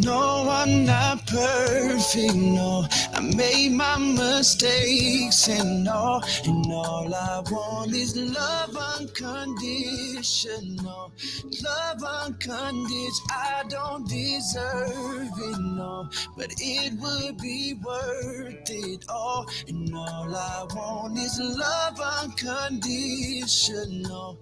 No, I'm not perfect, no. I made my mistakes and all I want is love unconditional. Love unconditional. I don't deserve it, no, but it would be worth it all. And all I want is love unconditional.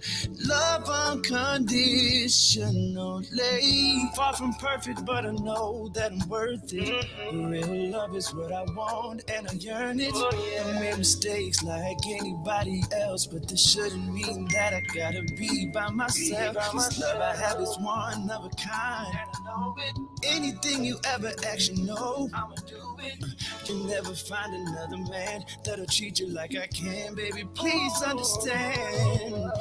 Love unconditionally. Far from perfect, but I know that I'm worth it. Real love is what I want, and I yearn it. I made mistakes like anybody else, but this shouldn't mean that I gotta be by myself. This love I have is one of a kind. Anything you ever ask, you know I'ma do it. You'll never find another man that'll treat you like I can, baby. Please understand.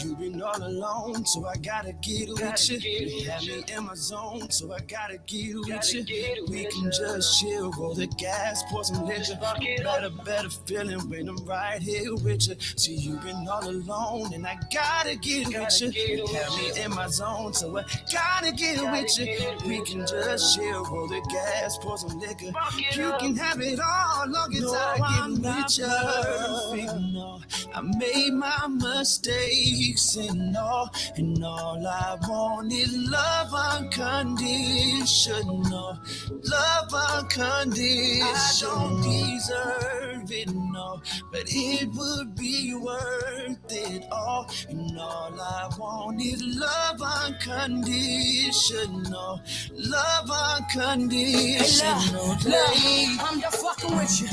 You've been all alone, so I gotta get with you. You have me in my zone, so I gotta get with you. We can just chill, roll the gas, pour some liquor. Better feeling when I'm right here with you. See, you've been all alone, and I gotta get with you. You have me in my zone, so I gotta get with you. We can just chill, roll the gas, pour some liquor. You can have it all, long as I get with you. No, I made my mistakes and all I want is love unconditional. Love unconditional. I don't deserve it, no, but it would be worth it all. And all I want is love unconditional. Love unconditional. Hey, look, I'm done fucking with you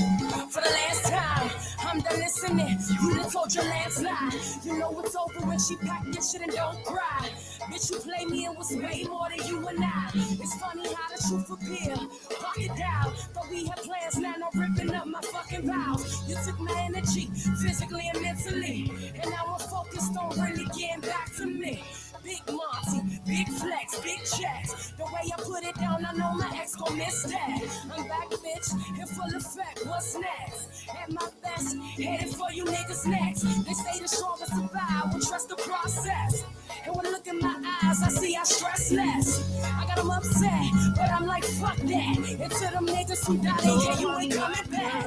for the last time. I'm done listening. You done told your last lie. You know it's over when she packed your shit and don't cry. Bitch, you play me and was way more than you and I. It's funny how the truth appear. Pocket down, but we had plans now. No ripping up my fucking vows. You took my energy, physically and mentally, and now I'm focused on really getting back to me. Big Monty, big flex, big checks. The way I put it down, I know my ex gon' miss that. I'm back, bitch, in full effect. What's next? At my best, headed for you niggas next. They say the strongest survive, will trust the process. And when I look in my eyes, I see I stress less. I got them upset, but I'm like, fuck that. And to them niggas who died in here, you ain't coming back.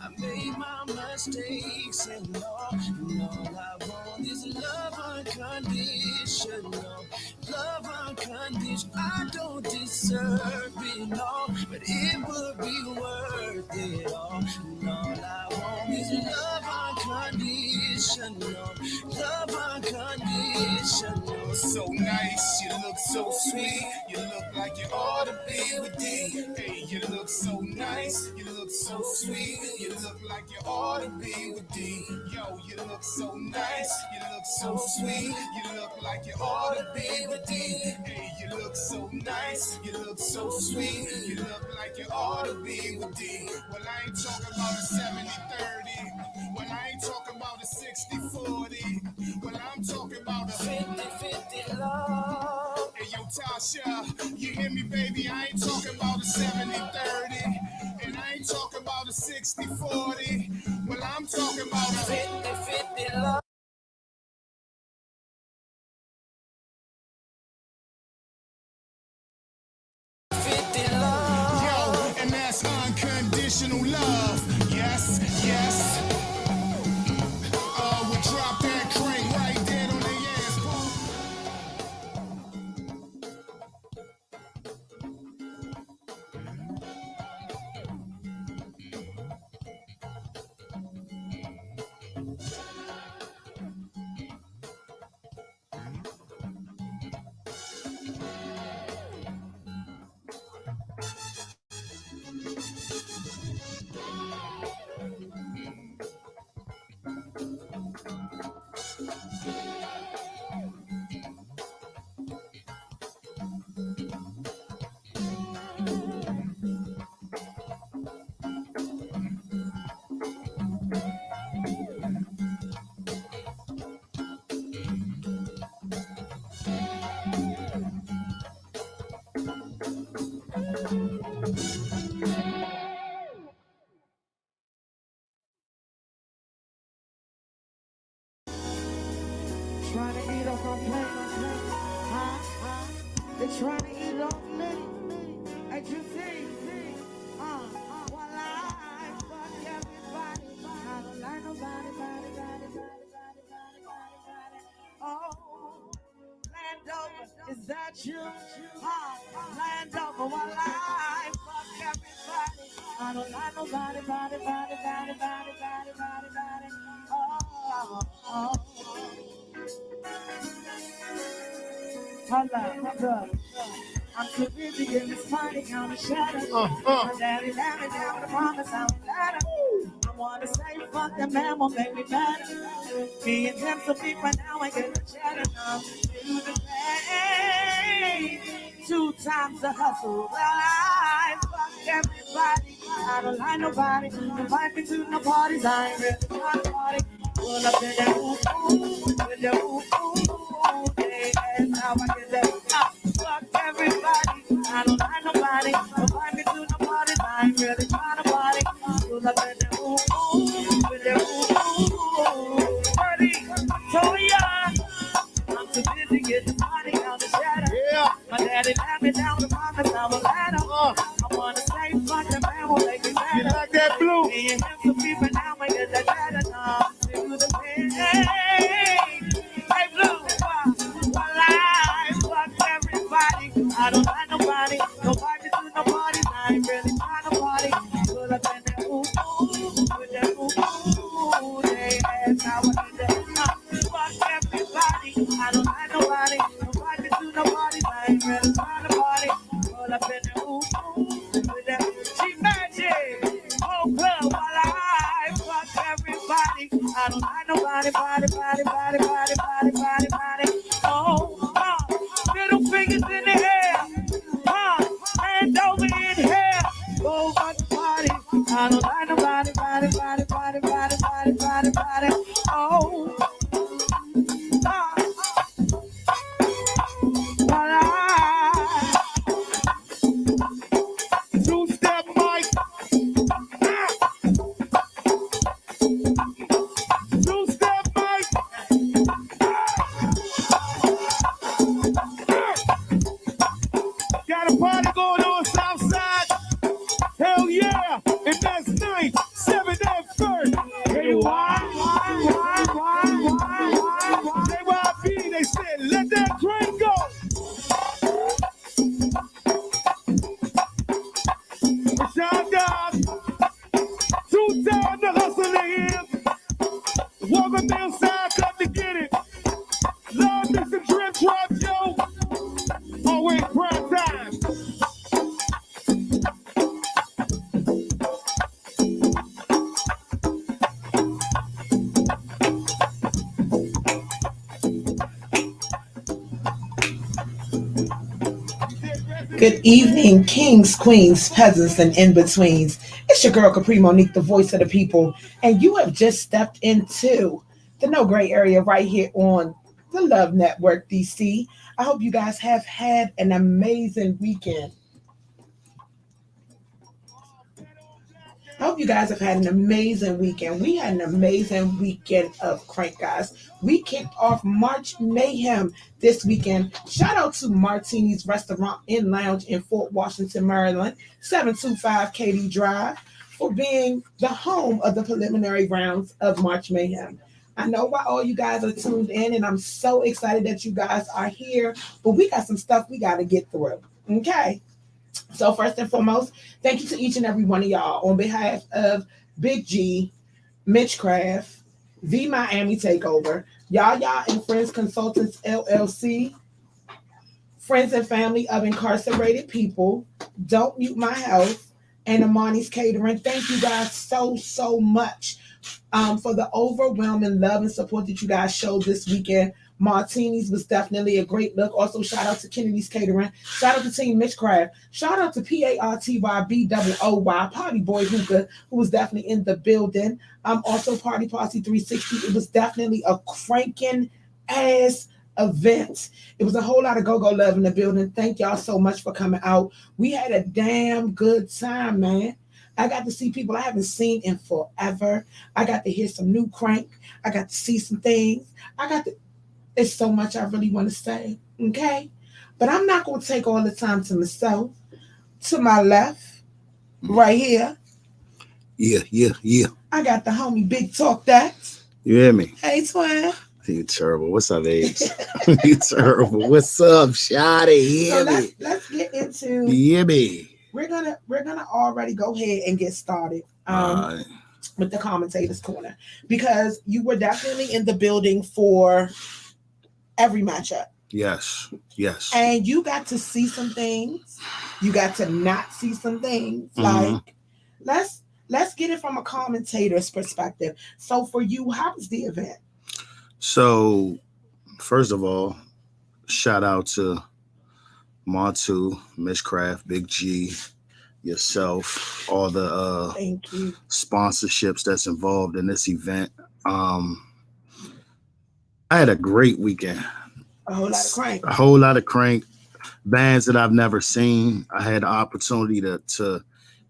I made my mistakes and all I want is love unconditional. Love unconditional. I don't deserve it all, but it would be worth it all. And all I want is love unconditional. Love unconditional. So nice, you look so sweet. You look like you ought to be with D. Hey, you look so nice, you look so sweet. You look like you ought to be with D. Yo, you look so nice, you look so sweet. You look like you ought to be with D. Hey, you look so nice, you look so sweet. You look like you ought to be with D. Well, I ain't talking about a 70-30. Well, I ain't talking about a 60-40. Well, I'm talking about a 50-50 love. Hey, yo, Tasha, you hear me, baby? I ain't talking about a 70-30. And I ain't talking about a 60-40. Well, I'm talking about a 50-50 love. Yo, and that's unconditional love. Yes, yes. We'll drop that crank right dead on the ass, boy. Trying to eat off my plate, huh? They trying to eat off me. you see? Well, I fuck everybody. I don't like nobody, body. Oh, Landover, is that you? Landover, well, I fuck everybody. I don't like nobody, body. Oh. Hold. I'm too busy getting this money, counting shadows. My daddy let me down, the promise I would let him. I wanna say fuck that man won't make me better. Me and him so deep right now, I get the cheddar. Now to the pain. 2 times the hustle. Well, I fuck everybody. I don't like nobody. Invite me to no parties, I ain't really trying to party. Pull up in that ooh, with the ooh, hey, that's how I get that. Fuck everybody, I don't like nobody. Invite me to no parties, I ain't really trying to party. Pull up in that ooh, with the ooh, Birdie, Toya. I'm too busy getting money out the shadow. Yeah. My daddy let me down the promise I will let him. I wanna say fuck the man will make me better. You like that blue? Me and him some people now, I get that better now. To the pain. Hey, blue, well, I fuck everybody. I don't like nobody. Nobody to no parties. I ain't really trying to party. Pull up in that ooh, with that ooh, they ask how I do that. Fuck everybody. I don't like nobody. Nobody to no parties. I ain't really trying to party. Pull up in that ooh, with that cheap magic. Oh, club, while I fuck everybody. I don't like nobody, body. Oh, middle fingers in the air. Hand over in here. Go fuck the party. I don't like nobody, body. Oh, Two-step mic. Two-step mic. Got a party going on Southside. Hell yeah. And that's 9th, 7th, and 1st. Hey, why? JYP, they said, let that train go. Rashawn Dog. 2 times the hustling is. Welcome outside, come to get it. Love this and drip drop, yo. Always prime time. Good evening, kings, queens, peasants, and in-betweens. It's your girl, Kapri, Monique, the voice of the people, and you have just stepped into the No Gray Area right here on the Love Network, DC. I hope you guys have had an amazing weekend. I hope you guys have had an amazing weekend. We had an amazing weekend of crank, guys. We kicked off March Mayhem this weekend. Shout out to Martinis Restaurant and Lounge in Fort Washington, Maryland, 725 KD Drive, for being the home of the preliminary rounds of March Mayhem. I know why all you guys are tuned in, and I'm so excited that you guys are here, but we got some stuff we got to get through, okay? So first and foremost, thank you to each and every one of y'all on behalf of Big G, Mitchcraft, The Miami Takeover, Yaya and Friends Consultants LLC, Friends and Family of Incarcerated People, Don't Mute My Health, and Amani's Catering. Thank you guys so much for the overwhelming love and support that you guys showed this weekend. Martinis was definitely a great look. Also, shout out to Kennedy's Catering. Shout out to Team Mitchcraft. Shout out to PARTYBOOY, Party Boy Hookah, who was definitely in the building. Also, Party Posse 360. It was definitely a cranking ass event. It was a whole lot of go-go love in the building. Thank y'all so much for coming out. We had a damn good time, man. I got to see people I haven't seen in forever. I got to hear some new crank. I got to see some things. It's so much I really want to say, okay? But I'm not going to take all the time to myself. To my left, right here, Yeah. I got the homie Big Talk That. You hear me? Hey, twin. You terrible. What's up, Ace? You terrible. What's up, Shotty? So let's get into. Hear me? We're gonna already go ahead and get started. With the Commentators Corner, because you were definitely in the building for every matchup. Yes. And you got to see some things. You got to not see some things. Mm-hmm. Like, let's get it from a commentator's perspective. So for you, how was the event? So, first of all, shout out to Montu, Mitchcraft, Big G, yourself, all the Thank you. sponsorships that's involved in this event. I had a great weekend. A whole lot of crank. Bands that I've never seen. I had the opportunity to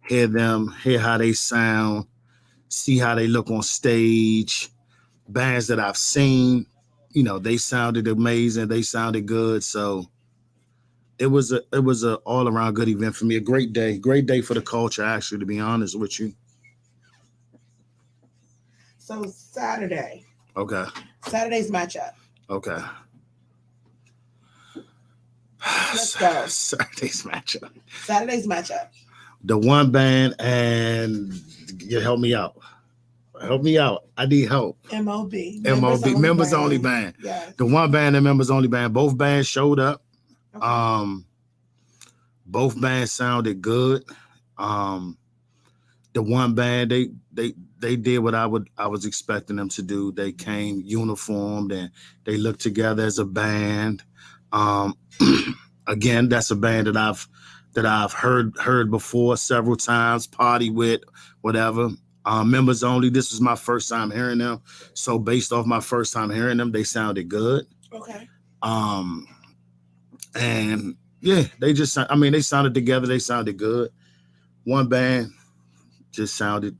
hear them, hear how they sound, see how they look on stage. Bands that I've seen, they sounded amazing. They sounded good. So it was a all around good event for me. A great day for the culture, actually, to be honest with you. So Saturday. Okay. Saturday's matchup. Okay. Let's go. Saturday's matchup. The one band, and help me out. I need help. MOB. Members only band. Yeah. The one band and members only band. Both bands showed up. Okay. Both bands sounded good. The one band, they did what I was expecting them to do. They came uniformed and they looked together as a band. Again, that's a band that I've heard before several times, party with, whatever. Members only. This was my first time hearing them, so based off my first time hearing them, they sounded good. Okay. And yeah, they sounded together. They sounded good. One band just sounded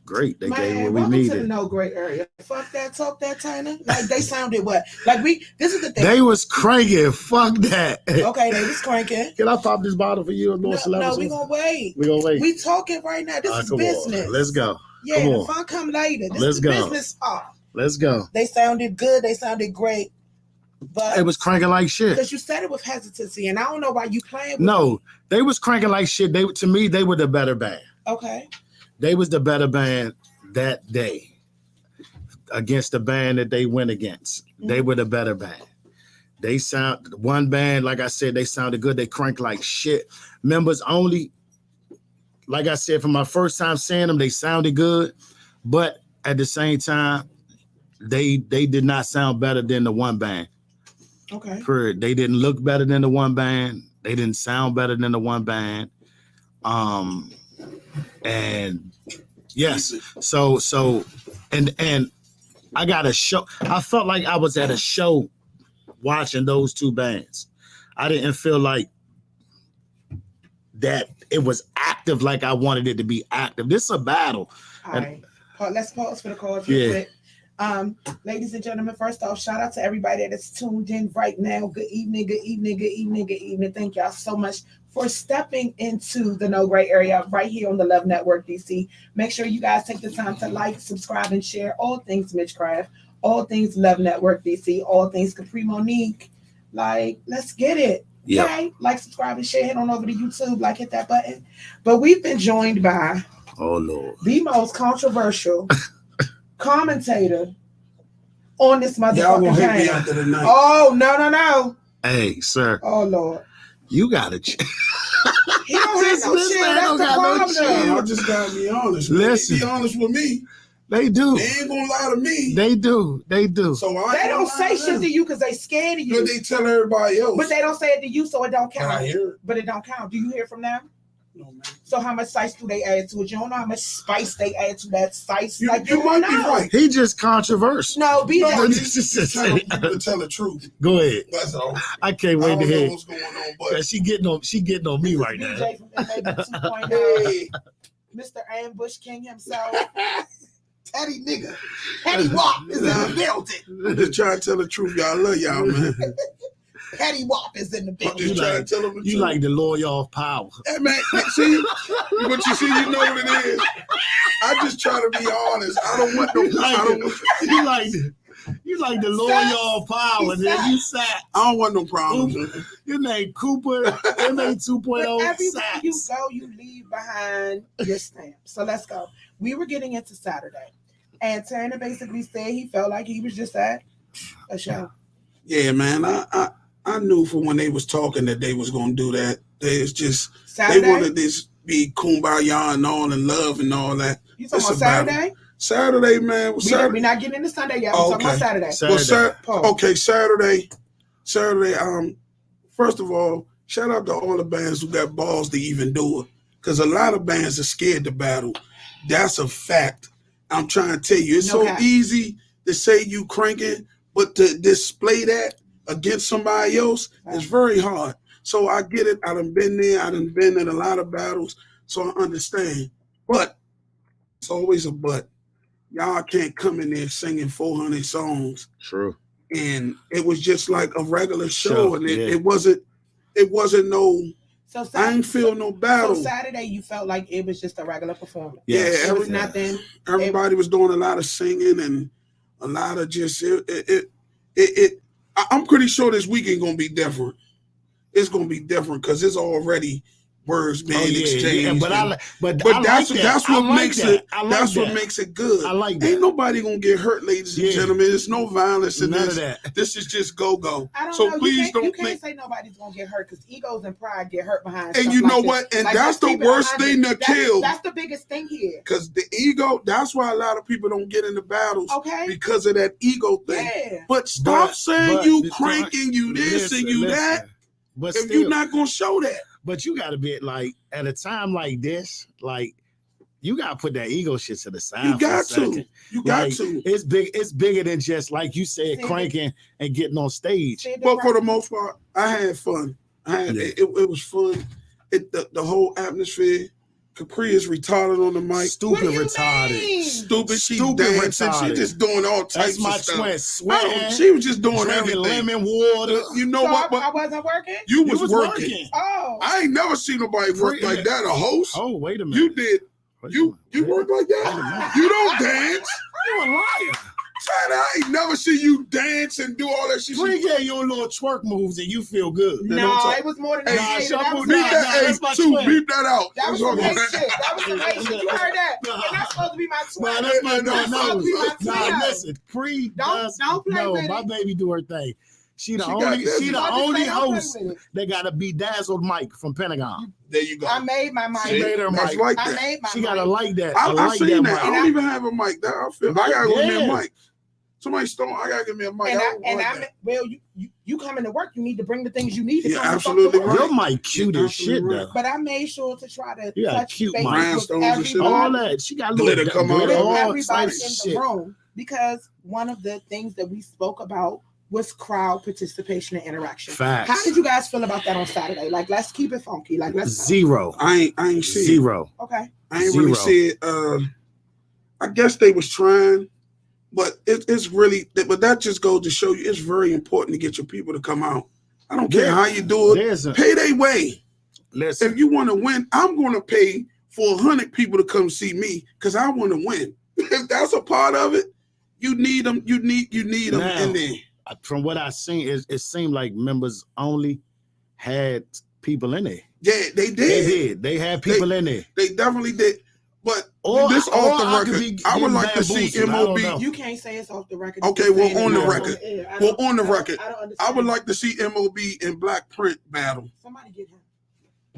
great. They gave what we needed. To the no great area. Fuck that, talk that, China. Like they sounded what? Like this is the thing. They was cranking. Fuck that. Okay, they was cranking. Can I pop this bottle for you? No, we gonna wait. We talking right now. This is business. On. Let's go. Yeah, the fun come later. This is business off. Let's go. They sounded good. They sounded great. But it was cranking like shit. Because you said it with hesitancy, and I don't know why you playing with me. They was cranking like shit. To me, they were the better band. Okay. They was the better band that day against the band that they went against. Mm-hmm. They were the better band. One band, like I said, they sounded good. They cranked like shit. Members only, like I said, from my first time seeing them, they sounded good. But at the same time, they did not sound better than the one band. Okay. They didn't look better than the one band. They didn't sound better than the one band. And yes, so and I got a show. I felt like I was at a show watching those two bands. I didn't feel like that it was active like I wanted it to be active. This is a battle. All right. Let's pause for the call real quick. Ladies and gentlemen, first off, shout out to everybody that is tuned in right now. Good evening. Thank y'all so much for stepping into the No Gray Area right here on the Love Network DC. Make sure you guys take the time to like, subscribe, and share all things Mitchcraft, all things Love Network DC, all things Kapri Monique. Like, let's get it. Yeah. Okay? Like, subscribe, and share. Head on over to YouTube. Like, hit that button. But we've been joined by the most controversial commentator on this motherfucking hit me after the night. Oh, no. Hey, sir. Oh, Lord. You got to He don't have no shit. That's the problem. I just got to be honest. Listen. Be honest with me. They do. They ain't going to lie to me. They do. So they don't say shit to you because they scared of you. But they tell everybody else. But they don't say it to you, so it don't count. I hear it. But it don't count. Do you hear from them? No, man. So how much spice do they add to it? You don't know how much spice they add to that spice. You might be right. He just controversial. No, be that. To tell the truth. Go ahead. That's all. I can't wait to hear. What's going on, but she getting on me right now. DJ from hey, Mr. Ambush King himself. Teddy nigga. Teddy Rock is in the building. I'm just trying to tell the truth. Y'all love y'all, man. Petty Wop is in the building. You trying to tell them the you truth. like the lawyer of power. Hey, man, see, but you see, you know what it is. I just try to be honest. I don't want no. You like the lawyer of power. Then you sat. I don't want no problems. Your name Cooper. Your name 2.0. Everywhere Sacks. you go, you leave behind your stamp. So let's go. We were getting into Saturday, and Turner basically said he felt like he was just at a show. Yeah, man. I knew from when they was talking that they was gonna do that. They wanted this be kumbaya and all and love and all that. You talking about Saturday? Saturday, man. We're not getting into Sunday yet. We're talking about Saturday. Saturday. First of all, shout out to all the bands who got balls to even do it, because a lot of bands are scared to battle. That's a fact. I'm trying to tell you, it's easy to say you cranking, but to display that against somebody else is very hard. So I get it. I done been there. I done been in a lot of battles, so I understand. But it's always a but. Y'all can't come in there singing 400 songs. True. And it was just like a regular show, and it wasn't no. So Saturday, I ain't feel no battle. So Saturday, you felt like it was just a regular performance. Yeah, it was nothing. Everybody was doing a lot of singing and a lot of just I'm pretty sure this weekend gonna be different. It's gonna be different because it's already words being exchanged. Yeah, but that's what makes it. What makes it good. I like that. Ain't nobody gonna get hurt, ladies and gentlemen. There's no violence in None this. Of that. This is just go. I don't so know. Please you can't say nobody's gonna get hurt because egos and pride get hurt behind. And you know what? And that's the worst thing to kill. That's the biggest thing here. Because the ego. That's why a lot of people don't get into battles. Okay. Because of that ego thing. Yeah. But stop saying you cranking, you this and you that. But if you're not gonna show that. But you got to be like, at a time like this, like, you got to put that ego shit to the side. You got to. It's big. It's bigger than just, like you said, cranking and getting on stage. But for the most part, I had fun. It was fun. The whole atmosphere. Kapri is retarded on the mic. Stupid retarded. Stupid. She dancing. She just doing all types of stuff. Sweating. She was just doing everything. Lemon water. You know what? I wasn't working? You was working. Oh. I ain't never seen nobody work like that. A host. Oh, wait a minute. You did. You work like that? You don't dance. You a liar. I ain't never see you dance and do all that shit. We get your little twerk moves and you feel good. No, it was more than that. Beep that out. That was some shit. That was some shit. You heard that? That's not supposed to be my twerk. No, listen. Don't play with it. My baby do her thing. She the only host that got a bedazzled mic from Pentagon. There you go. I made my mic. She made her mic. Like that. I made my she got to like that. I seen that. I don't mic. even have a mic. I gotta give me a mic. Somebody stole. I gotta give me a mic. You coming to work, you need to bring the things you need to come absolutely to work. Your mic cute as shit though. But I made sure to try to touch cute base with everybody. All that. She got glitter come out. Everybody in the room, because one of the things that we spoke about was crowd participation and interaction. Facts. How did you guys feel about that on Saturday? Like, let's keep it funky. Like, let's zero. I ain't see zero. Okay. I ain't really see it. I guess they was trying, but it's really. But that just goes to show you it's very important to get your people to come out. I don't care how you do it. Pay their way. Listen, if you want to win, I'm going to pay for 100 people to come see me because I want to win. If that's a part of it, you need them. You need them in there. From what I seen, it seemed like members only had people in there. Yeah, they did. They had people in there. They definitely did. But this off the record, I would like to see MOB. You can't say it's off the record. Okay, well, on the record. Well, on the record. I would like to see MOB and Black Print battle. Somebody get him.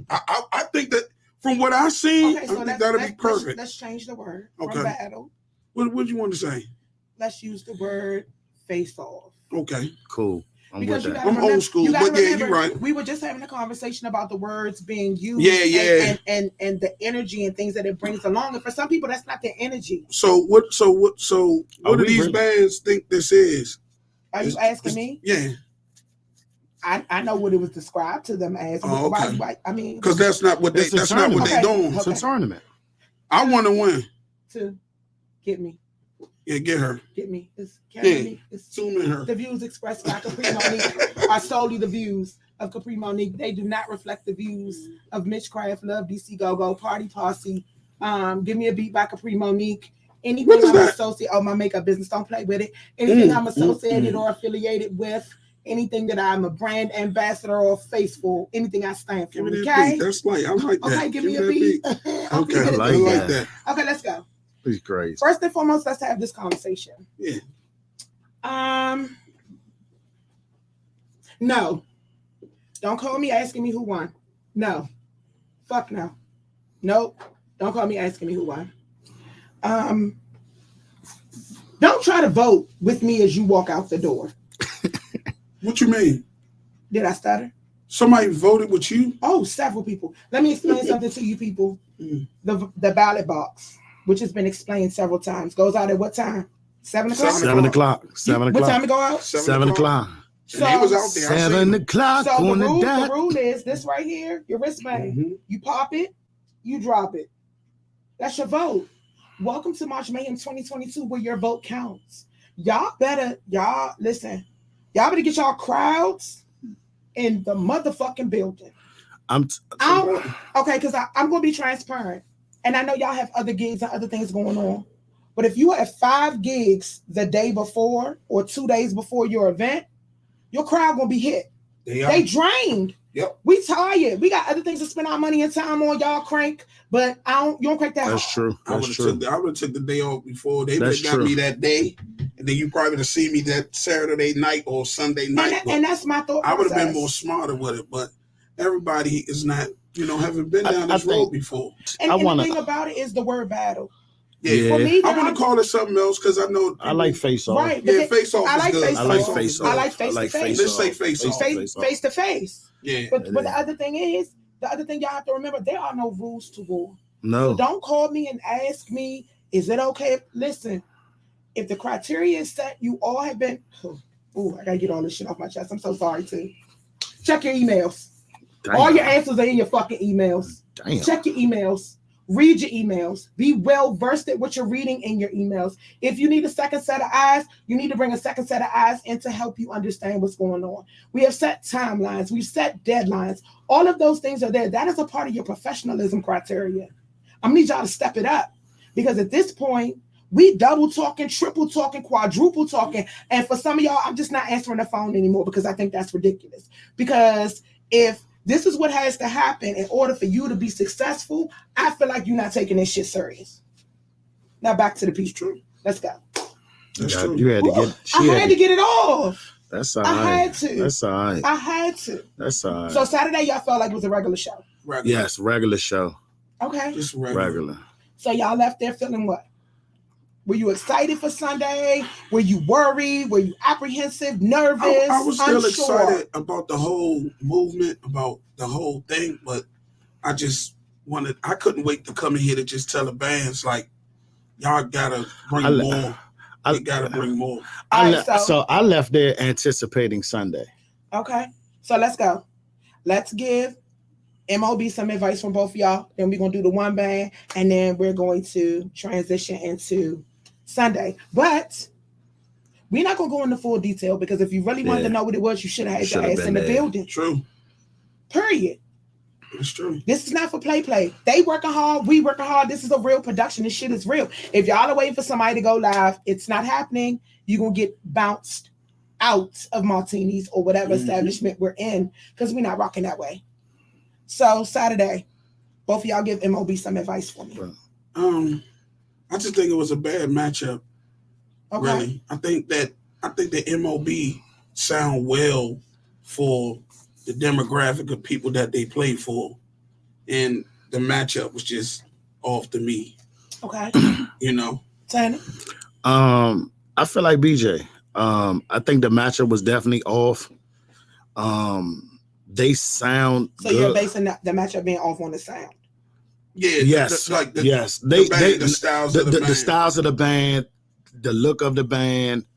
I think that from what I've seen, I think that'll be perfect. Let's change the word from battle. What do you want to say? Let's use the word face off. Okay. Cool. I'm old school, but yeah, you're right. We were just having a conversation about the words being used, and the energy and things that it brings along. And for some people, that's not their energy. So what do these bands think this is? Are you asking me? Yeah. I know what it was described to them as. Oh, okay. I mean, because that's not what they're doing. It's a tournament. I want to win. To get me. Yeah, get her. Get me. It's KMonique. Zoom in her. The views expressed by Kapri Monique are solely the views of Kapri Monique. They do not reflect the views of Mitchcraft, Love DC Go-Go, Party Posse. Give me a beat by Kapri Monique. Anything I'm associated, my makeup business, don't play with it. Anything I'm associated or affiliated with, anything that I'm a brand ambassador or face for, anything I stand for. Okay, that's like I like that. Okay, give me a beat. Okay, I like that. Okay, let's go. It's crazy. First and foremost, let's have this conversation. Yeah. No. Don't call me asking me who won. No. Fuck no. Nope. Don't call me asking me who won. Don't try to vote with me as you walk out the door. What you mean? Did I stutter? Somebody voted with you? Oh, several people. Let me explain something to you people. The ballot box, which has been explained several times, goes out at what time? 7 o'clock? 7 o'clock. 7 o'clock. What time it go out? 7 o'clock. So, and was out there. 7 o'clock. So the rule is this right here, your wristband. You pop it, you drop it. That's your vote. Welcome to March Mayhem 2022, where your vote counts. Y'all better get y'all crowds in the motherfucking building. Okay, because I'm going to be transparent. And I know y'all have other gigs and other things going on. But if you have 5 gigs the day before or 2 days before your event, your crowd going to be hit. They drained. Yep. We tired. We got other things to spend our money and time on. Y'all crank, but you don't crank that That's hard. True. That's true. I would have took the day off before. They would have got me that day. And then you probably would have seen me that Saturday night or Sunday night. And that's my thought. I would have been more smarter with it, but everybody is not, haven't been down this road before. And the thing about it is the word battle. Yeah. For me, I want to call it something else because I know I like face off. Right. Yeah, face off. I like is good. I like face off. I like face to face. Let's say face off. Face to face. Yeah. But the other thing y'all have to remember, there are no rules to war. No. So don't call me and ask me, is it okay? Listen, if the criteria is set, you all have been. Oh, I gotta get all this shit off my chest. I'm so sorry too. Check your emails. Damn. All your answers are in your fucking emails. Damn. Check your emails. Read your emails. Be well versed at what you're reading in your emails. If you need a second set of eyes, you need to bring a second set of eyes in to help you understand what's going on. We have set timelines. We've set deadlines. All of those things are there. That is a part of your professionalism criteria. I'm gonna need y'all to step it up because at this point, we double talking, triple talking, quadruple talking. And for some of y'all, I'm just not answering the phone anymore because I think that's ridiculous. Because if this is what has to happen in order for you to be successful, I feel like you're not taking this shit serious. Now back to the piece. True. Let's go. That's true. You had to get. I had to get it off. That's all right. I had to. That's all right. I had to. That's all right. So Saturday, y'all felt like it was a regular show. Regular. Yes, regular show. Okay. Just Regular. So y'all left there feeling what? Were you excited for Sunday? Were you worried? Were you apprehensive, nervous? I was still unsure? excited about the whole movement, about the whole thing, but I couldn't wait to come in here to just tell the bands, like, y'all gotta bring more. You gotta bring more. So I left there anticipating Sunday. Okay. So let's go. Let's give MOB some advice from both of y'all. Then we're going to do the one band, and then we're going to transition into Sunday. But we're not going to go into full detail because if you really wanted to know what it was, you should have had your ass in the building. True. Period. It's true. This is not for play. They working hard. We working hard. This is a real production. This shit is real. If y'all are waiting for somebody to go live, it's not happening. You're going to get bounced out of Martinis or whatever establishment we're in because we're not rocking that way. So Saturday, both of y'all give MOB some advice for me. I just think it was a bad matchup. Okay. Really, I think the MOB sound well for the demographic of people that they play for, and the matchup was just off to me. Okay. Tanner? I feel like BJ. I think the matchup was definitely off. They sound so good. You're basing the matchup being off on the sound. Yeah. Yes. The styles of the band, the look of the band,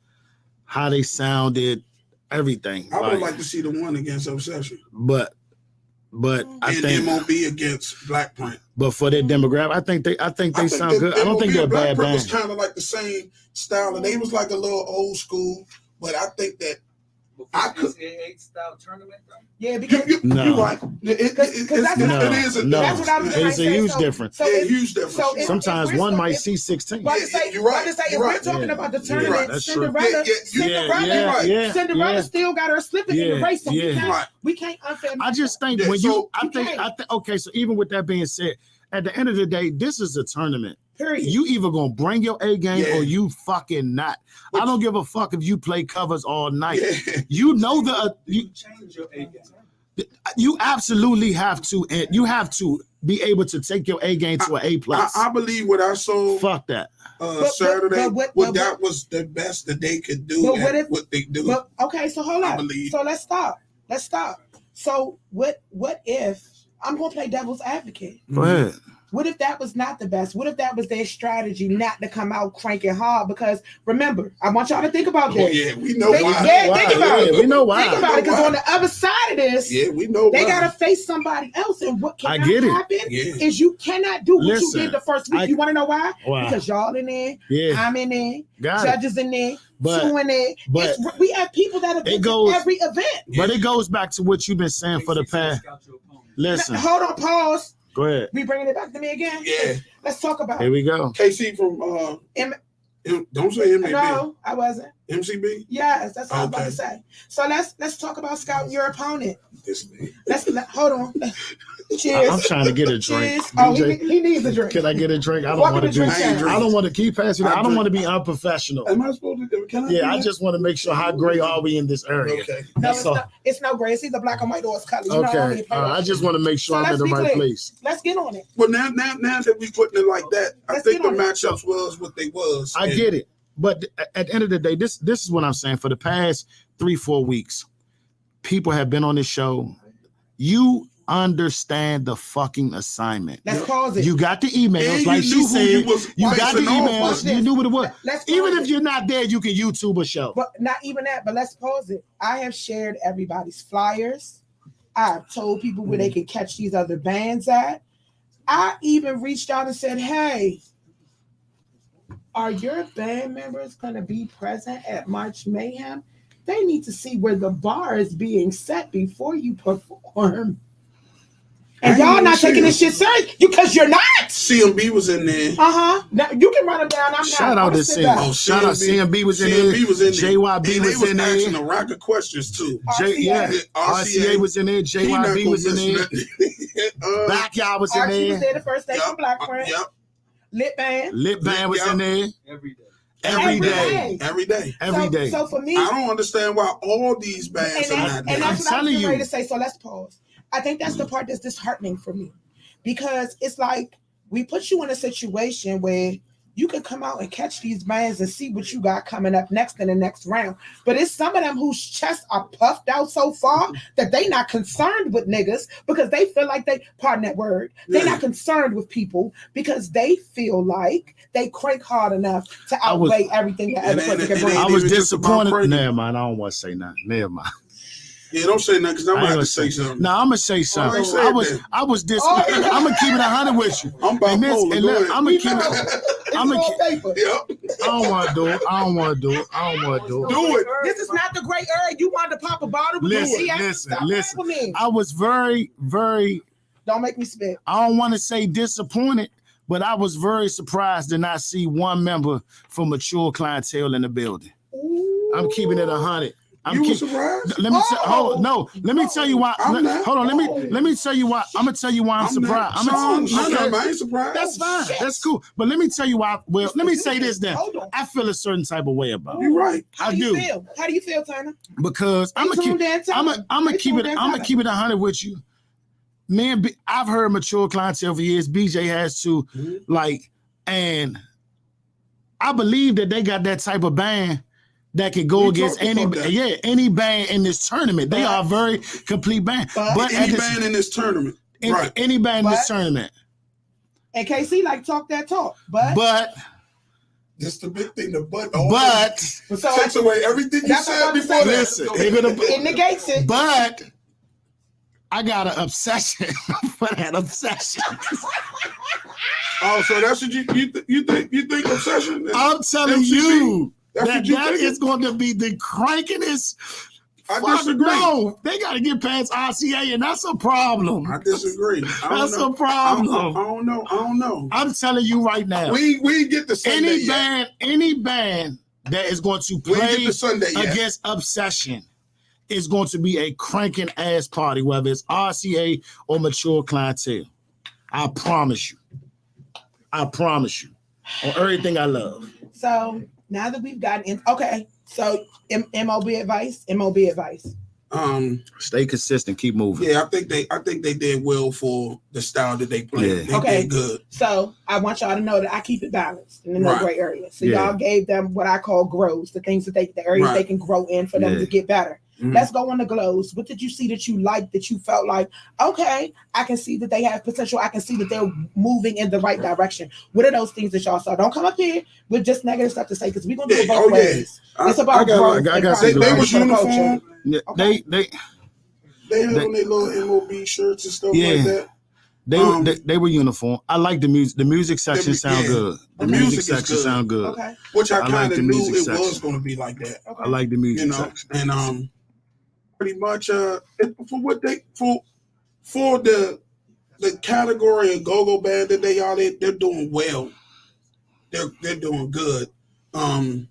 how they sounded, everything. I would like to see the one against Obsession. But But I think MOB against Black Print. But for their demographic, I think they sound good. I don't think they're a bad band. It was kind of like the same style, and they was like a little old school. But I think that I could. style tournament, though? Yeah, because you're right. It is a huge difference. So huge difference. So sometimes one might see 16. You're right. If we're talking about the tournament, Cinderella still got her slipping in the race. So we can't unfair. I just think okay. So even with that being said, at the end of the day, this is a tournament. Period. You either gonna bring your A game or you fucking not. I don't give a fuck if you play covers all night. You know you change your A game. You absolutely have to, and you have to be able to take your A game to an A plus. I believe what I saw. Fuck that. Saturday, that was the best that they could do. What they do. Okay, so hold on. So let's stop. So what if I'm gonna play devil's advocate? Go ahead. What if that was not the best? What if that was their strategy not to come out cranking hard? Because remember, I want y'all to think about this. Yeah, we know why. Yeah, think about it. We know why. Think about it, because on the other side of this, we know they got to face somebody else. And what cannot happen is you cannot do what you did the first week. You want to know why? Because y'all in there, I'm in there, judges in there, two in there. We have people that have been to every event. But it goes back to what you've been saying for the past. Listen. Hold on, pause. Go ahead. We bringing it back to me again? Yeah. Let's talk about it. Here we go. KC from don't say MAB. No, I wasn't. MCB? Yes, that's what I was about to say. So let's talk about scouting your opponent. Hold on. Cheers. I'm trying to get a drink. Oh, he needs a drink. Can I get a drink? I don't want to do. I don't want to keep passing. I don't want to be unprofessional. Am I supposed to do? Can I? Yeah, I just want to make sure how gray are we in this area. Okay. No, it's no gray. It's either black or white or it's color. Okay. I just want to make sure I'm in the right place. Let's get on it. Well, now that we putting it like that, I think the matchups was what they was. I get it. But at the end of the day, this is what I'm saying. For the past 3-4 weeks, people have been on this show. You understand the fucking assignment. Let's pause it. You got the emails, like she said. You got the emails. You knew what it was. Even if you're not there, you can YouTube a show. But not even that. But let's pause it. I have shared everybody's flyers. I've told people where they can catch these other bands at. I even reached out and said, hey, are your band members going to be present at March Mayhem? They need to see where the bar is being set before you perform. And y'all not taking this shit serious because you're not. CMB was in there. Now, you can run them down. Shout out to CMB. Shout out CMB was in there. JYB was in there. Asking a rack of questions too. RCA was in there. JYB was in there. Backyard was in there. Archie was there the first day from Black Print. Lit Band was in there. Every day. So for me, I don't understand why all these bands are not there. And that's what I was ready to say. So let's pause. I think that's the part that's disheartening for me, because it's like we put you in a situation where you can come out and catch these bands and see what you got coming up next in the next round. But it's some of them whose chests are puffed out so far that they not concerned with niggas because they feel like pardon that word, they're not concerned with people because they feel like they crank hard enough to outweigh everything that other person can bring. I was disappointed. Never mind, I don't want to say nothing. Never mind. Yeah, don't say nothing because I'm going to say something. No, I'm going to say something. I was disappointed. I'm going to keep it 100 with you. I'm bipolar. I'm going to keep it. I don't want to do it. I don't want to do it. Do it. This is not the great area. You wanted to pop a bottle. Listen. I was very, very. Don't make me spit. I don't want to say disappointed, but I was very surprised to not see one member from Mature Clientele in the building. Ooh. I'm keeping it 100. You were surprised? Let me tell you why. Hold on. Let me tell you why. I'm gonna tell you why I'm surprised. I ain't surprised. That's fine. That's cool. But let me tell you why. Well, let me say this then. I feel a certain type of way about it. You're right. How do you feel? How do you feel, Turner? Because I'm gonna keep it 100 with you. Man, I've heard Mature Clientele for years. BJ has too. And I believe that they got that type of band that can go against any band in this tournament. They are a very complete band. But any band in this tournament. Any band in this tournament. And KC talk that talk. But this the big thing, it takes away everything you said before. Listen, it negates it. But I got an obsession for that obsession. Oh, so that's what you think obsession is? I'm telling MCB? you That's that what you that think? is going to be the crankingest. I disagree. No, they got to get past RCA, and that's a problem. I disagree. That's a problem. I don't know. I'm telling you right now. We get the Sunday any band that is going to play against Obsession is going to be a cranking ass party, whether it's RCA or mature clientele. I promise you. I promise you. On everything I love. So now that we've gotten in, okay. So MOB advice. Stay consistent, keep moving. Yeah, I think they did well for the style that they played. Yeah. They did good. So I want y'all to know that I keep it balanced in the no gray area. So Yeah. y'all gave them what I call grows, the things that the areas they can grow in for them to get better. Mm-hmm. Let's go on the glows. What did you see that you liked, that you felt like, okay, I can see that they have potential. I can see that they're moving in the right direction. What are those things that y'all saw? Don't come up here with just negative stuff to say, because we're going to do it both ways. It's about growth. They was uniform. Yeah, they had on their little MOB shirts and stuff like that. They were uniform. I like the music. The music section sound good. The music section sound good. Okay. Which I kind of knew it was going to be like that. Okay. I like the music section. And pretty much for the category of go-go band that they are, they're doing well. They're doing good. I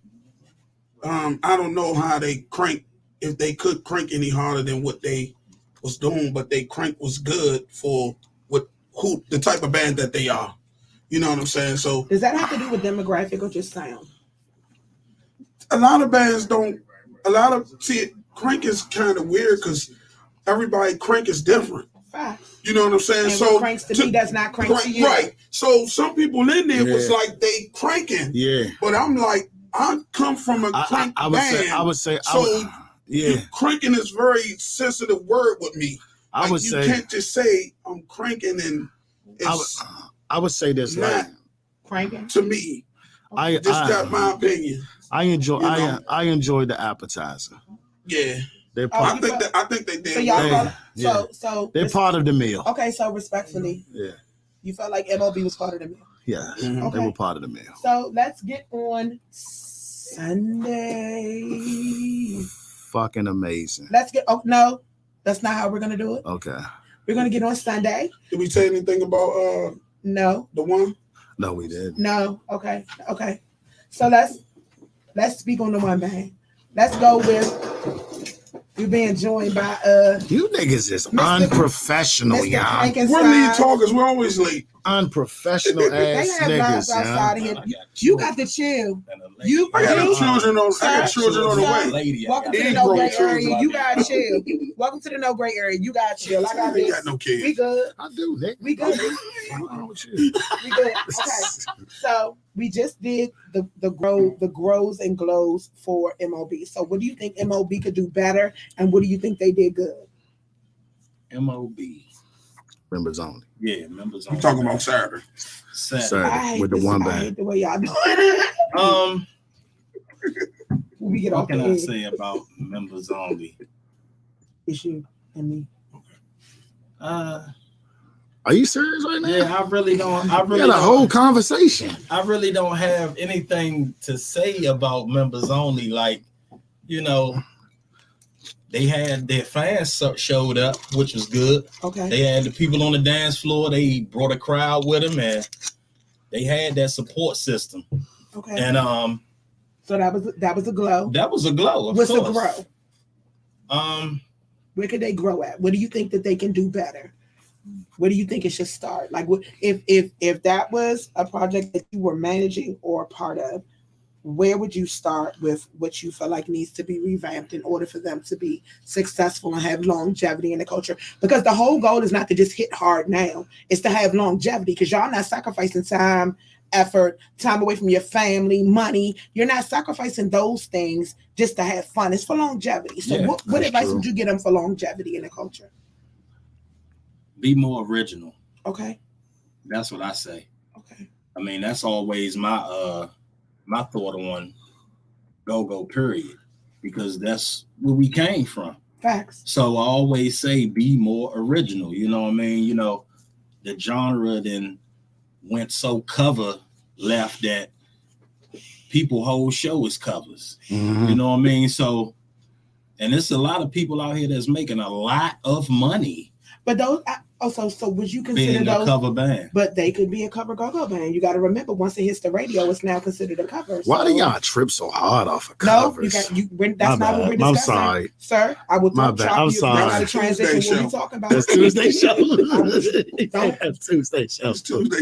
don't know how they crank, if they could crank any harder than what they was doing, but they crank was good for the type of band that they are. You know what I'm saying? So does that have to do with demographic or just sound? A lot of bands don't. Crank is kind of weird because everybody crank is different. Facts. You know what I'm saying? And so cranks to me does not crank to you. Right. So some people in there was like they cranking. Yeah. But I'm like, I come from a crank band. I would say. Cranking is a very sensitive word with me. You can't just say I'm cranking and it's I would say this not cranking to me. Got my opinion. I enjoy the appetizer. Yeah. I think they did. So y'all so they're part of the meal. Okay, so respectfully, you felt like MOB was part of the meal. Yeah, they were part of the meal. So let's get on Sunday. Fucking amazing. Let's get. Oh no, that's not how we're gonna do it. Okay. We're gonna get on Sunday. Did we say anything about No. The one? No, we didn't. No. Okay. So let's speak on the one band. Let's go with. We're being joined by you niggas is unprofessional, y'all. We're lead talkers. We're always late. Unprofessional ass niggas. Outside of here. You got to chill. I got children on the way. Welcome to the no gray area. You gotta chill. Welcome to the no gray area. You gotta chill. I got this. Got no kids. We good. I do, Nick. We good. We good. Okay. So we just did the grows and glows for MOB. So what do you think MOB could do better, and what do you think they did good? MOB. Members only. Yeah, members only. I'm talking about Saturday. With the one band. I hate the way y'all do it. We get what off can I say about members only? It's you and me. Are you serious right now? Yeah, I really don't. We had a whole conversation. I really don't have anything to say about members only. Like, they had their fans showed up, which was good. Okay. They had the people on the dance floor. They brought a crowd with them, and they had that support system. Okay. And so that was a glow. That was a glow. What's a grow? Where could they grow at? What do you think that they can do better? Where do you think it should start? Like, if that was a project that you were managing or a part of, where would you start with what you feel like needs to be revamped in order for them to be successful and have longevity in the culture? Because the whole goal is not to just hit hard now. It's to have longevity, because y'all not sacrificing time, effort, time away from your family, money. You're not sacrificing those things just to have fun. It's for longevity. So what advice would you give them for longevity in the culture? Be more original. Okay. That's what I say. Okay. I mean, that's always my thought on go period, because that's where we came from. Facts. So I always say be more original. You know what I mean? You know, the genre then went so cover left that people whole show is covers. Mm-hmm. You know what I mean? So, and there's a lot of people out here that's making a lot of money. But those so would you consider being those a cover band? But they could be a cover go-go band. You got to remember, once it hits the radio, it's now considered a cover. Why do y'all trip so hard off of covers? That's not what we're discussing. I'm sorry, sir. I would my bad. I'm sorry. Not a transition. What we talking about? That's Tuesday show. That's Tuesday show.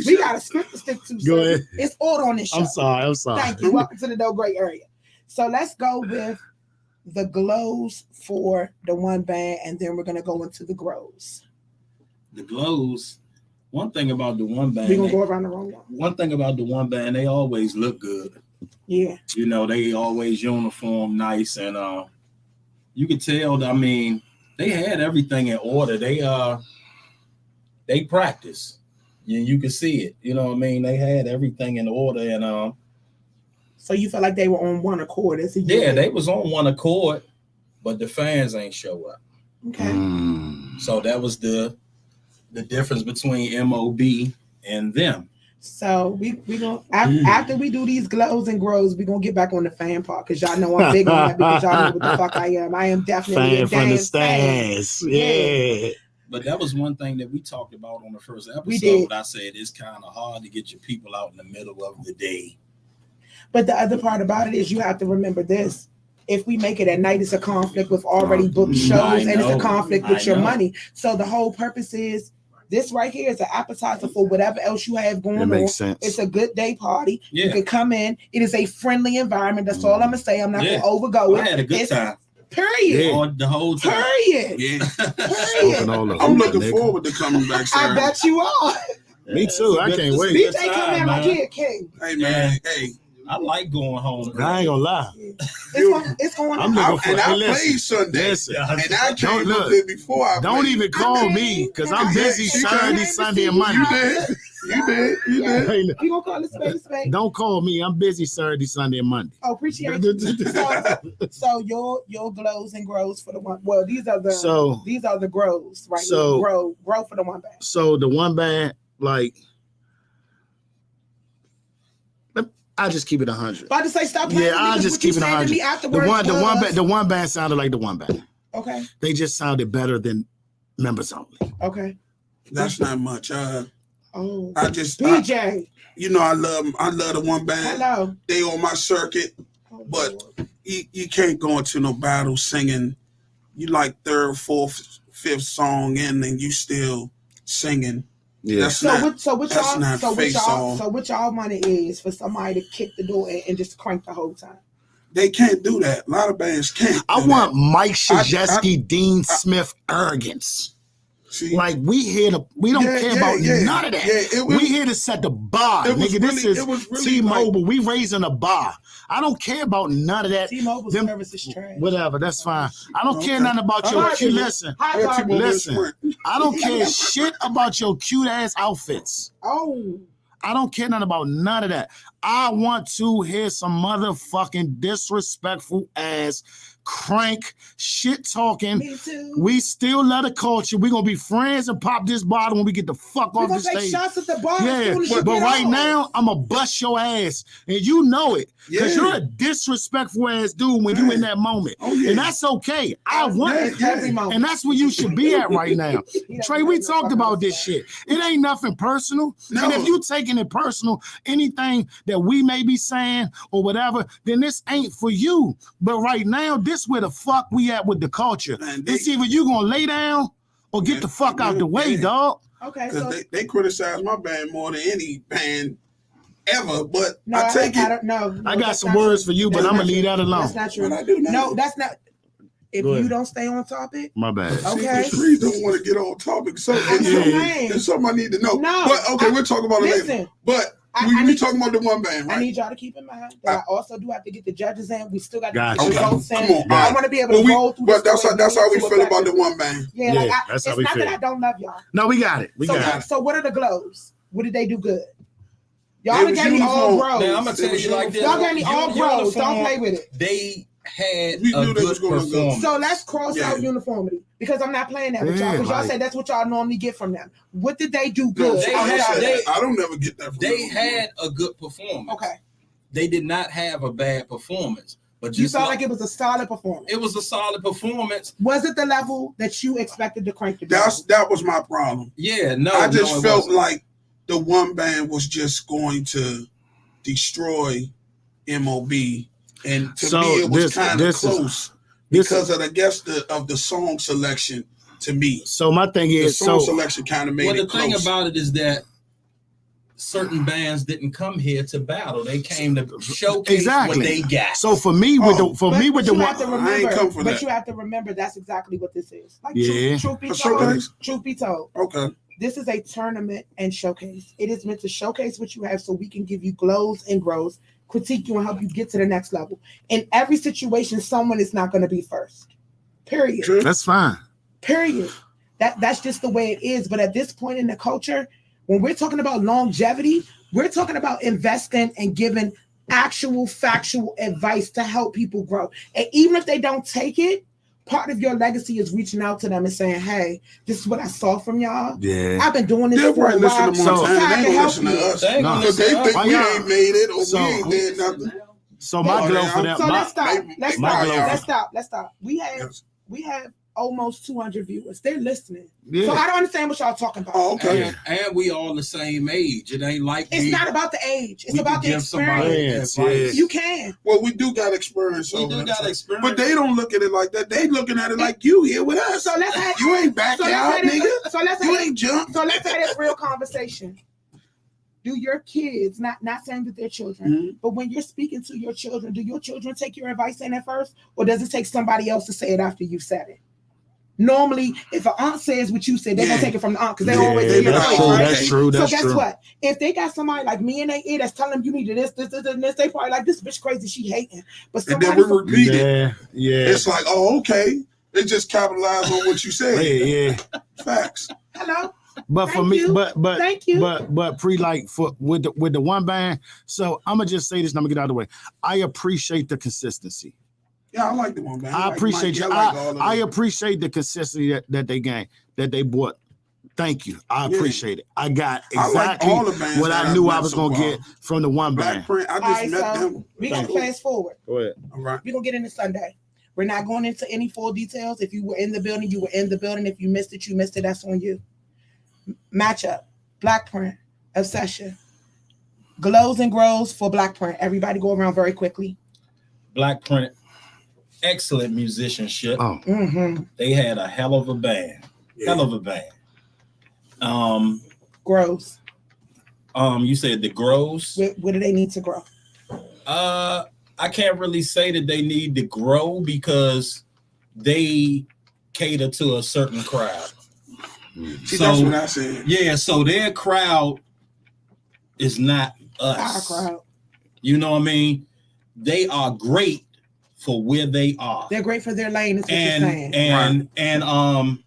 We got a script to stick to. Go ahead. It's order on this show. I'm sorry. Thank you. Welcome to the No Gray Area. So let's go with the glows for the one band, and then we're gonna go into the grows. The glows. One thing about the one band, we're gonna go around the wrong one. One thing about the one band, they always look good. Yeah. You know, they always uniform, nice, and you could tell. I mean, they had everything in order. They practice. You could see it. You know what I mean? They had everything in order, and so you felt like they were on one accord. Yeah, they was on one accord, but the fans ain't show up. Okay. So that was the difference between MOB and them. So we gonna after we do these glows and grows, we gonna get back on the fan part, because y'all know I'm big on that, because y'all know what the fuck I am. I am definitely fan a from the fan. stands. Yeah. But that was one thing that we talked about on the first episode. We did. I said it's kind of hard to get your people out in the middle of the day. But the other part about it is you have to remember this. If we make it at night, it's a conflict with already booked shows, and it's a conflict with your money. So the whole purpose is this right here is an appetizer for whatever else you have going on. Makes sense. It's a good day party. Yeah. You can come in. It is a friendly environment. That's all I'm gonna say. I'm not gonna overgo it. I had a good time. Period. Yeah. The whole time. Period. Yeah. Period. I'm looking forward to coming back, sir. I bet you are. Me too. I can't wait. BJ come in like he a king. Hey man, hey. I like going home. I ain't gonna lie. It's going I'm on. looking for. I played Sunday, and I came up there before I Don't played. even call me, because I'm busy Saturday, Sunday, and Monday. You did. You gonna call it spade? Don't call me. I'm busy Saturday, Sunday, and Monday. Oh, appreciate it. So your glows and grows for the one. Well, these are the grows, right? So grow for the one band. So the one band, like, I just keep it 100. About to say stop playing. Yeah, I just keep it 100. The one band sounded like the one band. Okay. They just sounded better than members only. Okay. That's not much. I just BJ. I love the one band. Hello. They on my circuit, but you can't go into no battle singing. You like third, fourth, fifth song in, and you still singing. Yeah. So what y'all money is for somebody to kick the door and just crank the whole time? They can't do that. A lot of bands can't. I want Mike Krzyzewski, Dean Smith arrogance. See, like we don't care about none of that. We here to set the bar, nigga. This is T-Mobile. We raising a bar. I don't care about none of that. T-Mobile service is trash. Whatever, that's fine. I don't care nothing about your cute. Listen. I don't care shit about your cute ass outfits. Oh. I don't care nothing about none of that. I want to hear some motherfucking disrespectful ass crank shit talking. Me too. We still love the culture. We're gonna be friends and pop this bottle when we get the fuck off the stage. Shots at the bar. Yeah, but right now I'm gonna bust your ass, and you know it, because you're a disrespectful ass dude when you in that moment, and that's okay. I want it, and that's where you should be at right now. Trey, we talked about this shit. It ain't nothing personal, and if you taking it personal, anything that we may be saying or whatever, then this ain't for you. But right now, this where the fuck we at with the culture. It's either you gonna lay down or get the fuck out the way, dog. Okay, so they criticize my band more than any band ever, but no, I take it. I got some words for you, but I'm gonna leave that alone. That's not true. But I do know. No, that's not. If you don't stay on topic, my bad. Okay. See, don't want to get on topic. So it's something I need to know. No, but okay, we'll talk about it later. But we talking about the one band, right? I need y'all to keep in mind that I also do have to get the judges in. We still got to get the results in. I want to be able to roll through. But that's how we feel about the one band. Yeah, that's how we feel. It's not that I don't love y'all. No, we got it. So what are the glows? What did they do good? Y'all gave me all grows. Now, I'm gonna tell you like this. Y'all gave me all grows. Don't play with it. They had We a knew they good was gonna go. performance. So let's cross Yeah. out uniformity because I'm not playing that with y'all. Yeah, Because y'all like- say that's what y'all normally get from them. What did they do No, good? I don't never get that from They them. had a good performance. Okay. They did not have a bad performance, but You just felt like it was a solid performance. it was a solid performance. Was it the level that you expected to crank the That was my problem. Yeah, no, I just no, it felt wasn't. like the one band was just going to destroy MOB, and to So me it was this- kind of this is- close because of the song selection. To me, So my thing the is, song so selection kind of made Well, the it thing close. about it is that certain bands didn't come here to battle. They came to showcase Exactly. what they got. so for me with Oh, the for But me with the you one, have to I ain't remember, come for but that. you have to remember that's exactly what this is. Like Yeah. truth be A told, showcase? truth be told, Okay, this is a tournament and showcase. It is meant to showcase what you have so we can give you glows and grows, critique you and help you get to the next level. In every situation, someone is not going to be first. Period. true. that's fine. Period. That's just the way it is. But at this point in the culture, when we're talking about longevity, we're talking about investing and giving actual factual advice to help people grow. And even if they don't take it, part of your legacy is reaching out to them and saying, hey, this is what I saw from y'all. Yeah. I've been doing this They'll for a probably listen while. to So- Montana. I They can ain't help listen to you. us They ain't gonna because they listen to think us. we Yeah. ain't made it or So- we ain't did nothing. So my Oh, glow yeah. for that. So my, let's stop. They- Let's they my stop. glow- Let's stop. Yes. We have almost 200 viewers. They're listening. yeah. So I don't understand what y'all talking about. Oh, okay. And we all the same age. It ain't like It's we, not about the age. It's we about could the give somebody experience. Experience, advice. yeah. You can. Well, we do got experience We over do there, got so- experience. but they don't look at it like that. They looking at it like you here with us. So let's have You ain't back so let's out, have this- nigga. So let's You have ain't jumped. so let's have this real conversation. Do your kids, not saying that they're children, Mhm. but when you're speaking to your children, do your children take your advice in at first, or does it take somebody else to say it after you said it? Normally, if an aunt says what you said, they're gonna Yeah. take it from the aunt because they Yeah, always they say that's like, true. oh, That's okay. true. So That's guess true. what? If they got somebody like me in their ear that's telling them you need to this, they probably like this bitch crazy, she hating. But And then somebody we repeat it. Yeah. Yeah. It's like, oh, okay. They just capitalize on what you Yeah. said. Yeah. Facts. hello, But for Thank me, you. but thank you. but pre like for with the one band. So I'm gonna just say this and I'm gonna get out of the way. I appreciate the consistency. Yeah, I like the one, man. I like appreciate Mike. you. I like all of I them. appreciate the consistency that they gained, that they bought. Thank you. I Yeah. appreciate it. I got I like exactly all the bands what that I I've knew met I was so gonna far. get from the one Black band. Print, I All just right, met so them. we That's gonna cool. fast forward. Go ahead. All right. We're gonna get into Sunday. We're not going into any full details. If you were in the building, you were in the building. If you missed it, you missed it. That's on you. Matchup: Black Print, Obsession, glows and grows for Black Print. Everybody go around very quickly. Black Print, excellent musicianship. Oh, Mm-hmm. They had a hell of a band. Yeah. Hell of a band. Grows. You said the Grows. What do they need to grow? I can't really say that they need to grow because they cater to a certain crowd. See, So- that's what I said. Yeah, so their crowd is not Our us. crowd. You know what I mean? They are great for where they are. They're great for their lane. Is what you're saying. And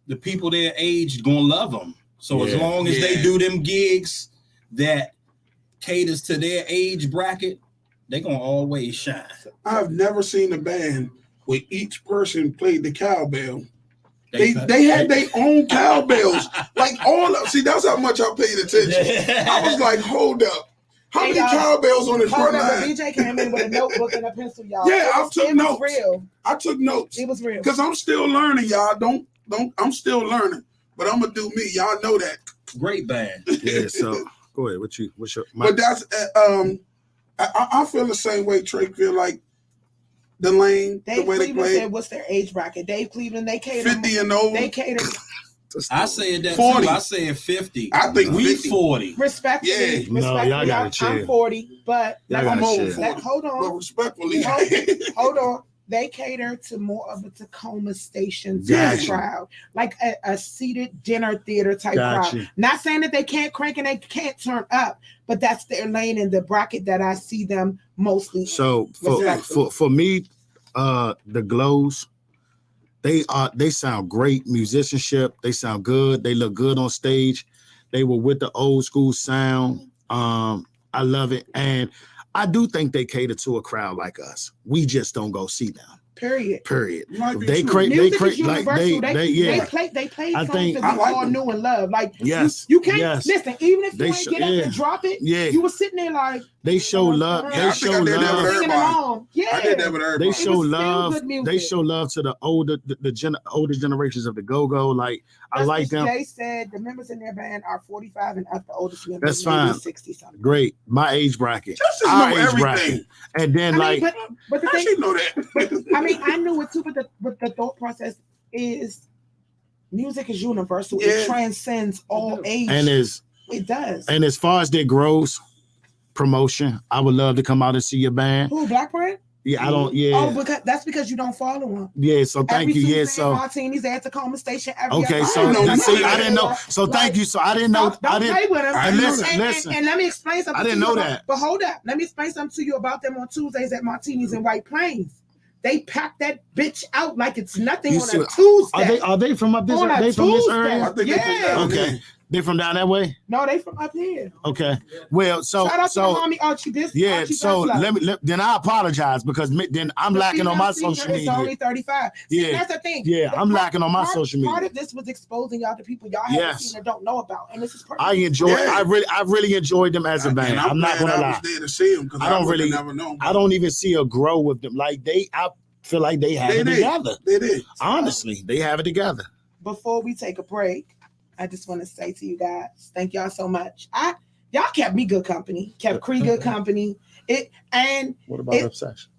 the people their age gonna love them. So as Yeah. long as they Yeah. do them gigs that caters to their age bracket, they gonna always shine. I've never seen a band where each person played the cowbell. They had their own cowbells. Like all of, see, that's how much I paid attention. I was like, hold up. How Hey, many y'all, cowbells on the Hold front up, line? BJ came in with a notebook and a pencil, y'all. Yeah, I took it notes. was real. I took notes. It was real. Because I'm still learning, y'all. Don't I'm still learning. But I'm gonna do me. Y'all know that. Great band. yeah. So go ahead. What's your? But that's I feel the same way Trey feel like the lane, the Dave way they Cleveland play. said, "What's their age bracket?" Dave Cleveland, they cater. 50 and over. They cater I said that 40. too. I said 50. I think We 50. 40. respectfully. Yeah. No, y'all Respectfully, gotta I'm chill. 40, but Y'all I'm gotta over chill. 40. hold But on, respectfully. hold on. They cater to more of a Tacoma Station Gotcha. crowd, like a seated dinner theater type Gotcha. crowd. Not saying that they can't crank and they can't turn up, but that's their lane in the bracket that I see them mostly. So Respectfully. for me, the glows, they sound great musicianship. They sound good. They look good on stage. They were with the old school sound. I love it, and I do think they cater to a crowd like us. We just don't go see them. Period. Like They too. create. They Music create is like universal. they They play I songs think- that we I like all them. knew and love. Like Yes, you can't yes. listen. Even if They you ain't sh- get up yeah. and drop it, Yeah. you were sitting there like They show love. Yeah, They I think show I did that with love. her. singing Everybody. along. Yeah, I did that with everybody. They It show was still love. good music. They show love to the older generations of the go-go. Like I That's like what them. Jay said the members in their band are 45 and up. The oldest member That's is maybe fine. 60 something. Great, my age bracket. Justice Our know age everything. bracket. And then I mean, but the How thing, she know that? I mean, I knew it too. But the thought process is music is universal. Yeah. It transcends all age. and It does. as far as their grows promotion, I would love to come out and see your band. Who, Blackbird? Yeah, I don't. Yeah, Oh, because you don't follow them. yeah. So thank Every you. Yeah, Tuesday, so Martinis at Tacoma Station. Every okay. other- So I don't know see, nothing I didn't know. about So thank you. So I didn't know. Don't I didn't. play with them. I And didn't know listen, that. listen. And let me explain something. I didn't to you know about- that. But hold up. Let me explain something to you about them on Tuesdays at Martinis in White Plains. They pack that bitch out like it's nothing You on see- a Tuesday. Are they from up this? On a They from this Tuesday. I area? think they put Yeah. that on Okay. there. They from down that way? No, they from up here. Okay. Well, so Shout out to the so homie Archie. This yeah. Archie So Butler. then I apologize because then I'm The lacking on female my speaker social is only media. 35. See, Yeah. that's the thing. Yeah, The I'm part- lacking on my part- social Part media. of this was exposing y'all to people y'all haven't Yes. seen or don't know about, and this is perfect. I enjoy. Yeah. I really enjoyed them as a band. And I'm not glad gonna I lie. was there to see them because I don't would really- never known. I don't even see a grow with them. Like I feel like they have They it did. together. They did. Honestly, they have it together. Before we take a break, I just want to say to you guys, thank y'all so much. Y'all kept me good company, kept Cree good company. What about It- Obsession?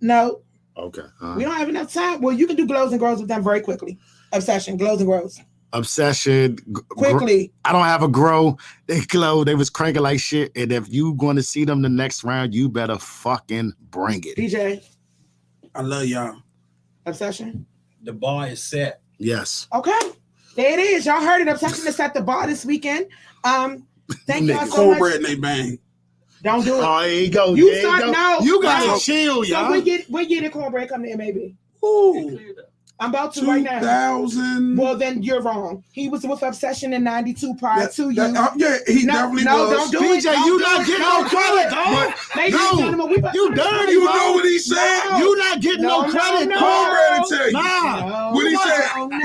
No, Okay. we don't have enough time. Well, you can do glows and grows with them very quickly. Obsession, glows and grows. Obsession. Quickly. I don't have a grow. They glow. They was cranking like shit. And if you going to see them the next round, you better fucking bring it. DJ, I love y'all. Obsession. The bar is set. Yes. Okay. There it is. Y'all heard it. Obsession is at the bar this weekend. Thank y'all Niggas. so much. Cornbread and they bang. Don't do it. Oh, there you go. You There start go. now. You gotta No. chill, So y'all. we get the cornbread come to MAB. Ooh, I'm about to right now. 2000. Well, then you're wrong. He was with Obsession in 92 prior to you. Yeah, he definitely no, was. don't do it. BJ, Don't you do not it. getting Don't no do credit, it. dog. Ladies No. and gentlemen, we about You to- dirty, You bro. know what he said? No. You not getting no No, credit, no, dog. Cornbread to tell you. Nah. What he said? He said they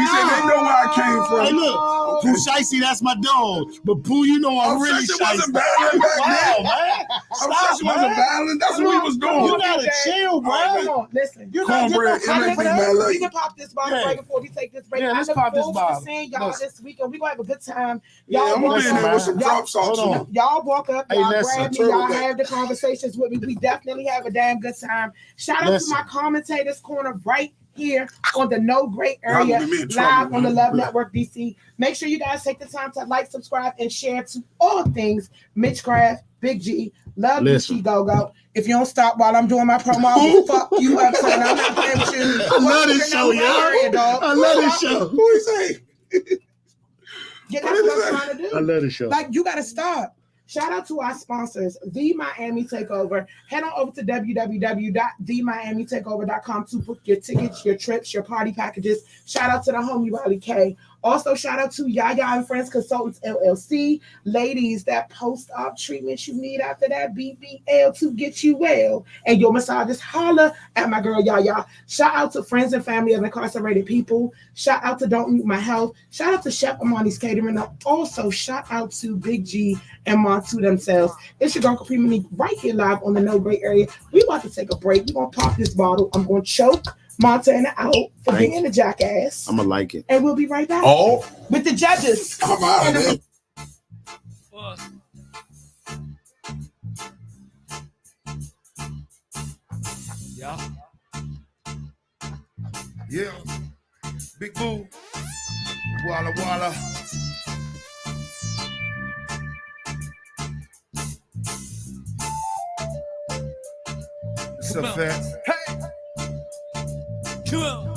know where I came from. Hey, look, Pooh Shicey, that's my dog. But Pooh, you know I'm really Obsession shicey. wasn't battling back then. Wow, man. Obsession wasn't battling. That's what we was You doing. gotta chill, bro. Come on, listen. You not getting no Cornbread, credit for MAB, that. man. We can pop this bottle Yeah. right before we take this break. Yeah, I let's look pop this forward bottle. to seeing y'all Listen. this weekend. We're gonna have a good time. Yeah, Y'all I'm gonna walk be in there up. with some Y'all- drop sauce hold on. on. Y'all walk up, Hey, y'all listen, grab me, turtle y'all back. have the conversations with me. We definitely have a damn good time. Shout out Listen. to my commentators corner right here on the No Great Y'all Area, gonna be in live trouble, on the man. Love Network DC. Make sure you guys take the time to like, subscribe, and share to all things Mitchcraft, Big G, Love Listen. BG Go Go. If you don't stop while I'm doing my promo, I'll fuck you up. So I'm not playing with you. I love this show, y'all. I love this show. Who he say? Yeah, that's what I'm trying to do. I love this show. Like, you got to stop. Shout out to our sponsors, The Miami Takeover. Head on over to www.themiamitakeover.com to book your tickets, your trips, your party packages. Shout out to the homie Riley K. Also, shout out to Yaya and Friends Consultants LLC. Ladies, that post-op treatment you need after that BBL to get you well. And your massagist, holla at my girl Yaya. Shout out to friends and family of incarcerated people. Shout out to Don't Mute My Health. Shout out to Chef Amani's Catering. Also, shout out to Big G and Montu themselves. It's your girl Kapri Monique right here live on the No Great Area. We about to take a break. We're going to pop this bottle. I'm going to choke Montana out for Thank being a jackass. I'm gonna like it. And we'll be right back Oh, with the judges. I'm out of there. Yeah. Yeah, Big Boo, Walla Walla. It's a fact. Cool.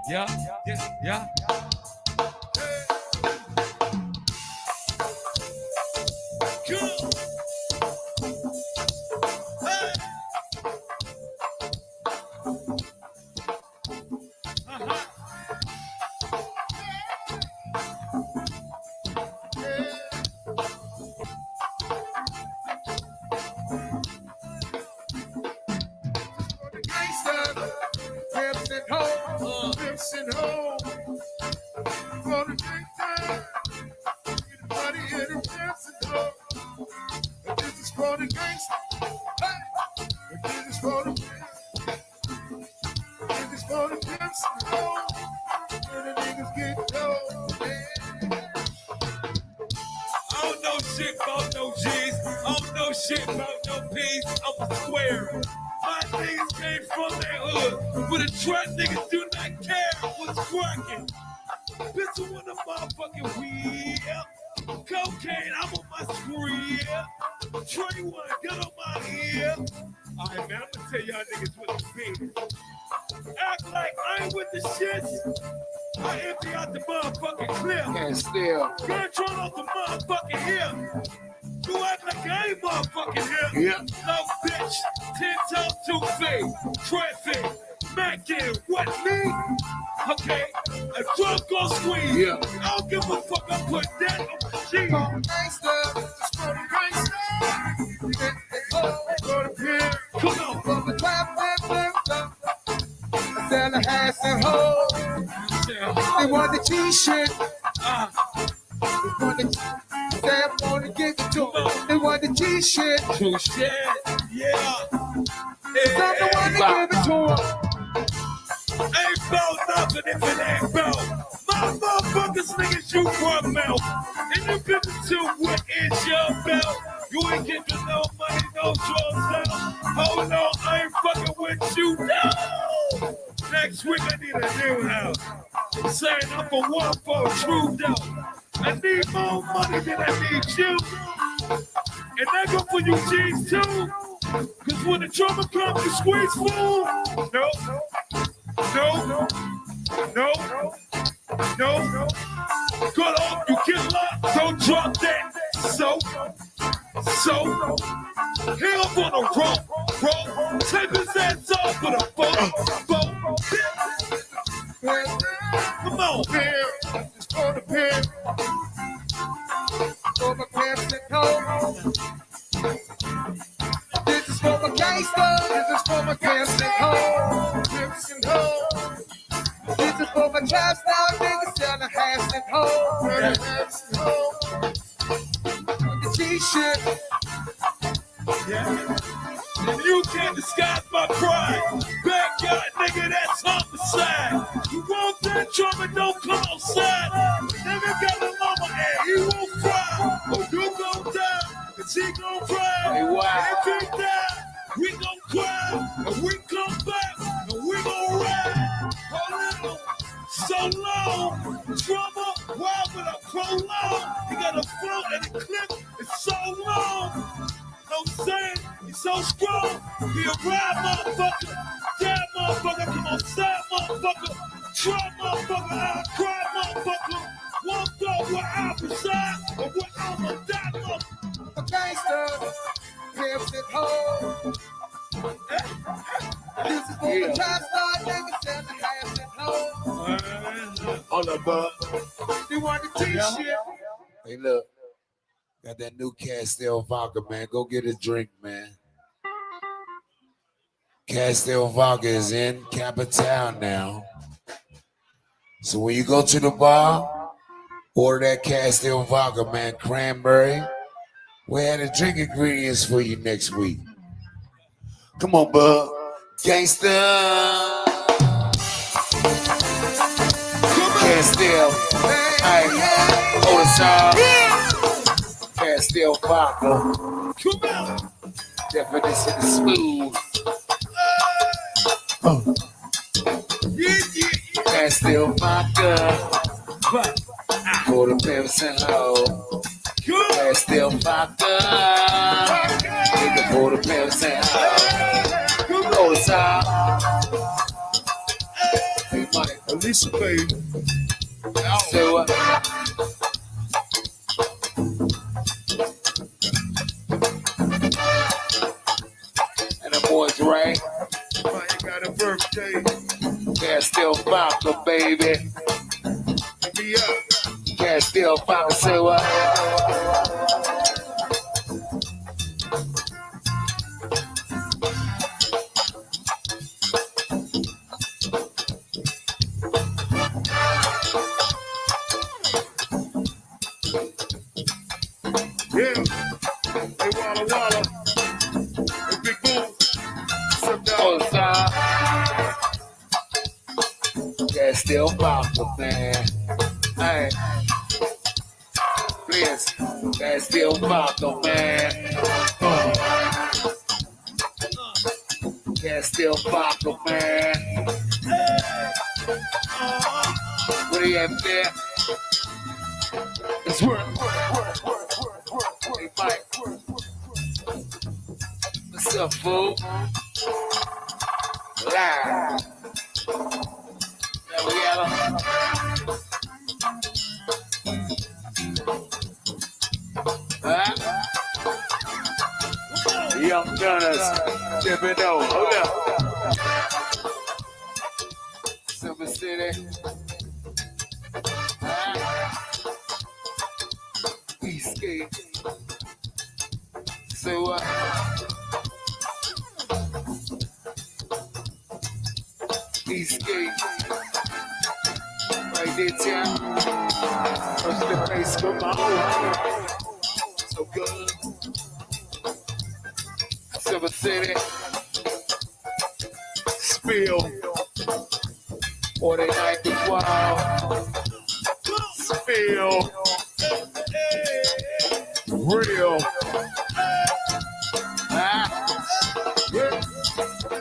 Yeah, yeah, yeah. Cool. Hey. dancing home. For the big time. Get the money and the dancing home. And this is for the gangsta. Hey. And this is for the this is for the pimps and hoes. Where the niggas get low. I don't know shit about no G's. I don't know shit about no P's. I'm a square. My niggas came from that hood. But the trap niggas do not care what's cracking. Bitch, you want a motherfucking weed. Cocaine, I'm on my spree. Trey one, get on my ear. Alright, man, I'm gonna tell y'all niggas what it's been. Act like I ain't with the shits. I empty out the motherfucking clip. And still. Control off the motherfucking hip. You act like I ain't motherfucking here. Yeah. No bitch. 10 toes, 2 feet. Traffic. Mac in. What, me? Okay. A drunk gon' squeeze. Yeah. I don't give a fuck. I put that on the sheet. Gangsta, it's for the gangsta. For the pimp. Come on. For the clap, sell the hats and hoes. They want the t-shirt. They want the they want to give it to them. They want the t-shirt. True shit. Yeah. Some don't want to give it to them. Ain't about nothing if it ain't about. My motherfuckers niggas you run mouth. And you get to what is your belt. You ain't getting no money, no drugs down. Hold on, I ain't fucking with you, no. Next week I need a new house. Saying I'm for one for a true dough. I need more money than I need you. And that go for you G's too. Cause when the drummer comes, you squeeze fool. No. No. No. No. Cut off, you get locked, don't drop that. So. Here up on a rope. Take his ass off with a boat. Come on, Pimp, it's for the pimp. For my pimps and hoes. This is for my gangsta. This is for my pimps and hoes. Pimps and hoes. This is for my trap style niggas selling hats and hoes. Hats and hoes. The t-shirt. yeah. And you can't disguise my pride. Backyard nigga, that's homicide. You want that drummer, don't come outside. Nigga got a mama and he won't cry. Or you gon' die, and she gon' cry. Hey, wow. And if he die, we gon' cry. And we come back, and we gon' ride. Hold on, so long. Drummer, why would I prolong? He got a flow and the clip is so long. No saying, he's so strong. He a ride motherfucker, dad motherfucker, come on, side motherfucker, try motherfucker, I cry motherfucker. One thought where I reside, or where I'ma die, motherfucker. A gangsta. Pimps and hoes. This is for the trap style niggas selling hats and hoes. Hold up, bud. They want the t-shirt. Hey, look. Got that new Castile vodka, man. Go get a drink, man. Castile vodka is in Capital now. So when you go to the bar, order that Castile vodka, man. Cranberry. We had the drink ingredients for you next week. Come on, bud. Gangsta. Castile. Hey, hold us up. Castile vodka. Come on. Definition is smooth. Yeah. Castile vodka. For the pimps and hoes. Good. Castile vodka. Nigga for the pimps and hoes. Hold us up. Hey, money. Alicia, baby. So, and the boys, right? Man, you got a birthday. Castile vodka, baby. Hit me up. Castile vodka, say what? still vodka, man. Hey. Please, can't still vodka, man. Can't still vodka, man. What do you have there? It's work. Hey, Mike. What's up, fool? Live. There we go. Young Gunners, dipping over. Hold up. Silver City. Eastgate. So, Eastgate. Right there, town. First the place for my own. So good. Silver City. Spill. 49 to 12. Spill. Real.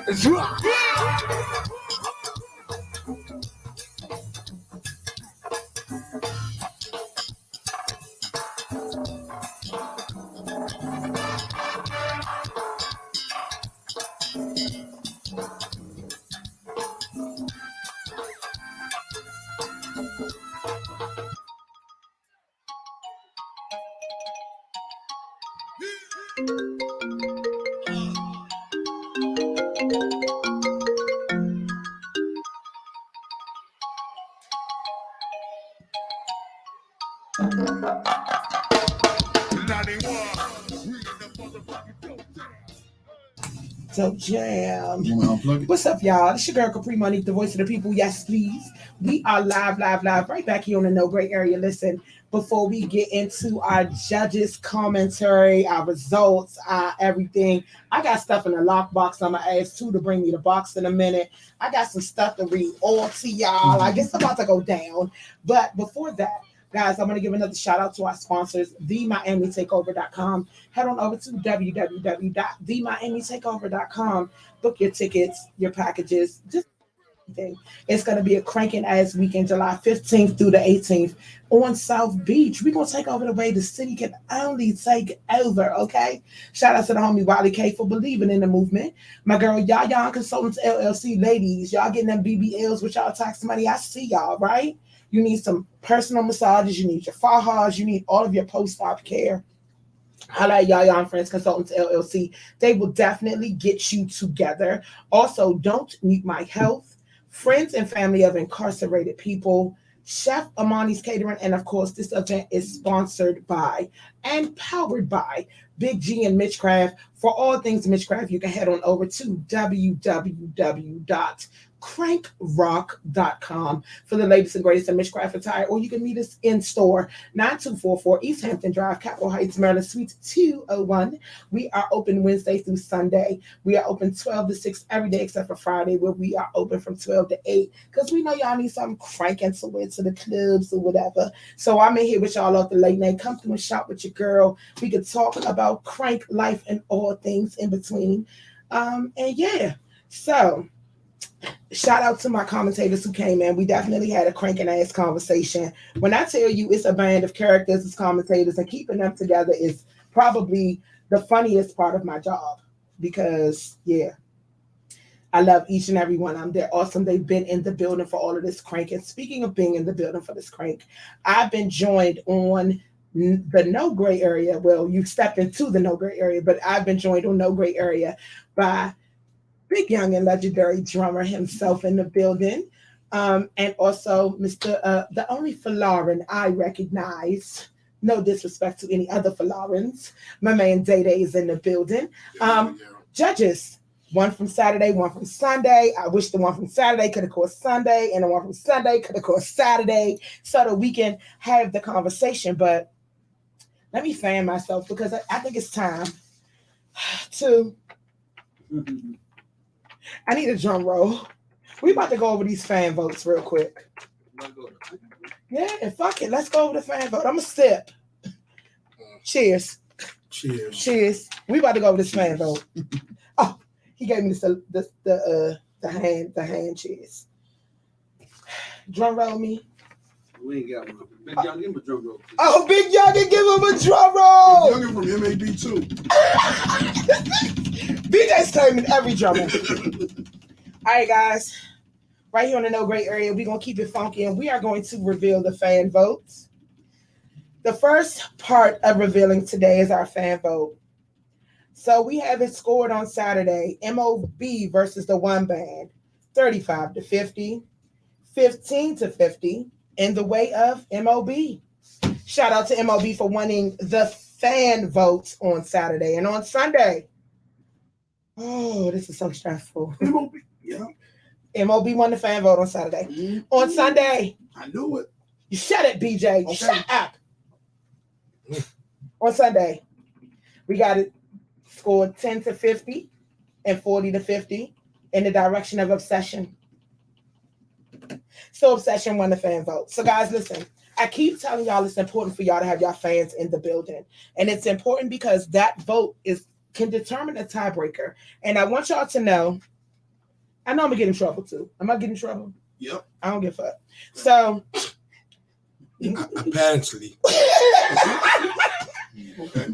It's rock. Dope Jam. What's up, y'all? It's your girl Kapri, Monique, the voice of the people. Yes, please. We are live, right back here on the No Gray area. Listen, before we get into our judges' commentary, our results, everything, I got stuff in the lockbox. I'm gonna ask to bring me the box in a minute. I got some stuff to read all to y'all. I guess it's about to go down. But before that, guys, I'm going to give another shout out to our sponsors, TheMiamiTakeover.com. Head on over to www.TheMiamiTakeover.com. Book your tickets, your packages, just anything. It's going to be a cranking ass weekend, July 15th through the 18th on South Beach. We're going to take over the way the city can only take over, okay? Shout out to the homie Wiley K for believing in the movement. My girl Yaya Consultants LLC, ladies, y'all getting them BBLs with y'all tax money. I see y'all, right? You need some personal massages. You need your fajas. You need all of your post-op care. Holla at Yaya and Friends Consultants LLC. They will definitely get you together. Also, Don't Mute My Health. Friends and family of incarcerated people. Chef Amani's Catering. And, of course, this event is sponsored by and powered by Big G and Mitchcraft. For all things Mitchcraft, you can head on over to www.crankrock.com for the latest and greatest in Mitchcraft attire, or you can meet us in store, 9244 East Hampton Drive, Capitol Heights, Maryland, Suite 201. We are open Wednesday through Sunday. We are open 12 to 6 every day except for Friday, where we are open from 12 to 8, because we know y'all need something cranking to wear to the clubs or whatever. So I'm in here with y'all off the late night. Come through and shop with your girl. We could talk about crank life and all things in between. And yeah, so shout out to my commentators who came in. We definitely had a cranking ass conversation. When I tell you it's a band of characters as commentators, and keeping them together is probably the funniest part of my job, because yeah, I love each and every one of them. They're awesome. They've been in the building for all of this crank. And speaking of being in the building for this crank, I've been joined on the No Gray area. Well, you stepped into the No Gray area, but I've been joined on No Gray area by big, young, and legendary drummer himself in the building. And also Mr. The only Falarin I recognize. No disrespect to any other Falarins. My man Day is in the building. Judges, one from Saturday, one from Sunday. I wish the one from Saturday could have caught Sunday, and the one from Sunday could have caught Saturday, so that we can have the conversation. But let me fan myself, because I think it's time to... I need a drum roll. We about to go over these fan votes real quick. Yeah, fuck it. Let's go over the fan vote. I'm a sip. Cheers. Cheers. Cheers. We about to go over this fan vote. Oh, he gave me the hand cheers. Drum roll me. We ain't got one. Big Young, give him a drum roll. Oh, Big Young, give him a drum roll. Youngin from MAB too. BJ's claiming every drummer. All right, guys. Right here on the No Gray area, we're going to keep it funky, and we are going to reveal the fan votes. The first part of revealing today is our fan vote. So we have it scored on Saturday. MOB versus the One Band, 35-50, 15-50, in the way of MOB. Shout out to MOB for winning the fan votes on Saturday. And on Sunday, oh, this is so stressful. MOB, yeah. MOB won the fan vote on Saturday. Mm-hmm. On Sunday, I knew it. You shut it, BJ. Okay. Shut up. On Sunday, we got it scored 10-50 and 40-50 in the direction of Obsession. So Obsession won the fan vote. So guys, listen, I keep telling y'all it's important for y'all to have y'all fans in the building. And it's important because that vote can determine a tiebreaker. And I want y'all to know, I know I'm going to get in trouble too. Am I getting in trouble? Yep. I don't give a fuck. So. Apparently. Okay.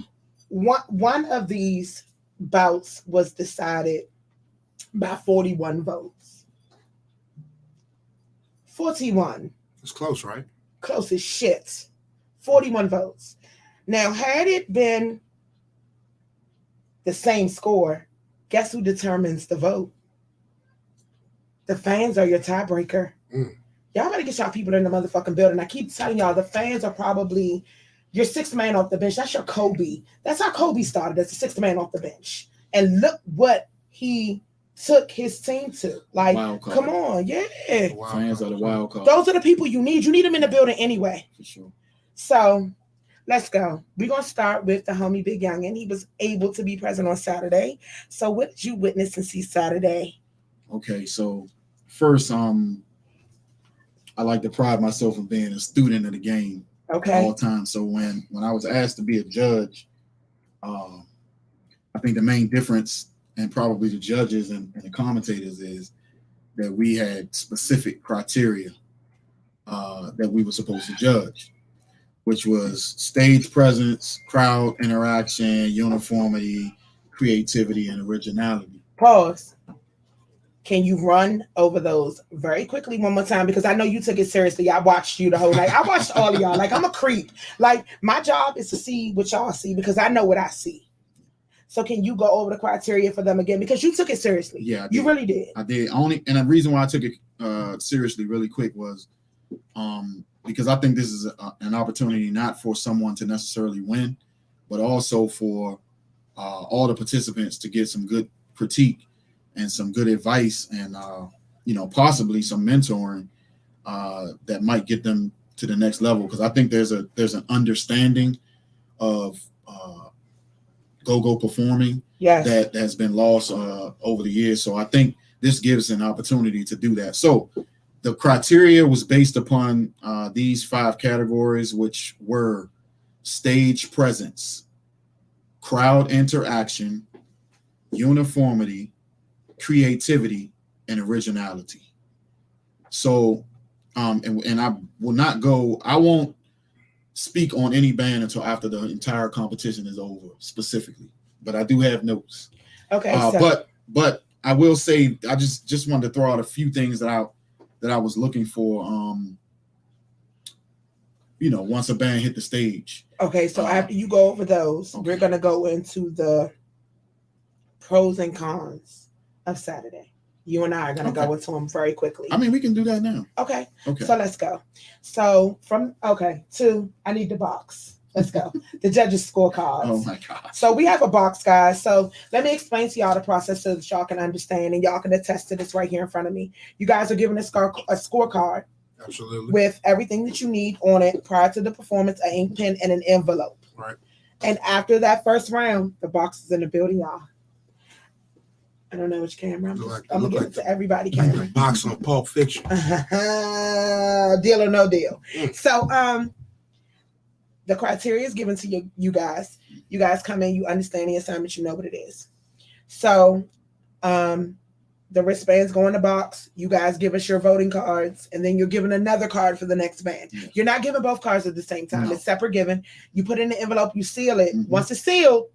One of these bouts was decided by 41 votes. 41. It's close, right? Close as shit. 41 votes. Now, had it been the same score, guess who determines the vote? The fans are your tiebreaker. Y'all better get y'all people in the motherfucking building. I keep telling y'all, the fans are probably your sixth man off the bench. That's your Kobe. That's how Kobe started, as the sixth man off the bench. And look what he took his team to. Like, come on, yeah. Fans are the wild card. Those are the people you need. You need them in the building anyway. For sure. So let's go. We're going to start with the homie Big Young, and he was able to be present on Saturday. So what did you witness and see Saturday? Okay, so first, I like to pride myself in being a student of the game. Okay. All time. So when I was asked to be a judge, I think the main difference, and probably the judges and the commentators, is that we had specific criteria that we were supposed to judge, which was stage presence, crowd interaction, uniformity, creativity, and originality. Pause. Can you run over those very quickly one more time? Because I know you took it seriously. I watched you the whole night. I watched all of y'all. Like, I'm a creep. Like, my job is to see what y'all see because I know what I see. So can you go over the criteria for them again? Because you took it seriously. Yeah, you really did. I did. And the reason why I took it seriously really quick was because I think this is an opportunity not for someone to necessarily win, but also for all the participants to get some good critique and some good advice and, possibly some mentoring that might get them to the next level. Because I think there's an understanding of go-go performing that has been lost over the years. So I think this gives an opportunity to do that. So the criteria was based upon these 5 categories, which were stage presence, crowd interaction, uniformity, creativity, and originality. So, and I won't speak on any band until after the entire competition is over specifically, but I do have notes. Okay. But I will say, I just wanted to throw out a few things that I was looking for, once a band hit the stage. Okay. So after you go over those, we're going to go into the pros and cons of Saturday. You and I are going to go into them very quickly. I mean, we can do that now. Okay. So let's go. So I need the box. Let's go. The judges' scorecards. Oh my God. So we have a box, guys. So let me explain to y'all the process so that y'all can understand, and y'all can attest to this right here in front of me. You guys are given a scorecard. Absolutely. With everything that you need on it prior to the performance, an ink pen and an envelope. Right. And after that first round, the box is in the building, y'all. I don't know which camera. I'm Look gonna give it to everybody like camera. the box on Pulp Fiction. Deal or no deal. So the criteria is given to you guys. You guys come in, you understand the assignment, you know what it is. So the wristbands go in the box. You guys give us your voting cards, and then you're given another card for the next band. Yes. You're not giving both cards at the same time. No. It's separate given. You put it in the envelope, you seal it. Mm-hmm. Once it's sealed,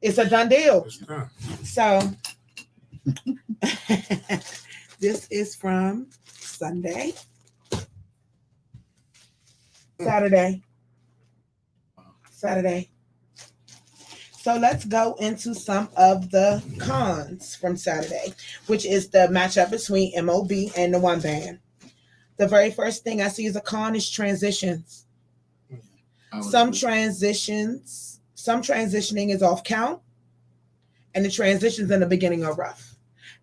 it's a done deal. It's done. So this is from Sunday, Saturday. So let's go into some of the cons from Saturday, which is the matchup between MOB and the one band. The very first thing I see as a con is transitions. Some transitioning is off count, and the transitions in the beginning are rough.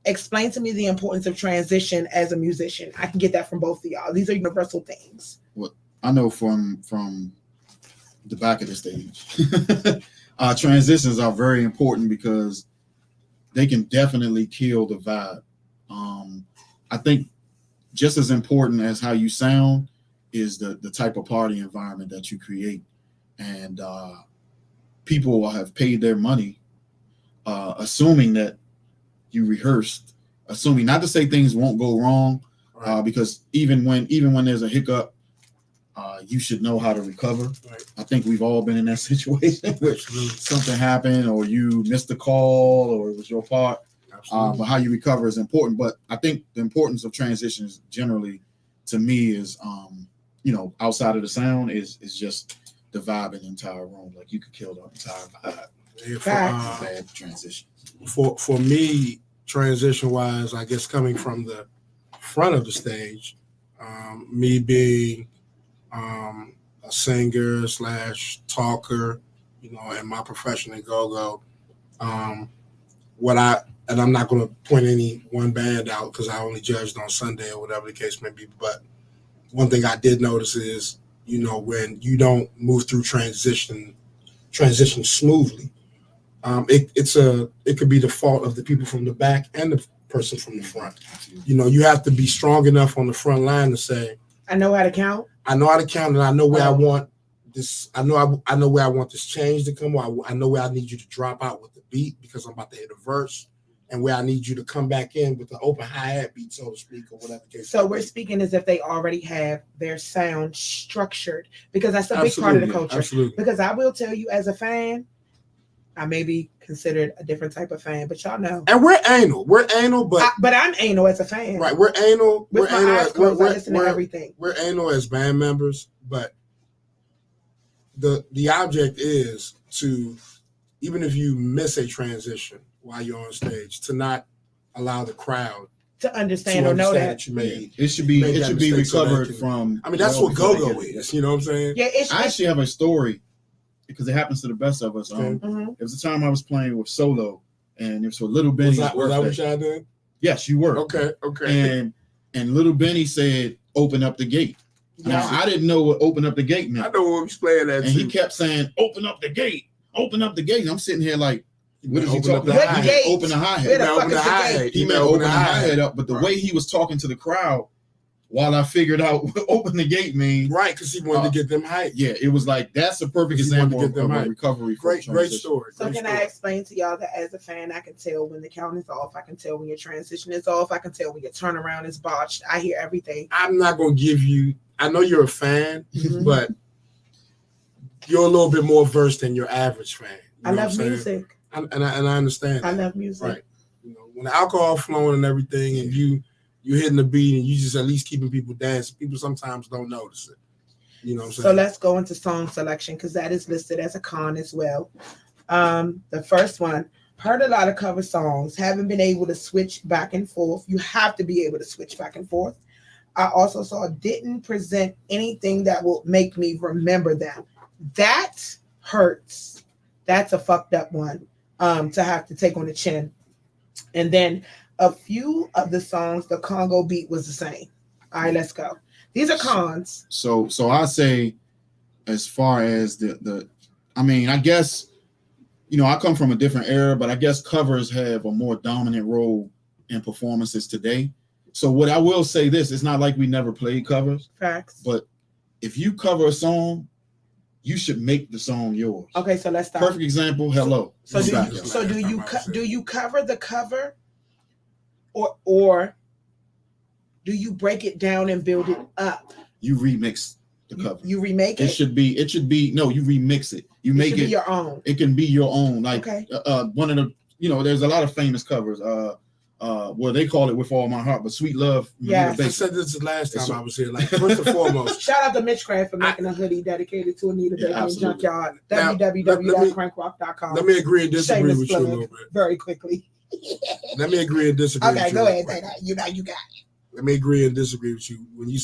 Explain to me the importance of transition as a musician. I can get that from both of y'all. These are universal things. Well, I know from the back of the stage. Transitions are very important because they can definitely kill the vibe. I think just as important as how you sound is the type of party environment that you create. And people have paid their money assuming that you rehearsed, assuming not to say things won't go wrong, because even when there's a hiccup, you should know how to recover. Right. I think we've all been in that situation where something happened or you missed a call or it was your part. But how you recover is important. But I think the importance of transitions generally to me is, outside of the sound is just the vibe in the entire room. Like you could kill the entire vibe. Bad transition. For me, transition wise, I guess coming from the front of the stage, me being a singer / talker, in my profession in go-go. I'm not going to point any one band out because I only judged on Sunday or whatever the case may be. But one thing I did notice is, when you don't move through transition smoothly, it could be the fault of the people from the back and the person from the front. You have to be strong enough on the front line to say, I know how to count. And I know where I want this. I know where I want this change to come. I know where I need you to drop out with the beat because I'm about to hit a verse, and where I need you to come back in with the open hi-hat beat, so to speak, or whatever the case. So we're speaking as if they already have their sound structured, because that's a big part of the culture. Absolutely. Because I will tell you, as a fan, I may be considered a different type of fan, but y'all know. And we're anal, but I'm anal as a fan. Right, we're anal. With my eyes closed, I listen to everything. We're anal as band members, but the object is to, even if you miss a transition while you're on stage, to not allow the crowd to understand or know that you made. It should be recovered from. I mean, that's what go-go is. You know what I'm saying? Yeah, I actually have a story, because it happens to the best of us. It was the time I was playing with Solo, and it was for Little Benny's birthday. Was that what y'all did? Yes, you were. Okay. And Little Benny said, "Open up the gate." Now I didn't know what "open up the gate" meant. I know what he's playing at. And he kept saying, "Open up the gate, open up the gate." And I'm sitting here like, what is he talking about? Open the hi-hat. He meant open the hi-hat up, but the way he was talking to the crowd, while I figured out what open the gate means. Right, because he wanted to get them hype. Yeah, it was like, that's a perfect example of a recovery. Great story. So can I explain to y'all that as a fan, I can tell when the count is off. I can tell when your transition is off. I can tell when your turnaround is botched. I hear everything. I'm not going to give you, I know you're a fan, but you're a little bit more versed than your average fan. I love music. And I understand. I love music. Right. When the alcohol flowing and everything, and you hitting the beat and you just at least keeping people dancing, people sometimes don't notice it. You know what I'm saying? So let's go into song selection, because that is listed as a con as well. The first one, heard a lot of cover songs, haven't been able to switch back and forth. You have to be able to switch back and forth. I also saw didn't present anything that will make me remember them. That hurts. That's a fucked up one to have to take on the chin. And then a few of the songs, the Congo beat was the same. All right, let's go. These are cons. So I say, as far as I mean, I guess, you know, I come from a different era, but I guess covers have a more dominant role in performances today. So what I will say this, it's not like we never played covers. Facts. But if you cover a song, you should make the song yours. Okay, so let's stop. Perfect example, Hello. So do you cover the cover or do you break it down and build it up? You remix the cover. You remake it? It should be no, you remix it. You make it your own. It can be your own. Like okay. One of the, you know, there's a lot of famous covers. Well, they call it With All My Heart, but Sweet Love. Yeah, I said this the last time I was here. Like, first and foremost, shout out to Mitchcraft for making a hoodie dedicated to Anita Baker and Junkyard. www.crankrock.com. Let me agree and disagree with you a little bit. Very quickly. Let me agree and disagree. Okay, go ahead. Say that. You know, you got it. Let me agree and disagree with you. When you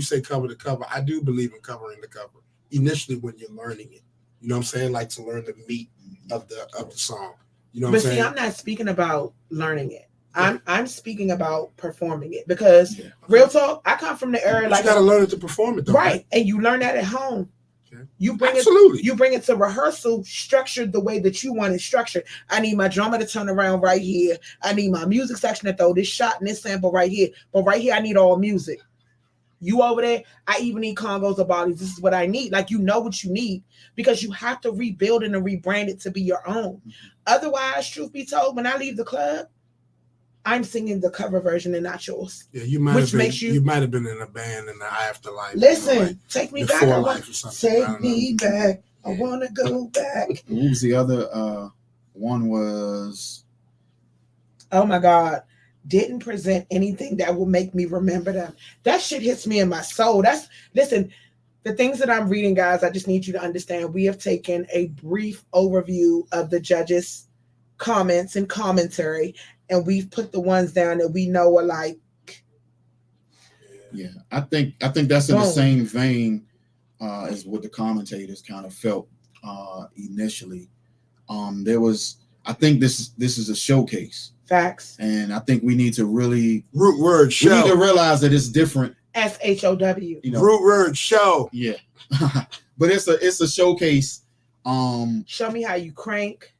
say cover to cover, I do believe in covering the cover initially when you're learning it. You know what I'm saying? Like to learn the meat of the song. You know what I'm saying? But see, I'm not speaking about learning it. I'm speaking about performing it because real talk, I come from the era like you gotta learn it to perform it though. Right. And you learn that at home. Okay. You bring it to rehearsal structured the way that you want it structured. I need my drummer to turn around right here. I need my music section to throw this shot and this sample right here. But right here, I need all music. You over there, I even need congos or bodies. This is what I need. Like, you know what you need because you have to rebuild it and rebrand it to be your own. Otherwise, truth be told, when I leave the club, I'm singing the cover version and not yours. Yeah, you might have been in a band in the afterlife. Listen, you know, like take me back. Take me back. I want to go back. What was the other one was? Oh my God. Didn't present anything that will make me remember them. That shit hits me in my soul. Listen, the things that I'm reading, guys, I just need you to understand. We have taken a brief overview of the judges' comments and commentary, and we've put the ones down that we know are like. Yeah, I think that's in the same vein as what the commentators kind of felt initially. I think this is a showcase. Facts. And I think we need to really root word show. We need to realize that it's different. SHOW. You know, root word show. Yeah. But it's a showcase. Show me how you crank.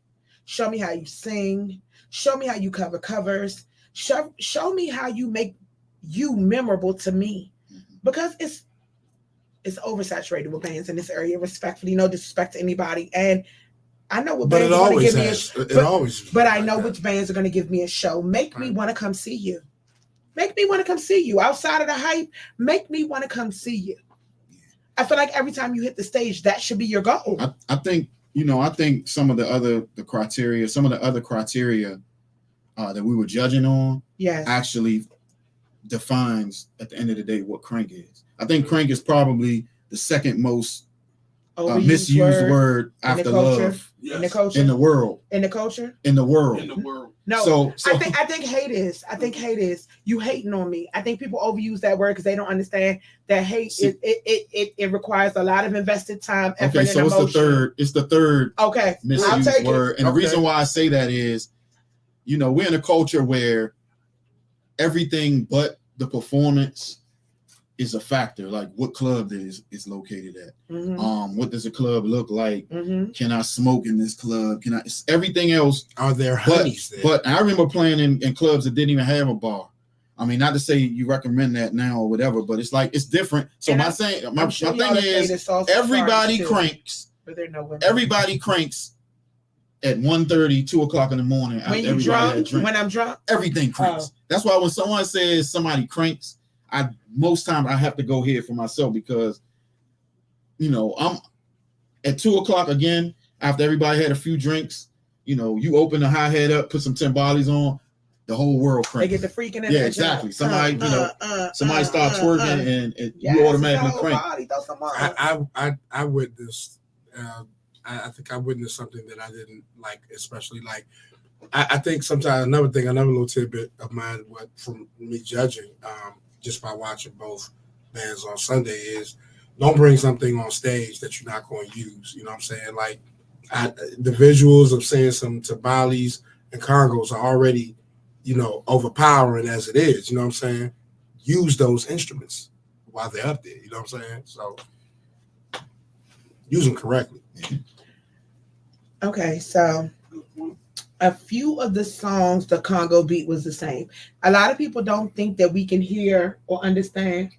Show me how you sing. Show me how you cover covers. Show me how you make you memorable to me. Because it's oversaturated with bands in this area, respectfully, no disrespect to anybody. And I know what bands are going to give me a show. But I know which bands are going to give me a show. Make me want to come see you. Make me want to come see you. Outside of the hype, make me want to come see you. I feel like every time you hit the stage, that should be your goal. I think some of the other criteria that we were judging on actually defines at the end of the day what crank is. I think crank is probably the second most misused word after love. Yes. In the culture. In the world. In the culture. In the world. In the world. No, so I think hate is you hating on me. I think people overuse that word because they don't understand that hate it requires a lot of invested time, effort, and emotion. It's the third misused word. And the reason why I say that is, you know, we're in a culture where everything but the performance is a factor. Like what club is located at. Mm-hmm. What does a club look like? Mm-hmm. Can I smoke in this club? Everything else? Are there honeys there? But I remember playing in clubs that didn't even have a bar. I mean, not to say you recommend that now or whatever, but it's like it's different. So my thing is everybody cranks. But there are no women. Everybody cranks at 1:30, 2 o'clock in the morning. When you drunk, when I'm drunk, everything cranks. That's why when someone says somebody cranks, most time I have to go here for myself because, you know, I'm at 2 o'clock again after everybody had a few drinks. You know, you open the hi-hat up, put some Timbales on, the whole world cranks. They get the freaking in. Yeah, exactly. Somebody, somebody starts twerking and you automatically crank. I witnessed. I think I witnessed something that I didn't like, especially like. I think sometimes another little tidbit of mine, from me judging. Just by watching both bands on Sunday is don't bring something on stage that you're not going to use. You know what I'm saying? Like the visuals of saying some Timbales and congos are already, you know, overpowering as it is. You know what I'm saying? Use those instruments while they're up there. You know what I'm saying? So use them correctly. Okay, so a few of the songs, the Congo beat was the same. A lot of people don't think that we can hear or understand.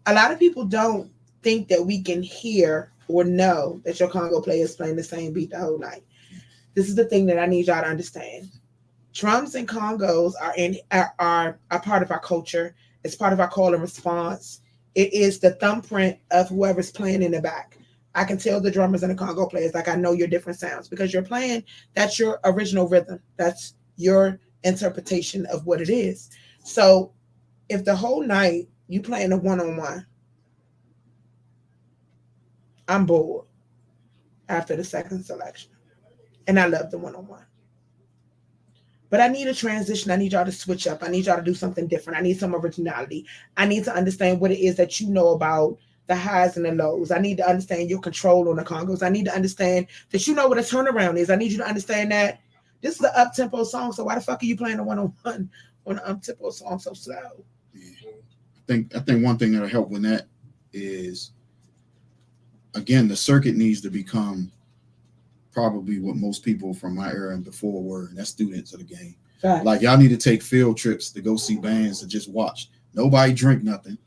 A lot of people don't think that we can hear or know that your Congo player is playing the same beat the whole night. This is the thing that I need y'all to understand. Drums and congos are part of our culture. It's part of our call and response. It is the thumbprint of whoever's playing in the back. I can tell the drummers and the congo players, like, I know your different sounds because you're playing. That's your original rhythm. That's your interpretation of what it is. So if the whole night you playing a one-on-one, I'm bored after the second selection. And I love the one-on-one. But I need a transition. I need y'all to switch up. I need y'all to do something different. I need some originality. I need to understand what it is that you know about the highs and the lows. I need to understand your control on the congos. I need to understand that you know what a turnaround is. I need you to understand that this is an up-tempo song, so why the fuck are you playing a one-on-one on an up-tempo song so slow? Yeah. I think one thing that'll help with that is, again, the circuit needs to become probably what most people from my era and before were, and that's students of the game. Right. Like, y'all need to take field trips to go see bands to just watch. Nobody drink nothing.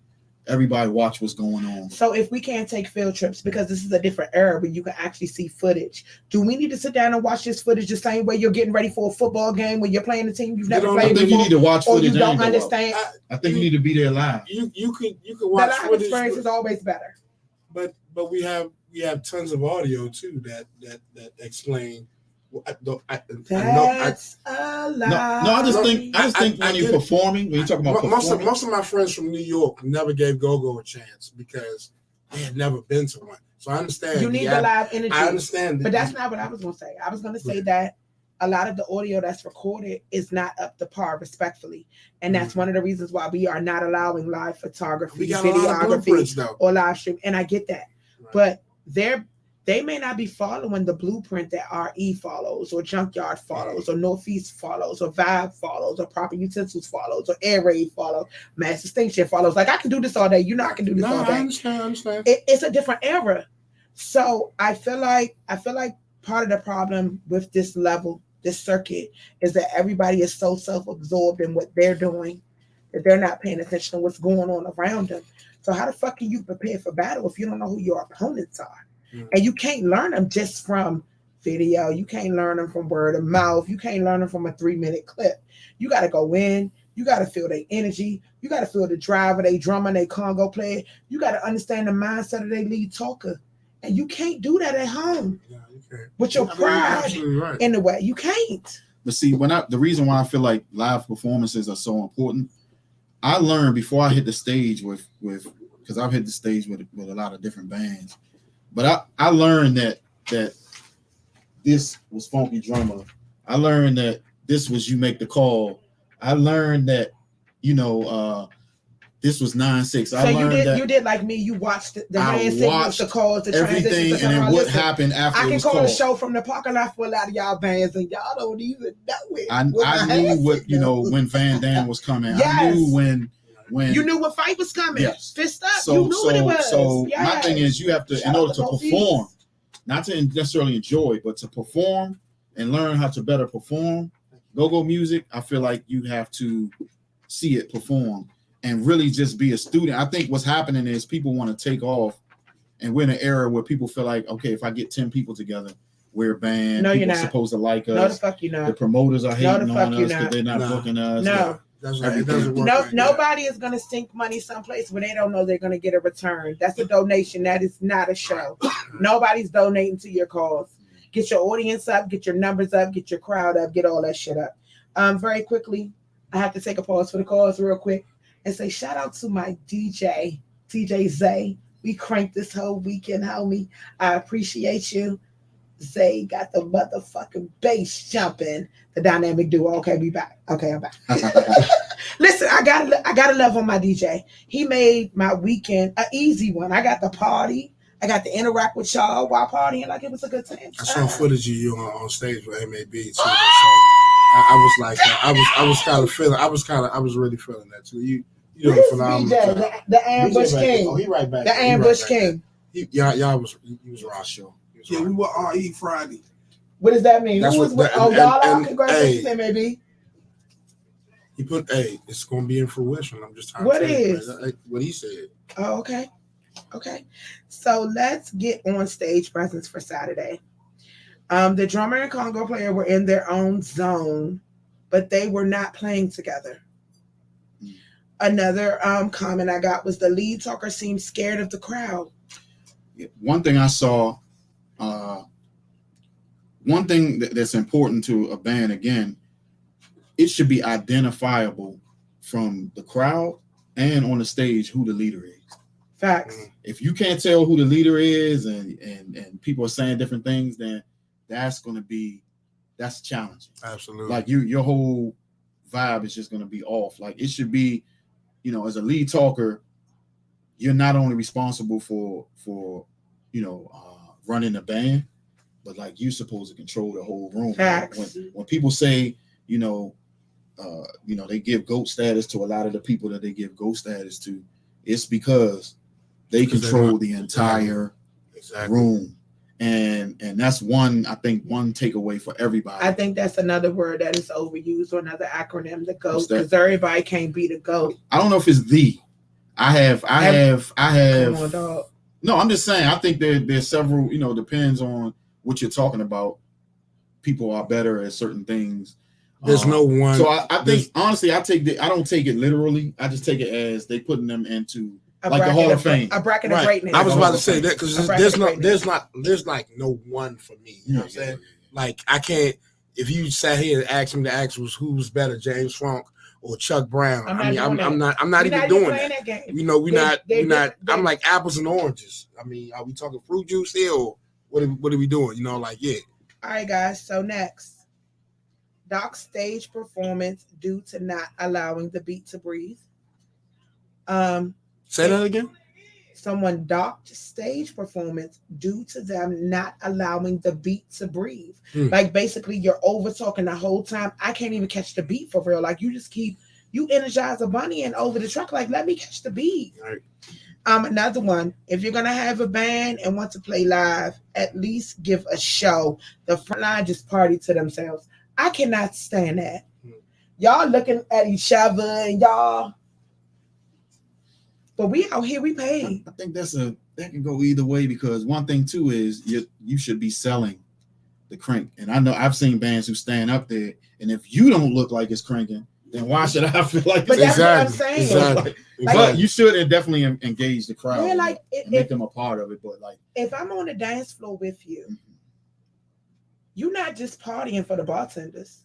Everybody watch what's going on. So if we can't take field trips, because this is a different era where you can actually see footage, do we need to sit down and watch this footage the same way you're getting ready for a football game when you're playing a team you've never played before? I think you need to watch footage. Or you don't understand. I think you need to be there live. You could watch the live footage. experience is always better. But we have tons of audio too that explain. I know. A lot. No, I just think when you're performing, when you talk about performing, most of my friends from New York never gave go-go a chance because they had never been to one. So I understand. You need the live energy. I understand. But that's not what I was going to say. I was going to say that a lot of the audio that's recorded is not up to par, respectfully. And that's one of the reasons why we are not allowing live photography, videography, or live stream. And I get that. Right. But they may not be following the blueprint that RE follows, or Junkyard follows, or Northeast follows, or Vibe follows, or Proper Utensils follows, or Air Raid follows, Mass Distinction follows. Like, I can do this all day. You know I can do this all day. I understand. It's a different era. So I feel like part of the problem with this level, this circuit, is that everybody is so self-absorbed in what they're doing that they're not paying attention to what's going on around them. So how the fuck can you prepare for battle if you don't know who your opponents are? And you can't learn them just from video. You can't learn them from word of mouth. You can't learn them from a 3-minute clip. You got to go in. You got to feel their energy. You got to feel the drive of their drummer, their congo player. You got to understand the mindset of their lead talker. And you can't do that at home with your pride in the way. You can't. But see, the reason why I feel like live performances are so important, I learned before I hit the stage with because I've hit the stage with a lot of different bands. But I learned that this was Funky Drummer. I learned that this was You Make the Call. I learned that, this was 9-6. So you did like me. You watched the hand signals, the calls, the everything, and then what happened after I it was can call called. A show from the parking lot for a lot of y'all bands, and y'all don't even know it. I knew when Van Dam was coming. Yes. I knew when you knew what fight was coming. Yes. Fist up. You knew what it was. So my thing is, you have to, in order to perform, not to necessarily enjoy, but to perform and learn how to better perform go-go music, I feel like you have to see it perform and really just be a student. I think what's happening is people want to take off, and we're in an era where people feel like, okay, if I get 10 people together, we're a band. No, people you're not. Are supposed to like us. No, the fuck you not. The promoters are hating on us because they're not booking us. No. That's right. It doesn't work. No, nobody is going to sink money someplace where they don't know they're going to get a return. That's a donation. That is not a show. Nobody's donating to your cause. Get your audience up, get your numbers up, get your crowd up, get all that shit up. Very quickly, I have to take a pause for the cause real quick and say shout out to my DJ Zay. We cranked this whole weekend, homie. I appreciate you. Zay got the motherfucking bass jumping. The dynamic duo. Okay, we back. Okay, I'm back. Listen, I gotta love on my DJ. He made my weekend an easy one. I got the party. I got to interact with y'all while partying like it was a good time. I saw footage of you on stage with MAB too. So I was like, I was really feeling that too. You doing a phenomenal job. The ambush king. Oh, he right back. The ambush king. Y'all was rocking. Yeah, we were RE Friday. What does that mean? That's Who was what- with? Oh, and- y'all and- out. Congratulations, hey. baby. He put, hey, it's gonna be in fruition. I'm just trying What to tell you, is? man, what he said. Oh, okay. Okay. So let's get on stage presence for Saturday. The drummer and conga player were in their own zone, but they were not playing together. Another comment I got was the lead talker seemed scared of the crowd. One thing I saw, one thing that's important to a band, again, it should be identifiable from the crowd and on the stage who the leader is. Facts. If you can't tell who the leader is and people are saying different things, then that's challenging. Absolutely. Like your whole vibe is just going to be off. Like it should be, as a lead talker, you're not only responsible for running the band, but like you're supposed to control the whole room. Facts. When people say, they give GOAT status to a lot of the people that they give GOAT status to, it's because they control the entire room. And that's one takeaway for everybody. I think that's another word that is overused, or another acronym, the GOAT, because everybody can't be the GOAT. I don't know if it's the. I have. Come on, dog. No, I'm just saying. I think there's several. Depends on what you're talking about. People are better at certain things. There's no one. So I think honestly, I don't take it literally. I just take it as they putting them into like the Hall of Fame, a bracket of greatness. I was about to say that because there's like no one for me. You know what I'm saying? Like I can't. If you sat here and asked me to ask who's better, James Funk or Chuck Brown, I'm not even doing that. We're not. I'm like apples and oranges. I mean, are we talking fruit juice here or what are we doing? All right, guys. So next, Doc's stage performance due to not allowing the beat to breathe. Say that again. Someone docked stage performance due to them not allowing the beat to breathe. Like basically you're over talking the whole time. I can't even catch the beat for real. Like you energize a bunny and over the truck. Like let me catch the beat. Right. Another one. If you're gonna have a band and want to play live, at least give a show. The front line just party to themselves. I cannot stand that. Y'all looking at each other and y'all. But we out here, we pay. I think that can go either way because one thing too is you should be selling the crank. And I know I've seen bands who stand up there, and if you don't look like it's cranking, then why should I feel like? But that's what I'm saying. Exactly. But you should definitely engage the crowd. Yeah, like make them a part of it. But like, if I'm on the dance floor with you, you're not just partying for the bartenders.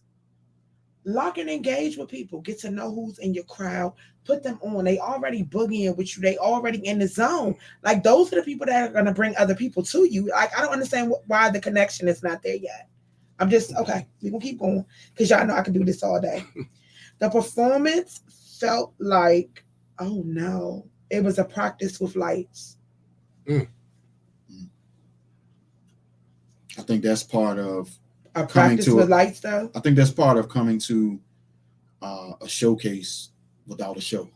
Lock and engage with people. Get to know who's in your crowd. Put them on. They already boogieing with you. They already in the zone. Like those are the people that are going to bring other people to you. Like I don't understand why the connection is not there yet. I'm just okay. We're gonna keep going because y'all know I can do this all day. The performance felt like, oh no, it was a practice with lights. I think that's part of a practice with lights, though. I think that's part of coming to a showcase without a show.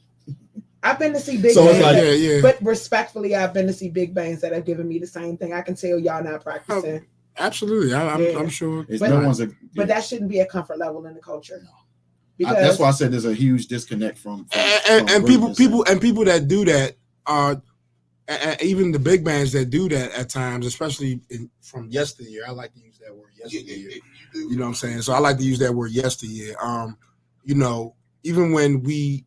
I've been to see big bands, but respectfully, I've been to see big bands that have given me the same thing. I can tell y'all not practicing. Absolutely, I'm sure. But that shouldn't be a comfort level in the culture. No. Because that's why I said there's a huge disconnect from people that do that are. Even the big bands that do that at times, especially from yesteryear, I like to use that word yesteryear. You know what I'm saying? So I like to use that word yesteryear. Even when we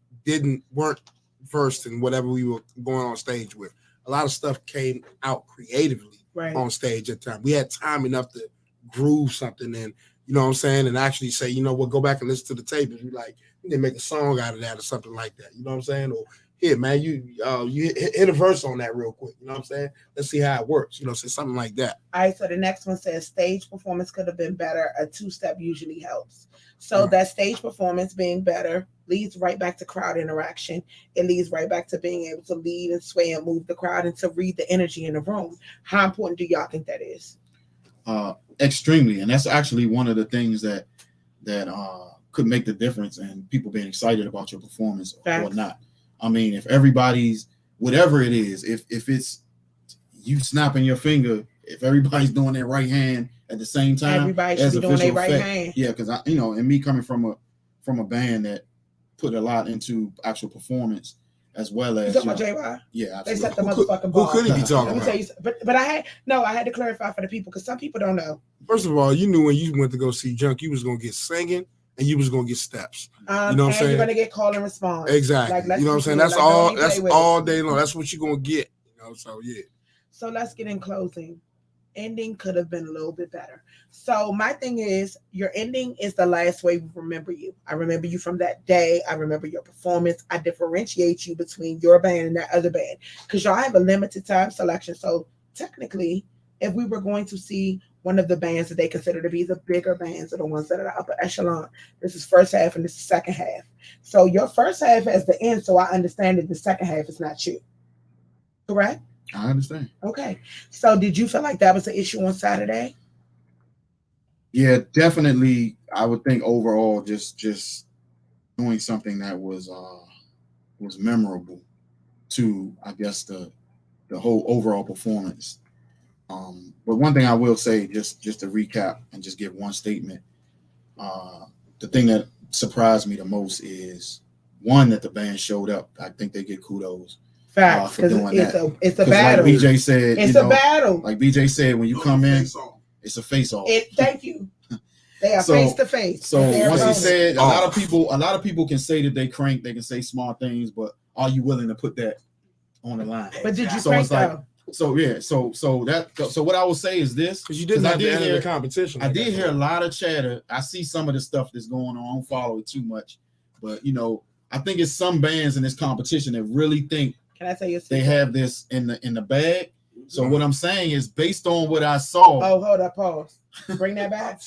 weren't versed in whatever we were going on stage with, a lot of stuff came out creatively on stage at the time. We had time enough to groove something and, you know what I'm saying, and actually say, we'll go back and listen to the tape and be like, we didn't make a song out of that or something like that. You know what I'm saying? Or here, man, you hit a verse on that real quick. You know what I'm saying? Let's see how it works. Say something like that. All right, so the next one says stage performance could have been better. A two-step usually helps. So that stage performance being better leads right back to crowd interaction. It leads right back to being able to lead and sway and move the crowd and to read the energy in the room. How important do y'all think that is? Extremely, and that's actually one of the things that could make the difference in people being excited about your performance or not. I mean, if everybody's whatever it is, if it's you snapping your finger if everybody's doing their right hand at the same time, everybody should be doing their right hand. Yeah, because I, and me coming from a band that put a lot into actual performance as well as. You talking about JY? Yeah, absolutely. They set the motherfucking bar. Who could he be talking about? But I had to clarify for the people because some people don't know. First of all, you knew when you went to go see Junk, you was gonna get singing and you was gonna get steps. You know what I'm saying? You're gonna get call and response. Exactly. You know what I'm saying? That's all. That's all day long. That's what you're gonna get. So yeah. So let's get in closing. Ending could have been a little bit better. So my thing is, your ending is the last way we remember you. I remember you from that day. I remember your performance. I differentiate you between your band and that other band because y'all have a limited time selection. So technically, if we were going to see one of the bands that they consider to be the bigger bands or the ones that are the upper echelon, this is first half and this is second half. So your first half has the end. So I understand that the second half is not you. Correct? I understand. Okay. So did you feel like that was an issue on Saturday? Yeah, definitely. I would think overall just doing something that was memorable to, I guess, the whole overall performance. But one thing I will say, just to recap and just give one statement, the thing that surprised me the most is one, that the band showed up. I think they get kudos. Facts, because it's a battle. Like BJ said, it's a battle. Like BJ said, when you come in, it's a face off. Thank you. They are face to face. So once he said, a lot of people can say that they crank, they can say smart things, but are you willing to put that on the line? But did you crank though? So what I will say is this, because you didn't have to enter the competition. I did hear a lot of chatter. I see some of the stuff that's going on. I don't follow it too much, but I think it's some bands in this competition that really think. Can I tell you a secret? They have this in the bag. So what I'm saying is, based on what I saw. Oh, hold up, pause. Bring that back.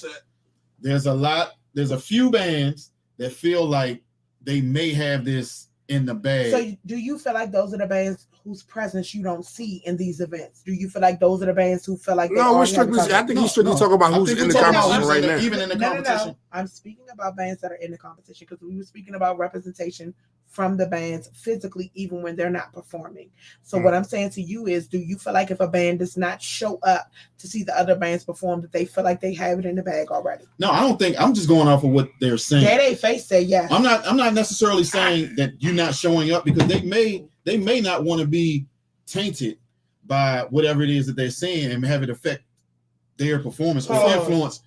There's a few bands that feel like they may have this in the bag. So do you feel like those are the bands whose presence you don't see in these events? Do you feel like those are the bands who feel like I think he's strictly talking about who's in the competition right now. Even in the competition. No. I'm speaking about bands that are in the competition because we were speaking about representation from the bands physically, even when they're not performing. So what I'm saying to you is, do you feel like if a band does not show up to see the other bands perform, that they feel like they have it in the bag already? No, I don't think. I'm just going off of what they're saying. Yeah, they face say yes. I'm not necessarily saying that you're not showing up, because they may not want to be tainted by whatever it is that they're saying and have it affect their performance or influence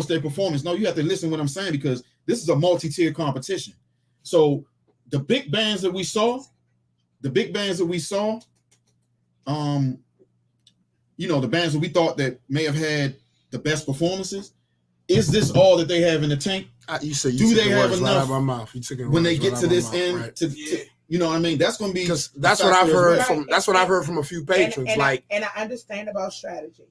their performance. No, you have to listen to what I'm saying, because this is a multi-tier competition. So the big bands that we saw, the bands that we thought that may have had the best performances, is this all that they have in the tank? Do they have enough right out of my mouth? When they get to this end, right. You know what I mean? That's going to be, because that's what I've heard from. That's what I've heard from a few patrons. And I understand about strategy.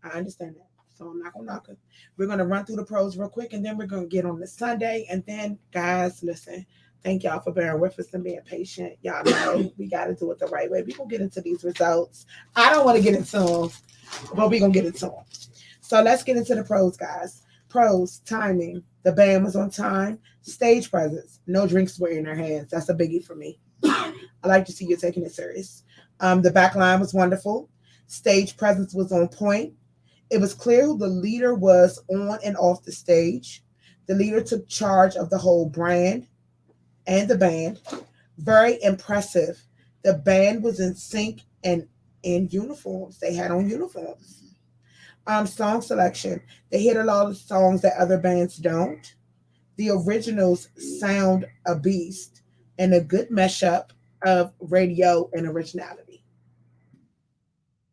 I understand that. So I'm not gonna knock it. We're gonna run through the pros real quick, and then we're gonna get on the Sunday. And then, guys, listen. Thank y'all for bearing with us and being patient. Y'all know we got to do it the right way. We're gonna get into these results. I don't want to get into them, but we're gonna get into them. So let's get into the pros, guys. Pros: timing. The band was on time. Stage presence. No drinks were in their hands. That's a biggie for me. I like to see you taking it serious. The back line was wonderful. Stage presence was on point. It was clear who the leader was on and off the stage. The leader took charge of the whole brand and the band. Very impressive. The band was in sync and in uniforms. They had on uniforms. Song selection. They hit a lot of songs that other bands don't. The originals sound a beast and a good mashup of radio and originality.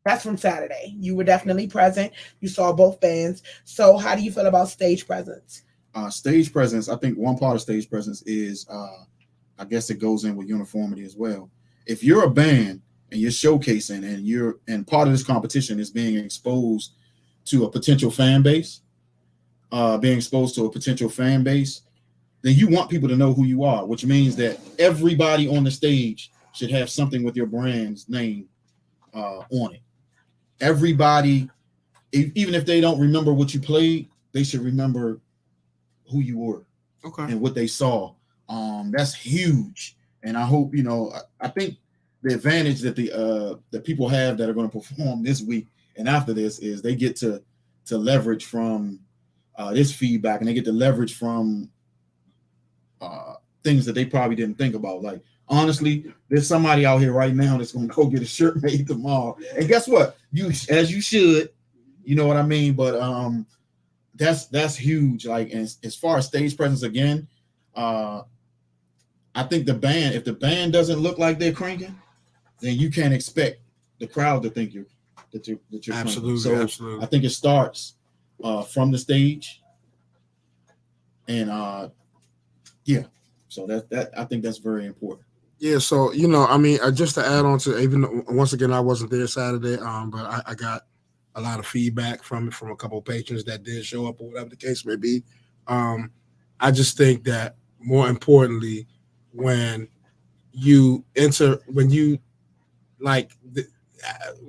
That's from Saturday. You were definitely present. You saw both bands. So how do you feel about stage presence? Stage presence, I think one part of stage presence is, I guess it goes in with uniformity as well. If you're a band and you're showcasing and part of this competition is being exposed to a potential fan base, then you want people to know who you are, which means that everybody on the stage should have something with your brand's name on it. Everybody, even if they don't remember what you played, they should remember who you were, and what they saw. That's huge. And I hope, I think the advantage that the people have that are going to perform this week and after this is they get to leverage from this feedback, and they get to leverage from things that they probably didn't think about. Like, honestly, there's somebody out here right now that's gonna go get a shirt made tomorrow, and guess what? You should, you know what I mean. But that's huge. Like, and as far as stage presence again, I think the band, if the band doesn't look like they're cranking, then you can't expect the crowd to think you're absolutely cranking. So absolutely. I think it starts from the stage, and yeah. So that I think that's very important. Yeah, so I mean, just to add on to, even once again, I wasn't there Saturday, but I got a lot of feedback from a couple of patrons that did show up, or whatever the case may be. I just think that more importantly, when you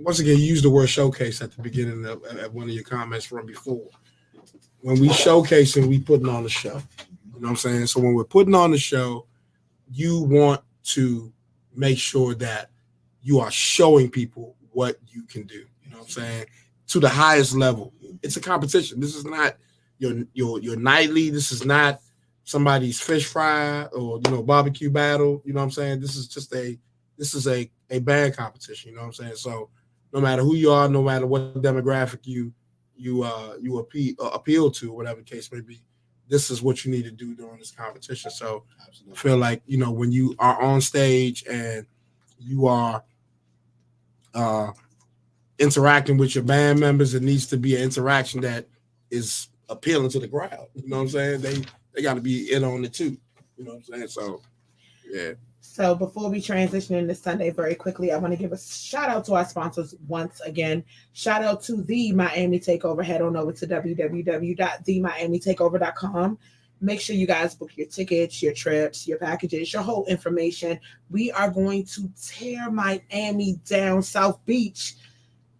once again, you used the word showcase at the beginning of one of your comments from before. When we showcasing, we putting on the show. You know what I'm saying? So when we're putting on the show, you want to make sure that you are showing people what you can do. You know what I'm saying? To the highest level. It's a competition. This is not your nightly. This is not somebody's fish fry or barbecue battle. You know what I'm saying? This is a band competition. You know what I'm saying? So no matter who you are, no matter what demographic you appeal to, whatever the case may be, this is what you need to do during this competition. So I feel like, when you are on stage and you are interacting with your band members, it needs to be an interaction that is appealing to the crowd. You know what I'm saying? They got to be in on it too. You know what I'm saying? So, yeah. So before we transition into Sunday very quickly, I want to give a shout out to our sponsors once again. Shout out to the Miami Takeover. Head on over to www.themiamitakeover.com. Make sure you guys book your tickets, your trips, your packages, your whole information. We are going to tear Miami down, South Beach,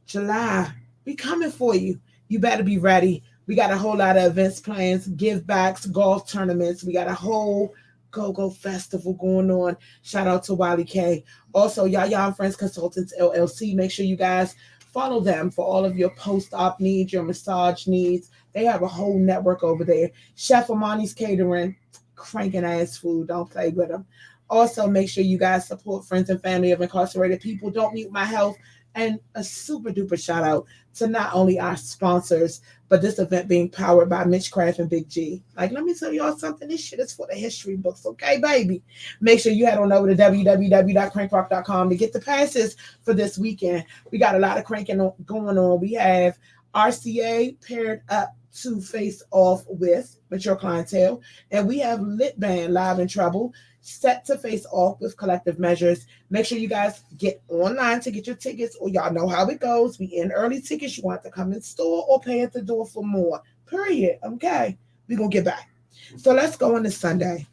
July. We coming for you. You better be ready. We got a whole lot of events plans, give backs, golf tournaments. We got a whole Go Festival going on. Shout out to Wally K. Also, Yaya and Friends Consultants LLC. Make sure you guys follow them for all of your post-op needs, your massage needs. They have a whole network over there. Chef Amani's Catering, cranking ass food. Don't play with them. Also, make sure you guys support friends and family of incarcerated people. Don't Mute My Health. And a super duper shout out to not only our sponsors, but this event being powered by Mitchcraft and Big G. Like, let me tell y'all something. This shit is for the history books, okay, baby? Make sure you head on over to www.crankrock.com to get the passes for this weekend. We got a lot of cranking going on. We have RCA paired up to face off with Mature Clientele, and we have Lit Band Live in Trouble set to face off with Collective Measures. Make sure you guys get online to get your tickets, or y'all know how it goes. We in early tickets. You want to come in store or pay at the door for more. Period. Okay. We're going to get back. So let's go into Sunday.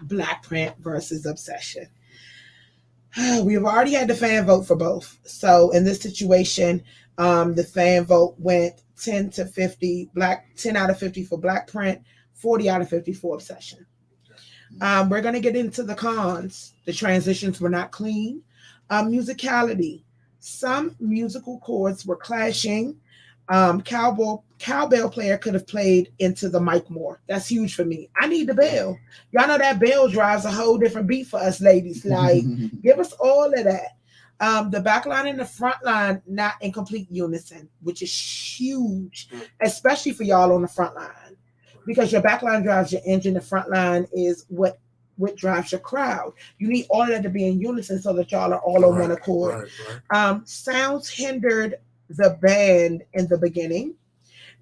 Black Print versus Obsession. We have already had the fan vote for both. So in this situation, the fan vote went 10 to 50, 10 out of 50 for Black Print, 40 out of 50 for Obsession. We're going to get into the cons. The transitions were not clean. Musicality. Some musical chords were clashing. Cowbell player could have played into the mic more. That's huge for me. I need the bell. Y'all know that bell drives a whole different beat for us ladies. Like, give us all of that. The back line and the front line not in complete unison, which is huge, especially for y'all on the front line. Because your back line drives your engine, the front line is what drives your crowd. You need all of that to be in unison so that y'all are all on one accord. Right. Sounds hindered the band in the beginning,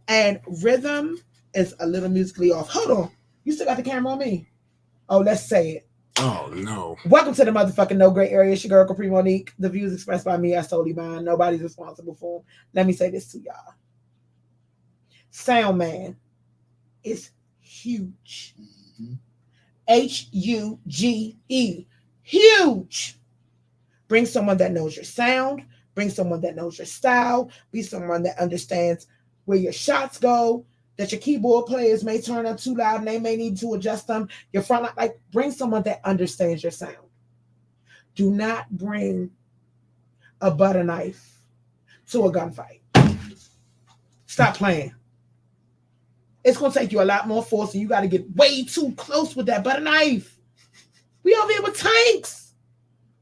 and rhythm is a little musically off. Hold on. You still got the camera on me? Oh, let's say it. Oh, no. Welcome to the motherfucking No Gray Area. It's your girl, Kapri Monique. The views expressed by me are solely mine. Nobody's responsible for them. Let me say this to y'all. Sound man is huge. Huge. Huge. Bring someone that knows your sound. Bring someone that knows your style. Be someone that understands where your shots go, that your keyboard players may turn up too loud and they may need to adjust them. Your front line, like, bring someone that understands your sound. Do not bring a butter knife to a gunfight. Stop playing. It's gonna take you a lot more force, and you got to get way too close with that butter knife. We over here with tanks.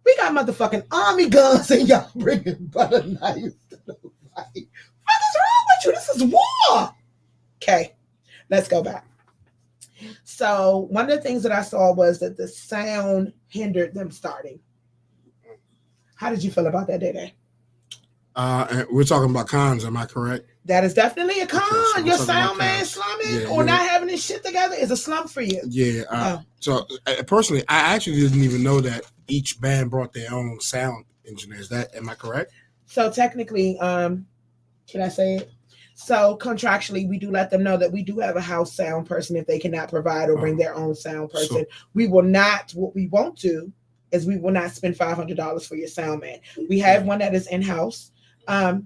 We got motherfucking army guns, and y'all bringing butter knives to the fight. What is wrong with you? This is war. Okay, let's go back. So one of the things that I saw was that the sound hindered them starting. How did you feel about that, Day? We're talking about cons, am I correct? That is definitely a con. Okay, so your sound man slumming or not having his shit together is a slump for you. Yeah. So personally, I actually didn't even know that each band brought their own sound engineers. Am I correct? So technically, can I say it? So contractually, we do let them know that we do have a house sound person if they cannot provide or bring their own sound person. We will not. What we won't do is we will not spend $500 for your sound man. We have one that is in house.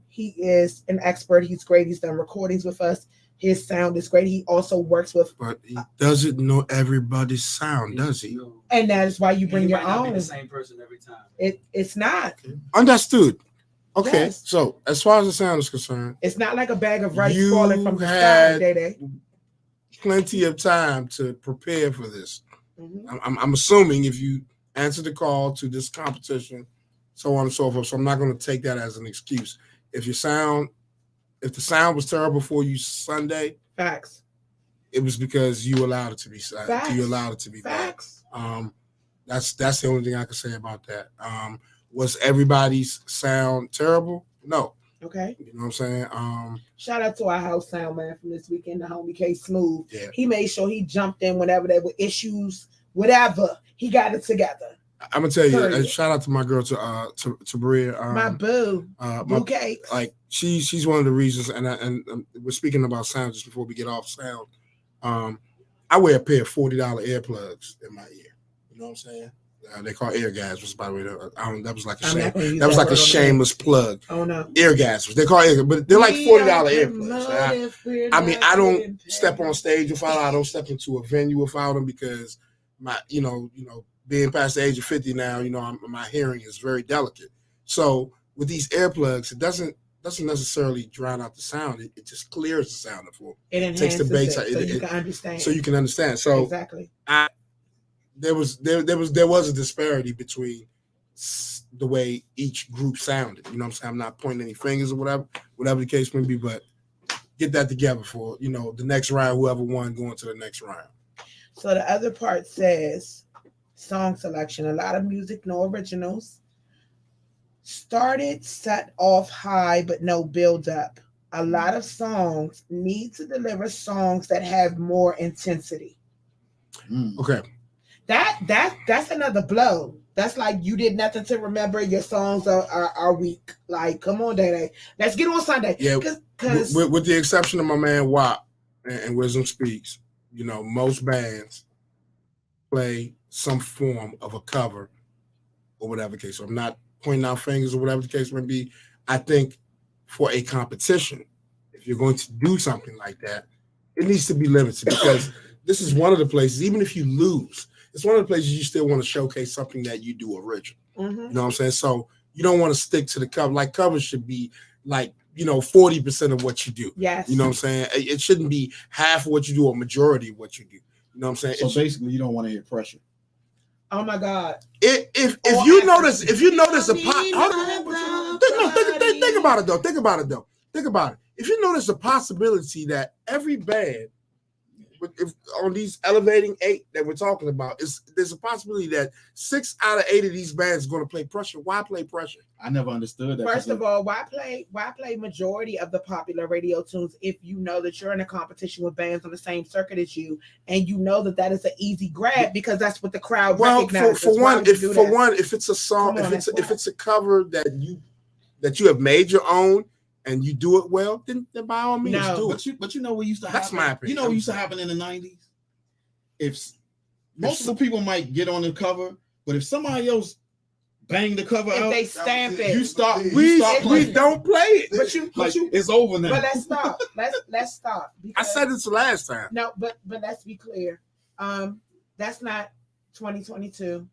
He is an expert. He's great. He's done recordings with us. His sound is great. He also works with. But he doesn't know everybody's sound, does he? And that is why you bring your own. Be the same person every time. It's not. Understood. Okay, Yes. So as far as the sound is concerned, it's not like a bag of rice you falling from the sky, had Day. plenty of time to prepare for this. Mm-hmm. I'm assuming if you answer the call to this competition, so on and so forth. So I'm not going to take that as an excuse. If the sound was terrible for you Sunday, facts. It was because you allowed it to be. Facts. You allowed it to be. Facts. Bad. That's the only thing I can say about that. Was everybody's sound terrible? No. Okay. You know what I'm saying? Shout out to our house sound man from this weekend, the homie K Smooth. Yeah. He made sure he jumped in whenever there were issues, whatever. He got it together. I'm gonna tell you, shout out to my girl to Bria. My boo. Boo cakes. Like she's one of the reasons, and we're speaking about sound just before we get off sound. I wear a pair of $40 earplugs in my ear. You know what I'm saying? They call ear gasms, by the way. That was like a shame. That was like a shameless plug. Oh no, ear gasms. They call ear, but they're like $40 earplugs. I mean, I don't step on stage without. I don't step into a venue without them because my, being past the age of 50 now, my hearing is very delicate. So with these earplugs, it doesn't necessarily drown out the sound. It just clears the sound for. It takes the bass out. So you can understand. So you can understand. So exactly. There was a disparity between the way each group sounded. You know what I'm saying? I'm not pointing any fingers or whatever the case may be, but get that together for, the next round, whoever won going to the next round. So the other part says song selection. A lot of music, no originals. Started set off high, but no build up. A lot of songs need to deliver songs that have more intensity. Okay. That's another blow. That's like you did nothing to remember. Your songs are weak. Like, come on, Day. Let's get on Sunday. Yeah, with the exception of my man WAP and Wisdom Speaks, most bands play some form of a cover or whatever the case. So I'm not pointing out fingers or whatever the case may be. I think for a competition, if you're going to do something like that, it needs to be limited because this is one of the places, even if you lose, it's one of the places you still want to showcase something that you do original. Mm-hmm. You know what I'm saying? So you don't want to stick to the cover. Like covers should be like, 40% of what you do. Yes. You know what I'm saying? It shouldn't be half of what you do or majority of what you do. You know what I'm saying? So basically you don't want to hear pressure. Oh my God. If you notice a think about it though. Think about it. If you notice a possibility that every band, if on these elevating 8 that we're talking about, there's a possibility that 6 out of 8 of these bands are going to play pressure. Why play pressure? I never understood that. First of all, why play majority of the popular radio tunes if you know that you're in a competition with bands on the same circuit as you, and you know that is an easy grab because that's what the crowd recognizes. If it's a song, if it's a cover that you have made your own and you do it well, then by all means do it. But you know what used to happen? That's my opinion. You know what used to happen in the 90s? If multiple people might get on the cover, but if somebody else bang the cover out, they stamp it. We don't play it. But it's over now. But let's stop. Let's stop. I said this last time. No, but let's be clear. That's not 2022.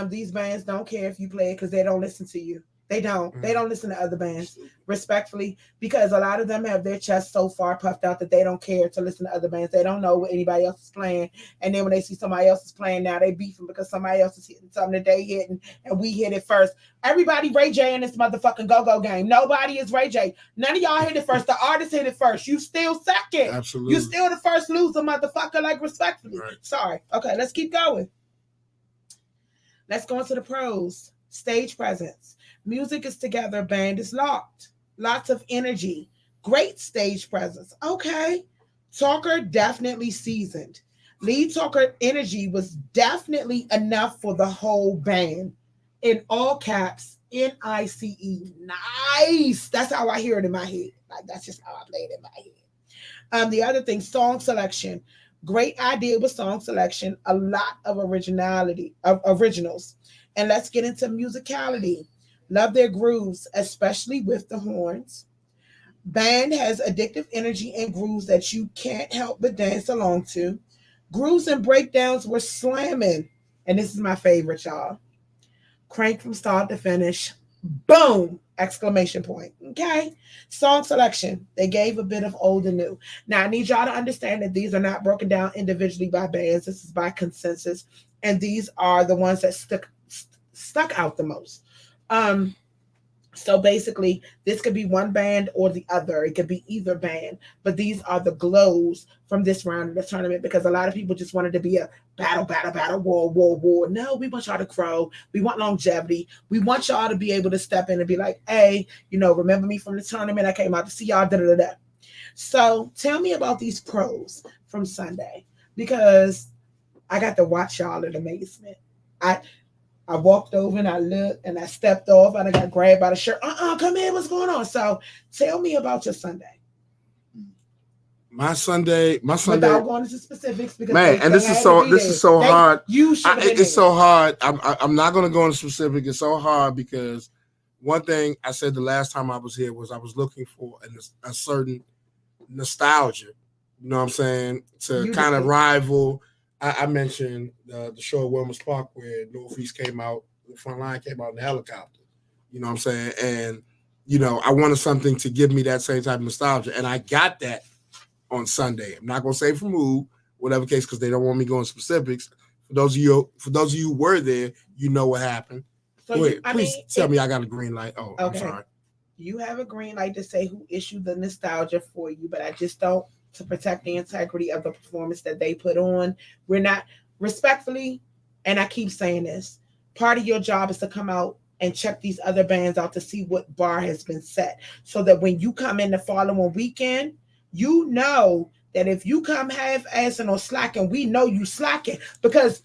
These bands don't care if you play it because they don't listen to you. They don't. They don't listen to other bands, respectfully, because a lot of them have their chests so far puffed out that they don't care to listen to other bands. They don't know what anybody else is playing. And then when they see somebody else is playing now, they beefing because somebody else is hitting something that they hitting and we hit it first. Everybody Ray J in this motherfucking go-go game. Nobody is Ray J. None of y'all hit it first. The artist hit it first. You still second. Absolutely. You still the first loser, motherfucker, like respectfully. Right. Sorry. Okay, let's keep going. Let's go into the pros. Stage presence. Music is together, band is locked. Lots of energy. Great stage presence. Okay. Talker definitely seasoned. Lead talker energy was definitely enough for the whole band. In all caps, NICE. Nice. That's how I hear it in my head. Like that's just how I play it in my head. The other thing, song selection. Great idea with song selection. A lot of originals. And let's get into musicality. Love their grooves, especially with the horns. Band has addictive energy and grooves that you can't help but dance along to. Grooves and breakdowns were slamming. And this is my favorite, y'all. Crank from start to finish. Boom! Exclamation point. Okay? Song selection. They gave a bit of old and new. Now, I need y'all to understand that these are not broken down individually by bands. This is by consensus. And these are the ones that stuck out the most. So basically, this could be one band or the other. It could be either band. But these are the glows from this round of the tournament because a lot of people just wanted to be a battle, war. No, we want y'all to grow. We want longevity. We want y'all to be able to step in and be like, hey, remember me from the tournament? I came out to see y'all, da-da-da-da. So tell me about these pros from Sunday because I got to watch y'all in amazement. I walked over and I looked and I stepped off and I got grabbed by the shirt. Come in, what's going on? So tell me about your Sunday. My Sunday. Without going into specifics, because man, and this is so hard. It's so hard. I'm not going to go into specifics. It's so hard because one thing I said the last time I was here was I was looking for a certain nostalgia. You know what I'm saying? To kind of rival. I mentioned the show at Wilmers Park where Northeast came out, the front line came out in the helicopter. You know what I'm saying? And, I wanted something to give me that same type of nostalgia. And I got that on Sunday. I'm not going to say from who, whatever case, because they don't want me going specifics. For those of you who were there, you know what happened. So please tell me I got a green light. Oh, okay. I'm sorry. You have a green light to say who issued the nostalgia for you, but I just don't. To protect the integrity of the performance that they put on. We're not respectfully, and I keep saying this, part of your job is to come out and check these other bands out to see what bar has been set so that when you come in the following weekend, you know that if you come half-assing or slacking, we know you slacking because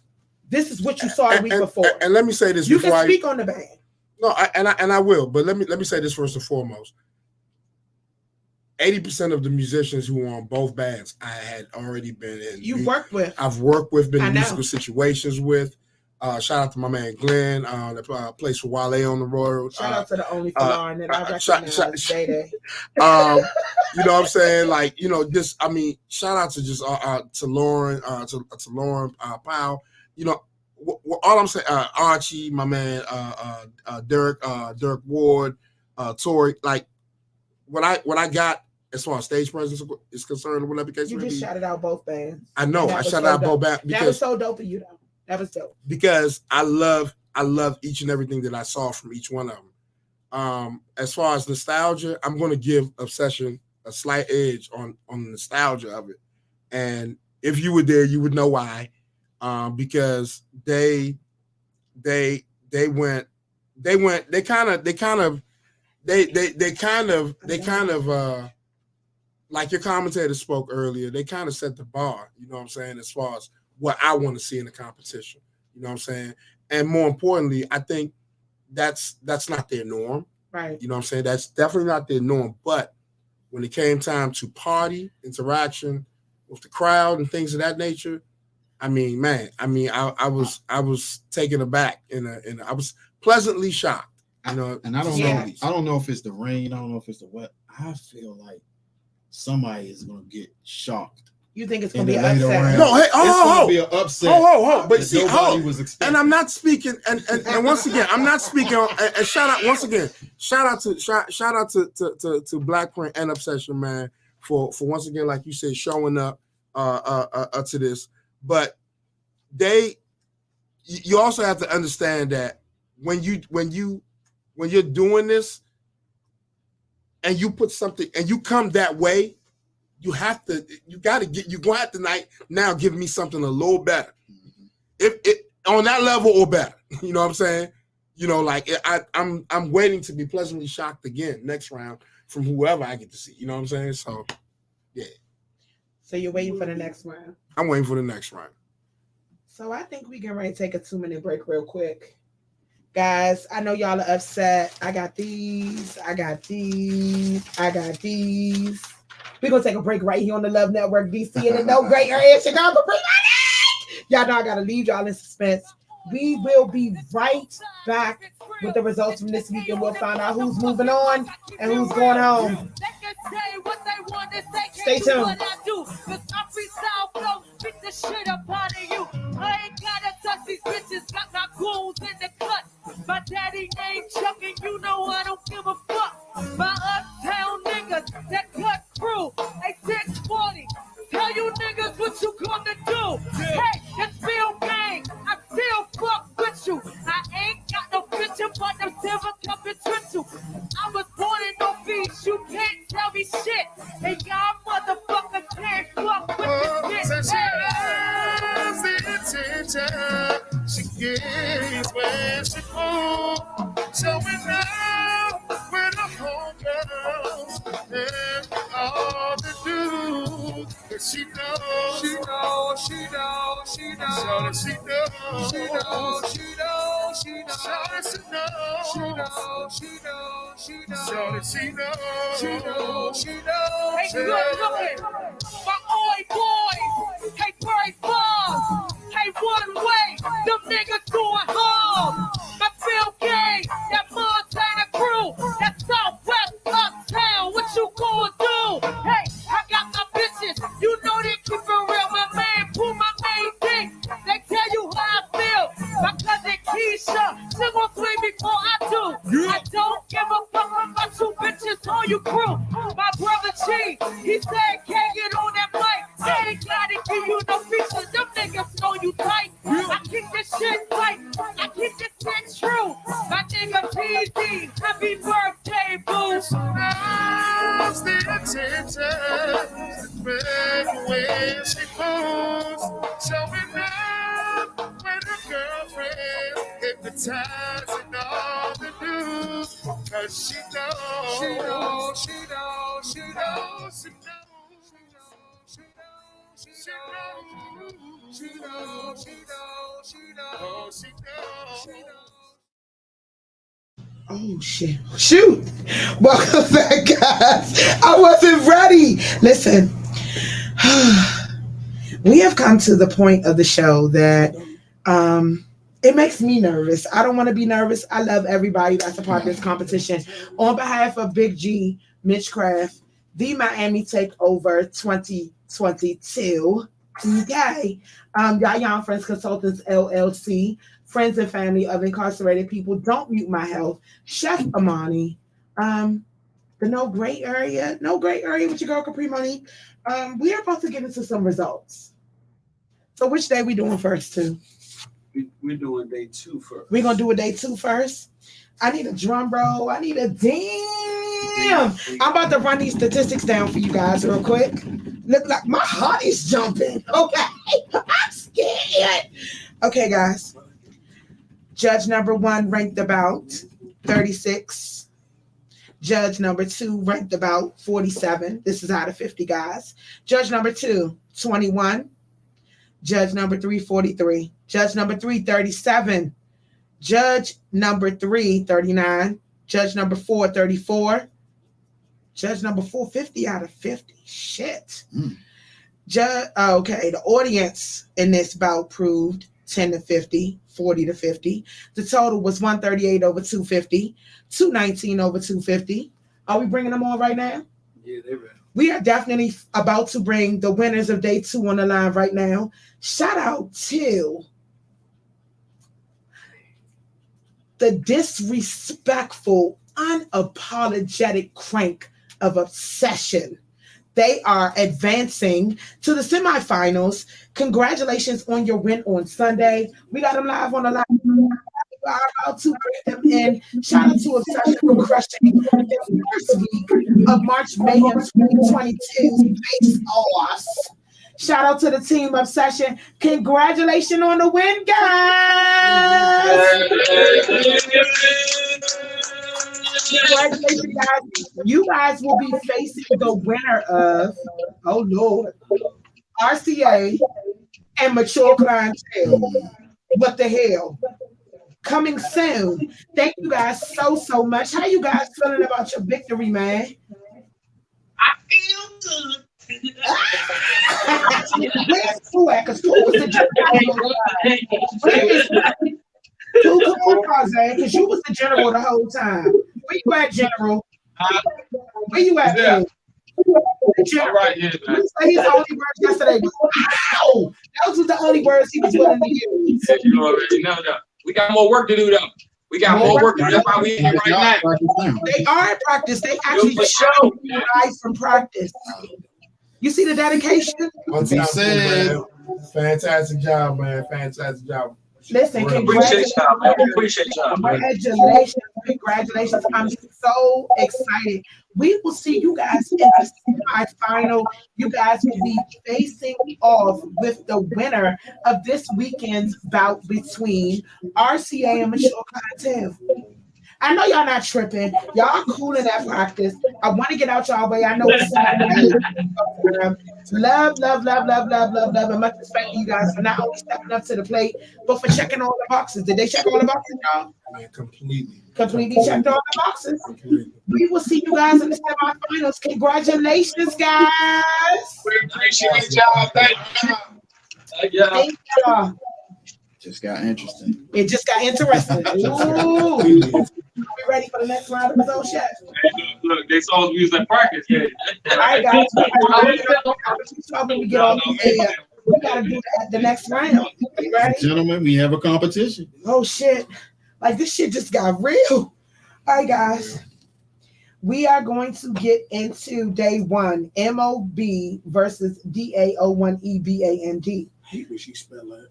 this is what you saw the week before. And let me say this. You can speak on the band. No, I will, but let me say this first and foremost. 80% of the musicians who were on both bands, I had already been in. I've worked with, been in musical situations with. Shout out to my man Glenn, that plays for Wale on the road. Shout out to the only Lauren that I recognize. You know what I'm saying? Like, shout out to just to Lauren, to Lauren Powell. All I'm saying, Archie, my man, Derek Ward, Tori, like what I got. As far as stage presence is concerned, or whatever case you just shouted out both bands. I know. I shouted out both bands. That was so dope of you, though. That was dope. Because I love each and everything that I saw from each one of them. As far as nostalgia, I'm going to give Obsession a slight edge on the nostalgia of it. And if you were there, you would know why. Because they kind of like your commentator spoke earlier, they kind of set the bar, you know what I'm saying, as far as what I want to see in the competition, you know what I'm saying? And more importantly, I think that's not their norm. Right. You know what I'm saying? That's definitely not their norm. But when it came time to party, interaction with the crowd and things of that nature, I was taken aback and I was pleasantly shocked. And I don't know if it's the rain, I don't know if it's the wet. I feel like somebody is gonna get shocked. You think it's in gonna the be later upset? round. No, hey, It's gonna be an upset. But that see, nobody was expecting. and I'm not speaking. And once again, I'm not speaking. And shout out once again. Shout out to Black Print and Obsession, man, for once again, like you said, showing up to this. But you also have to understand that when you're doing this and you put something and you come that way, you got to go out tonight now give me something a little better. If it on that level or better. You know what I'm saying? You know, like I'm waiting to be pleasantly shocked again next round from whoever I get to see. You know what I'm saying? So yeah. So you're waiting for the next round? I'm waiting for the next round. So I think we can ready to take a 2-minute break real quick. Guys, I know y'all are upset. I got these. We're going to take a break right here on the Love Network, DC, and the No Great Area, Chicago. Y'all know I got to leave y'all in suspense. We will be right back with the results from this week, and we'll find out who's moving on and who's going home. Stay tuned. Beat the shit up out of you. I ain't gotta touch these bitches. Got my goons in the cut. My daddy name Chuck, and you know I don't give a fuck. My uptown niggas that cut through. Hey, 640. Tell you niggas what you gonna do. Hey, it's Bill Gang. I still fuck with you. I ain't got no picture, but I'm silver cup and triple. I was born in no beach. You can't tell me shit. And y'all motherfuckers can't fuck with this shit. She gets when she moves, showing up with her homegirls and all the dudes. But she knows, she knows, she knows, she knows, she knows, she knows, she knows, she knows, she knows, she knows, she knows, she knows, she knows, she knows, she knows. Hey, good looking, my oi boys. Hey, Bird Balls. Hey, one way, them niggas going home. My Phil Gang, that Montana crew, that Southwest Uptown, what you gonna do? Hey, I got my bitches, you know they keep it real. My man, pull my main thing, they tell you how I feel. My cousin Keisha, she gon' swing before I do. I don't give a fuck about you bitches or you crew. My brother Chief, he said can't get on that mic. They ain't gotta give you no features, them niggas know you tight. I keep this shit tight, I keep this shit true. My nigga PZ, happy birthday, boo. Now's the attention, the way she moves, showing up with her girlfriend, hypnotizing all the dudes. Cause she knows, she knows, she knows, she knows, she knows. She knows, she knows, she knows, she knows, she knows. Oh, shit. Shoot. Welcome back, guys. I wasn't ready. Listen, we have come to the point of the show that it makes me nervous. I don't want to be nervous. I love everybody that's a part of this competition. On behalf of Big G, Mitchcraft, the Miami Takeover 2022, okay, Young Friends Consultants LLC, friends and family of incarcerated people, Don't Mute My Health, Chef Amani, the No Gray Area with your girl Kapri, Monique. We are about to get into some results. So which day we doing first, too? We're doing day 2 first. We're going to do a day 2 first. I need a drum roll. I need a damn. I'm about to run these statistics down for you guys real quick. Look like my heart is jumping. Okay. I'm scared. Okay, guys. Judge number 1 ranked about 36. Judge number 2 ranked about 47. This is out of 50, guys. Judge number 2, 21. Judge number 3, 43. Judge number 3, 37. Judge number 3, 39. Judge number 4, 34. Judge number 4, 50 out of 50. Shit. Okay, the audience in this bout proved 10 to 50, 40 to 50. The total was 138 over 250, 219 over 250. Are we bringing them on right now? Yeah, they're ready. We are definitely about to bring the winners of day 2 on the line right now. Shout out to the disrespectful, unapologetic crank of Obsession. They are advancing to the semifinals. Congratulations on your win on Sunday. We got them live on the line. We are about to bring them in. Shout out to Obsession for crushing the first week of March Mayhem 2022 face-offs. Shout out to the team Obsession. Congratulations on the win, guys. Congratulations, guys. You guys will be facing the winner of, oh Lord, RCA and Mature Clientele. What the hell? Coming soon. Thank you guys so much. How you guys feeling about your victory, man? I feel good. Where's Pooh at? Because Pooh was the general. Pooh, come on, Cause, because you was the general the whole time. Where you at, General? Where you at, Pooh? All right, yeah, man. His only words yesterday was, ow! Those was the only words he was willing to use. Yeah, you already know that. We got more work to do, though. We got more work to do. That's why we here right now. They are in practice. They actually show you guys from practice. You see the dedication? He said, fantastic job, man. Fantastic job. Listen, congratulations. Appreciate y'all. Congratulations. I'm so excited. We will see you guys in the semifinal. You guys will be facing off with the winner of this weekend's bout between RCA and Mature Clientele. I know y'all not tripping. Y'all cool in that practice. I want to get out y'all way. I know it's love. And much respect to you guys for not only stepping up to the plate, but for checking all the boxes. Did they check all the boxes, y'all? Man, completely checked all the boxes. We will see you guys in the semifinals. Congratulations, guys. We appreciate y'all. Thank you. Thank y'all. Just got interesting. It just got interesting. Ooh. We ready for the next round of the Zone Chat? Look, they saw us use that practice. Yeah. All right, guys. We get on the we got to do the next round. You ready? Gentlemen, we have a competition. Oh, shit. Like, this shit just got real. All right, guys. We are going to get into day 1, MOB versus DAO1EBAND. I hate when she spell that.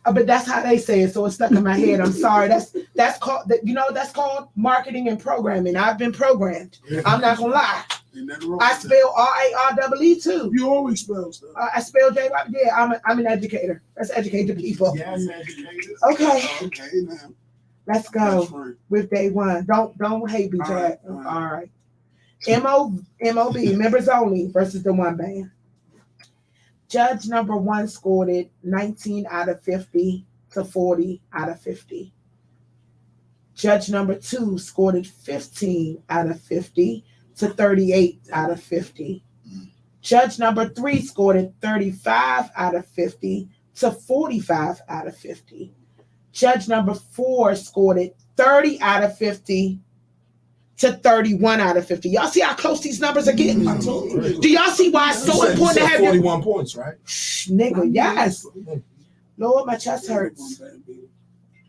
But that's how they say it, so it's stuck in my head. I'm sorry. That's called that's called marketing and programming. I've been programmed. I'm not gonna lie. I spell RAREE too. You always spell stuff. I spell J. Yeah, I'm an educator. Let's educate the people. Yes, educators. Okay. Okay, now. Let's go with day 1. Don't hate me, Jack. All right. MOB members only versus the one band. Judge number 1 scored it 19 out of 50 to 40 out of 50. Judge number 2 scored it 15 out of 50 to 38 out of 50. Judge number 3 scored it 35 out of 50 to 45 out of 50. Judge number 4 scored it 30 out of 50 to 31 out of 50. Y'all see how close these numbers are getting? Do y'all see why it's so important to have 41 points, right? Nigga, yes. Lord, my chest hurts.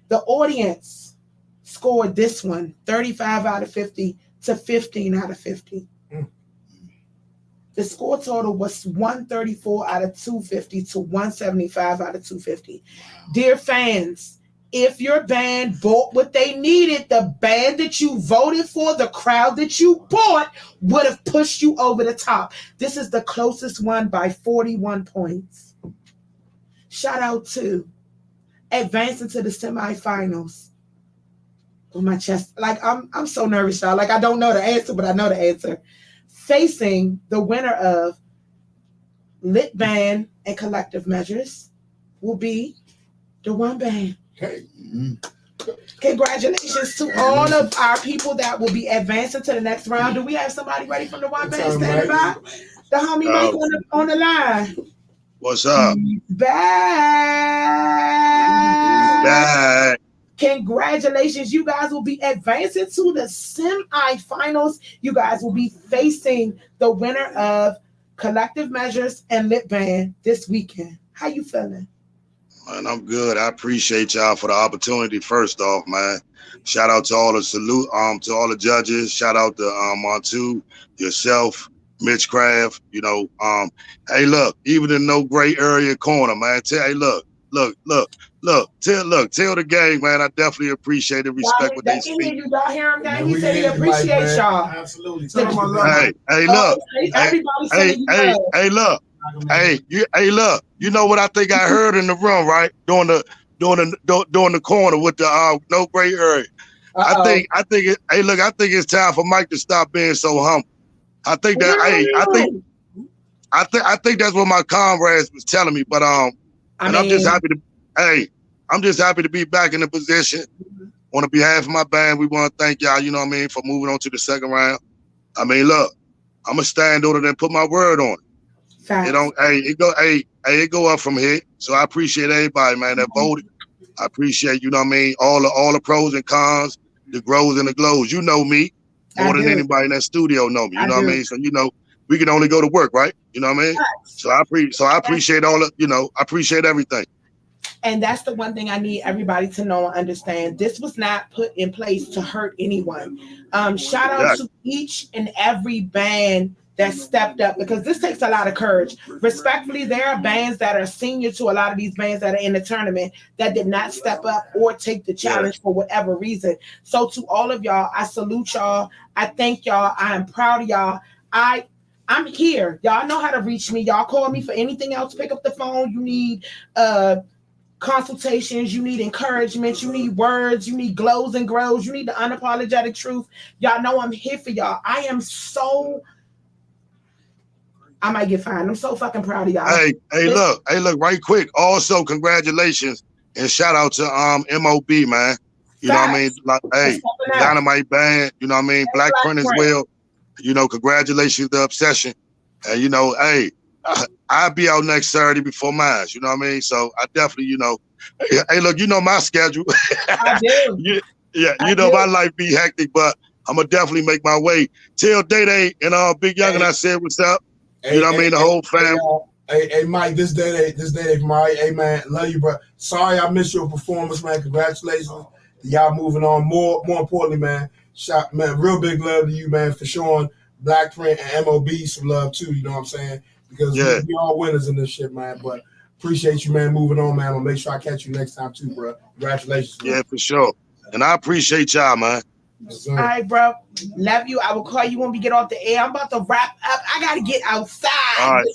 The audience scored this one 35 out of 50 to 15 out of 50. The score total was 134 out of 250 to 175 out of 250. Dear fans, if your band bought what they needed, the band that you voted for, the crowd that you bought, would have pushed you over the top. This is the closest one by 41 points. Shout out to advancing to the semifinals. Oh, my chest. Like, I'm so nervous, y'all. Like, I don't know the answer, but I know the answer. Facing the winner of Lit Band and Collective Measures will be the one band. Okay. Congratulations to all of our people that will be advancing to the next round. Do we have somebody ready from the one band standing by? The homie Mike on the line. What's up? Back. Congratulations. You guys will be advancing to the semifinals. You guys will be facing the winner of Collective Measures and Lip Band this weekend. How you feeling? Man, I'm good. I appreciate y'all for the opportunity. First off, man, shout out to all the to all the judges. Shout out to Montu, yourself, Mitchcraft. You know, hey, look, even in no gray area corner, man. Hey, look, tell the gang, man. I definitely appreciate and respect what they speak. Y'all hear him, gang? He said he appreciate y'all. Absolutely. Hey, look. Hey, look. Hey, look. You know what I think I heard in the room, right? During the corner with the no gray area. I think it's time for Mike to stop being so humble. I think that I think that's what my comrades was telling me. But I'm just happy to be back in the position. On behalf of my band, we want to thank y'all, you know what I mean, for moving on to the second round. I mean, look, I'm gonna stand on it and put my word on it. It go up from here. So I appreciate everybody, man, that voted. I appreciate, you know what I mean, all the pros and cons, the grows and the glows. You know me more than anybody in that studio know me. You know what I mean? So, you know, we can only go to work, right? You know what I mean? So I appreciate all of, you know, I appreciate everything. And that's the one thing I need everybody to know and understand. This was not put in place to hurt anyone. Shout out to each and every band that stepped up, because this takes a lot of courage. Respectfully, there are bands that are senior to a lot of these bands that are in the tournament that did not step up or take the challenge for whatever reason. So to all of y'all, I salute y'all. I thank y'all. I am proud of y'all. I'm here. Y'all know how to reach me. Y'all call me for anything else. Pick up the phone. You need consultations, you need encouragement, you need words, you need glows and grows, you need the unapologetic truth. Y'all know I'm here for y'all. I might get fined. I'm so fucking proud of y'all. Hey, look, right quick. Also, congratulations and shout out to MOB, man. You know what I mean? Like, hey, Dynamite Band, you know what I mean? Black Print as well. You know, congratulations to Obsession. And you know, hey, I'll be out next Saturday before mine. You know what I mean? So I definitely, you know, hey, look, you know my schedule. I do. You know my life be hectic, but I'm gonna definitely make my way. Tell Day and Big Young and I said what's up. You know what I mean? The whole family. Hey, Mike, this day from Mike. Hey, man, love you, bro. Sorry I missed your performance, man. Congratulations to y'all moving on. More importantly, man, real big love to you, man, for showing Black Print and MOB some love too. You know what I'm saying? Because we all winners in this shit, man. But appreciate you, man, moving on, man. I'm gonna make sure I catch you next time too, bro. Congratulations, man. Yeah, for sure. And I appreciate y'all, man. Yes, all right, bro. Love you. I will call you when we get off the air. I'm about to wrap up. I gotta get outside. All right.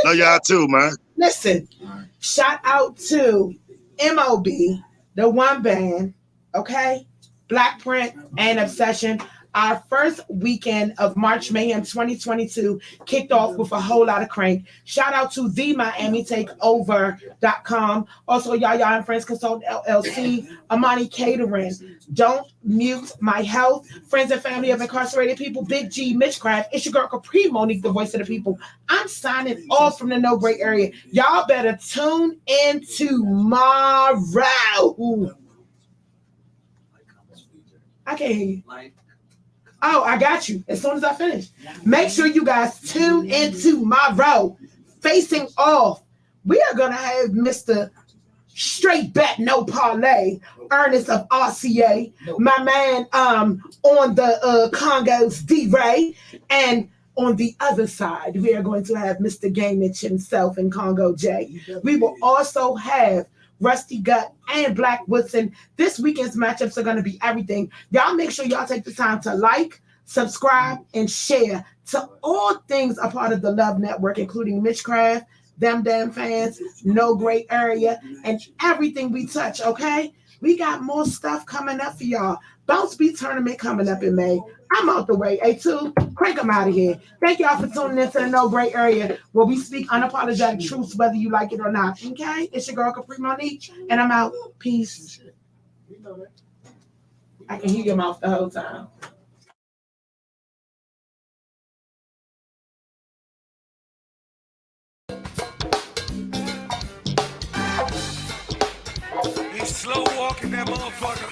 Love y'all too, man. Listen, shout out to MOB, the one band, okay? Black Print and Obsession. Our first weekend of March Mayhem 2022 kicked off with a whole lot of crank. Shout out to the MiamiTakeover.com. Also, Yaya and Friends Consult LLC, Amani Catering, Don't Mute My Health, Friends and Family of Incarcerated People, Big G, Mitchcraft. It's your girl Kapri, Monique, the voice of the people. I'm signing off from the No Gray Area. Y'all better tune in tomorrow. I can't hear you. Oh, I got you. As soon as I finish. Make sure you guys tune in tomorrow. Facing off, we are going to have Mr. Straight Bet No Parlay, Ernest of RCA, my man on the Congos, D-Ray, and on the other side, we are going to have Mr. Gamage himself in Congo J. We will also have Rusty Gut and Black Woodson. This weekend's matchups are going to be everything. Y'all make sure y'all take the time to like, subscribe, and share to all things a part of the Love Network, including Mitchcraft, Them Damn Fans, No Gray Area, and everything we touch, okay? We got more stuff coming up for y'all. Bounce Beat Tournament coming up in May. I'm out the way. A2, crank them out of here. Thank y'all for tuning in to the No Gray Area, where we speak unapologetic truths, whether you like it or not. Okay? It's your girl, Kapri Monique, and I'm out. Peace. I can hear your mouth the whole time. slow walking that motherfucker.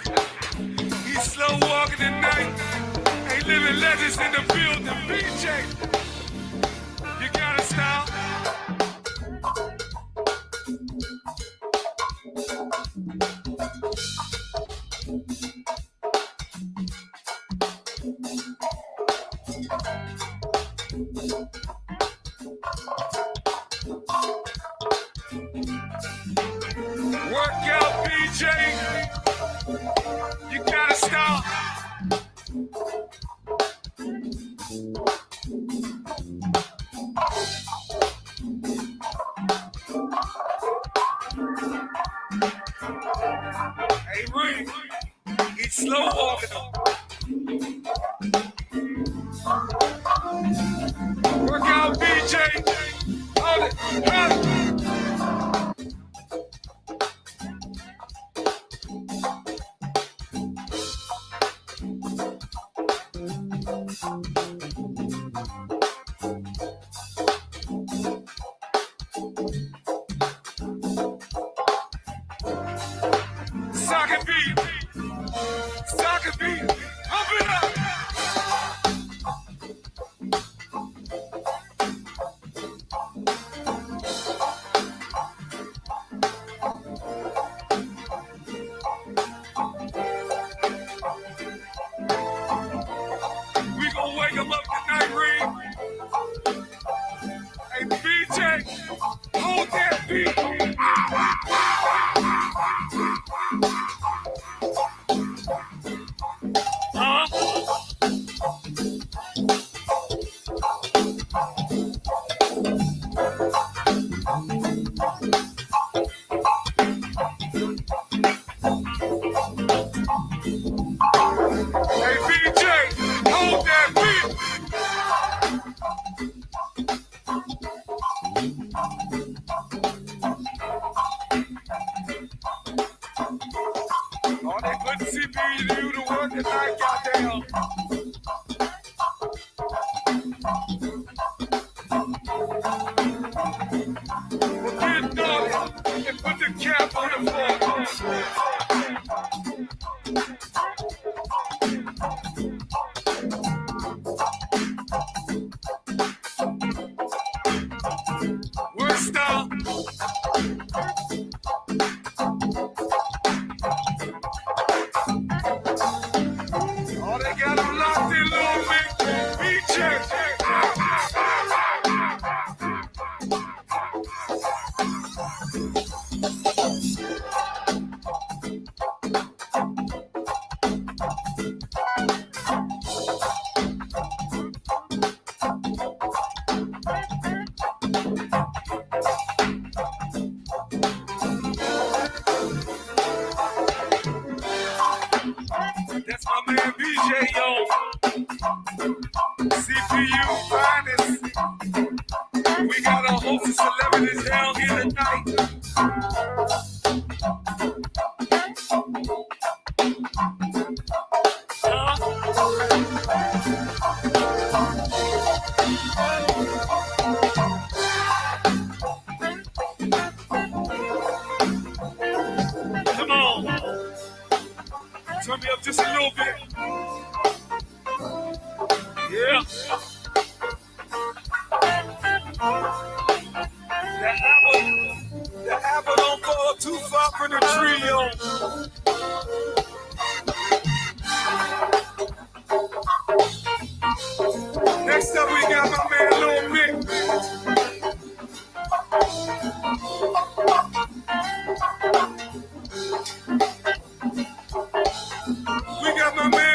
He's slow walking tonight. Ain't living legends in the building. BJ, you got a style. Work out, BJ. You gotta stop. Hey, Ring. He's slow walking them. Work out, BJ. Hold it. Hold it. Socket beat. Socket beat. Pump it up. We gonna wake him up tonight, Reed. Hey, BJ, hold that beat. Huh? Hey, BJ, hold that beat. All that good CPU to do the work tonight, goddamn. Well, get naughty and put the cap on the floor. Work style. Oh, they got him locked in, little bit. BJ. That's my man BJ, yo. CPU finest. We got a host of celebrities down here tonight. Come on. Turn me up just a little bit. Yeah. The apple don't fall too far from the tree, yo. Next up, we got my man Lil Mick. We got my man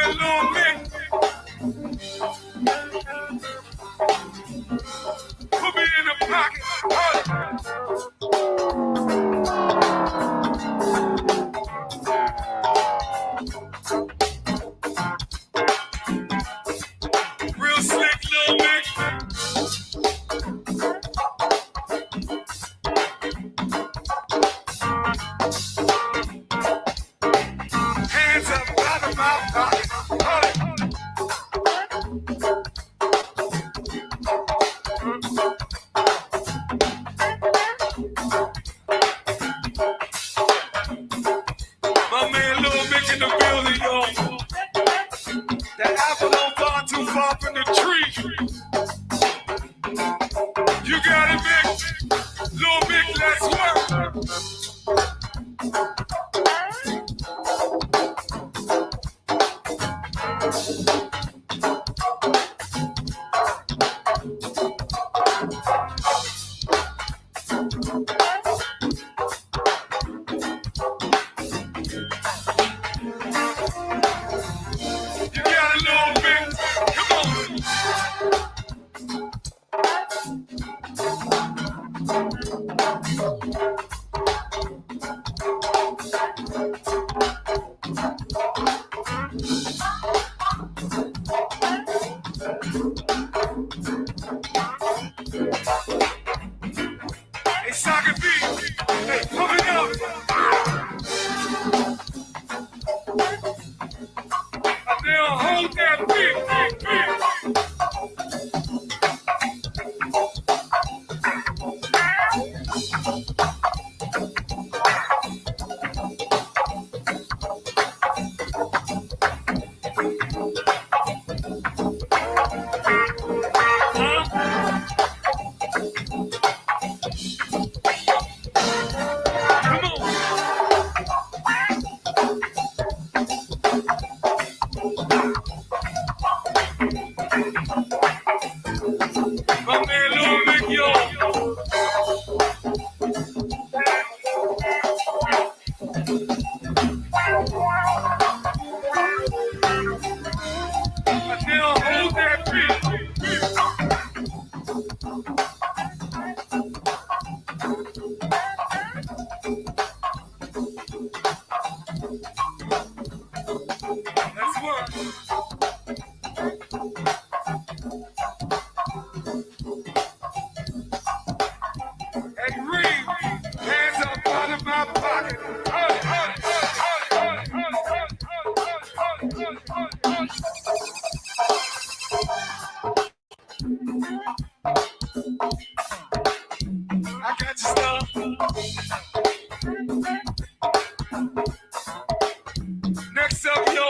Next up, yo,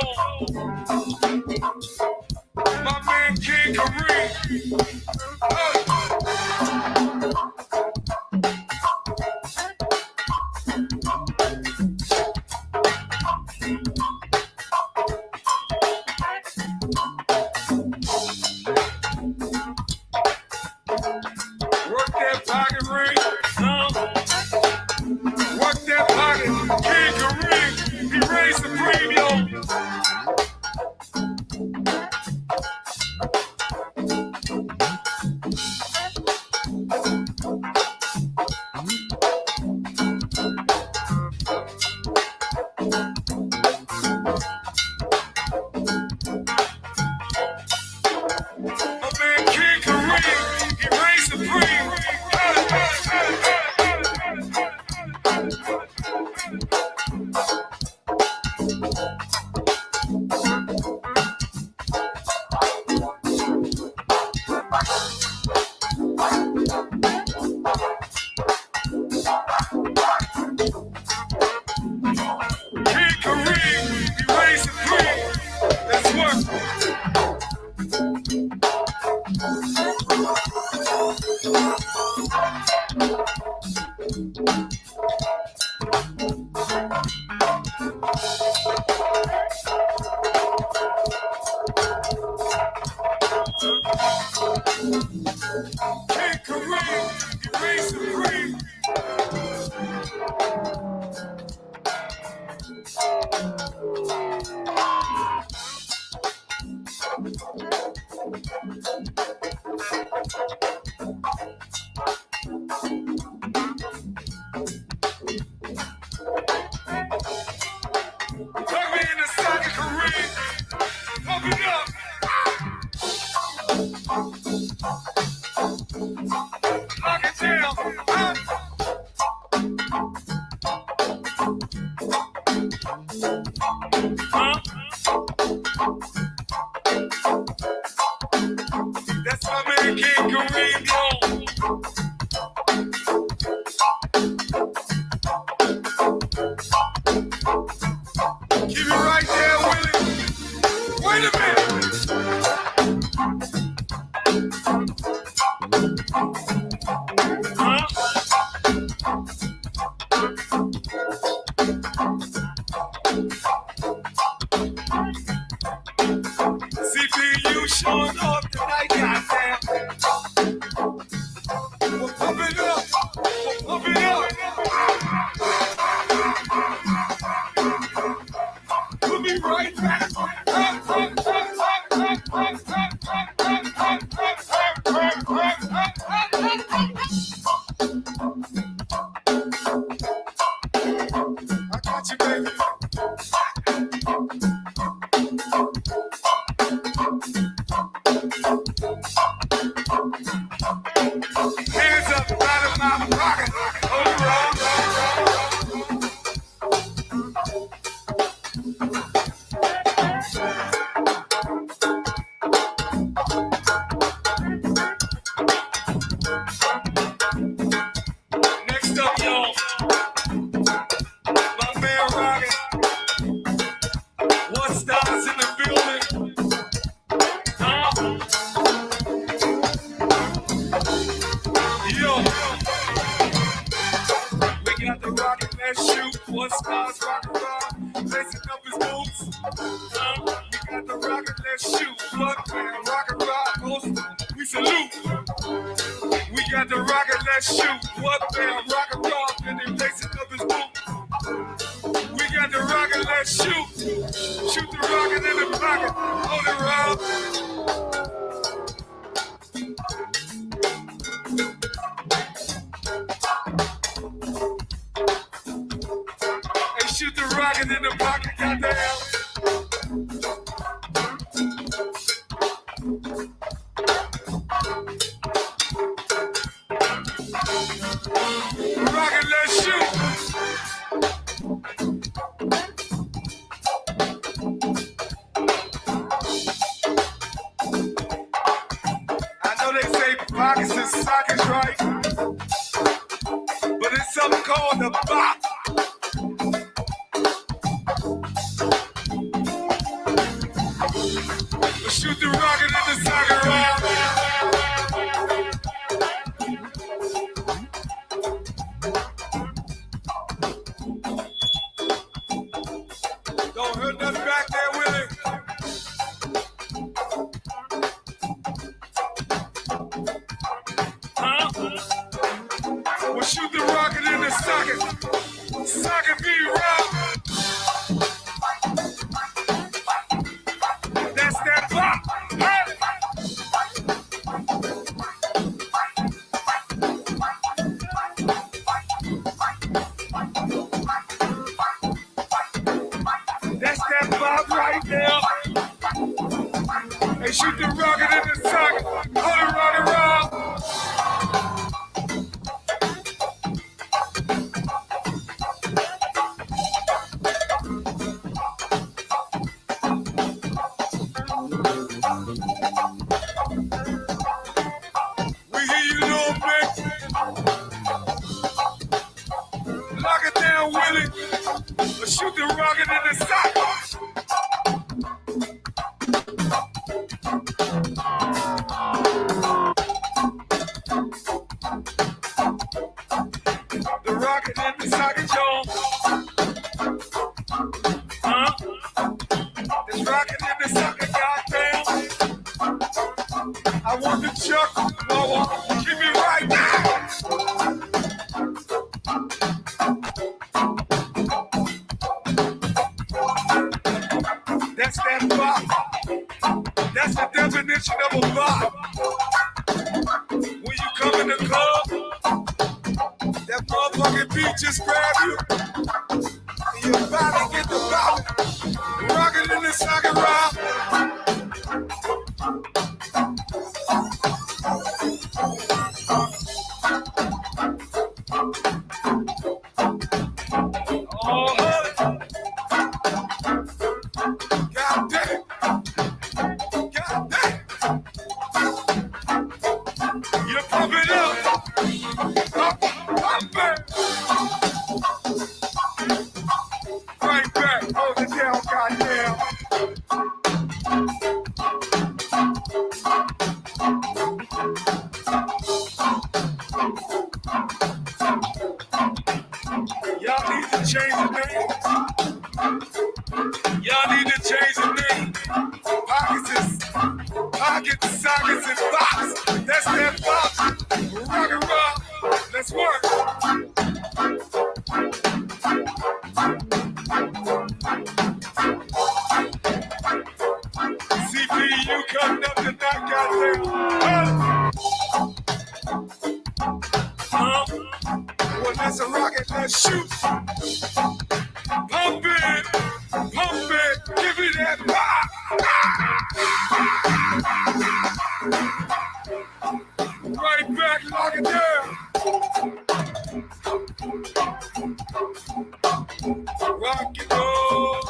my man King Kapri. Work that pocket ring, work that pocket. King Kapri, he raised the premium. That's my man King Kapri. Keep it right there, Willie. Wait a minute. got you, baby. Hands up, right in my pocket. Hold it wrong. Next up, y'all. My man Rocket. What stars in the building? Yo. We got the Rocket, let's shoot. What stars rock and roll? Lacing up his boots. We got the Rocket, let's shoot. Blood man, rock and roll. We salute. We got the Rocket, let's shoot. What man, rock and roll. And they lacing up his boots. We got the Rocket, let's shoot. Shoot the rocket in the pocket. Hold it, Rob. Hey, shoot the rocket in the pocket, goddamn. Rocket, let's shoot. I know they say pockets and sockets, right? But it's something called the bop. Shoot the rocket in the socket, right? Don't hurt nothing back there with it. Huh? Well, shoot the rocket in the socket. Socket be rock. That's that pop. Hey! That's that pop right there. Hey, shoot the rocket in the socket. Hold it, rock and roll. We hear you, little bitch. Lock it down, Willie. Shoot the rocket in the socket. The rocket in the socket, y'all. Huh? This rocket in the socket, goddamn. I want the chuck, Wawa. Give me right now. That's that bop. That's the definition of a bop. When you come in the club, that motherfucking beat just grab you, and your body get the bop. Rocket in the socket, rock. Oh, God damn. God damn. You pump it up. Up, back. Right back. Hold it down, goddamn. Y'all need to change the name. Y'all need to change the name. Pockets, sockets, and box. That's that box. Rock and roll. Let's work. CP, you coming up tonight, goddamn. Well, that's a rocket. Let's shoot. Rock and roll.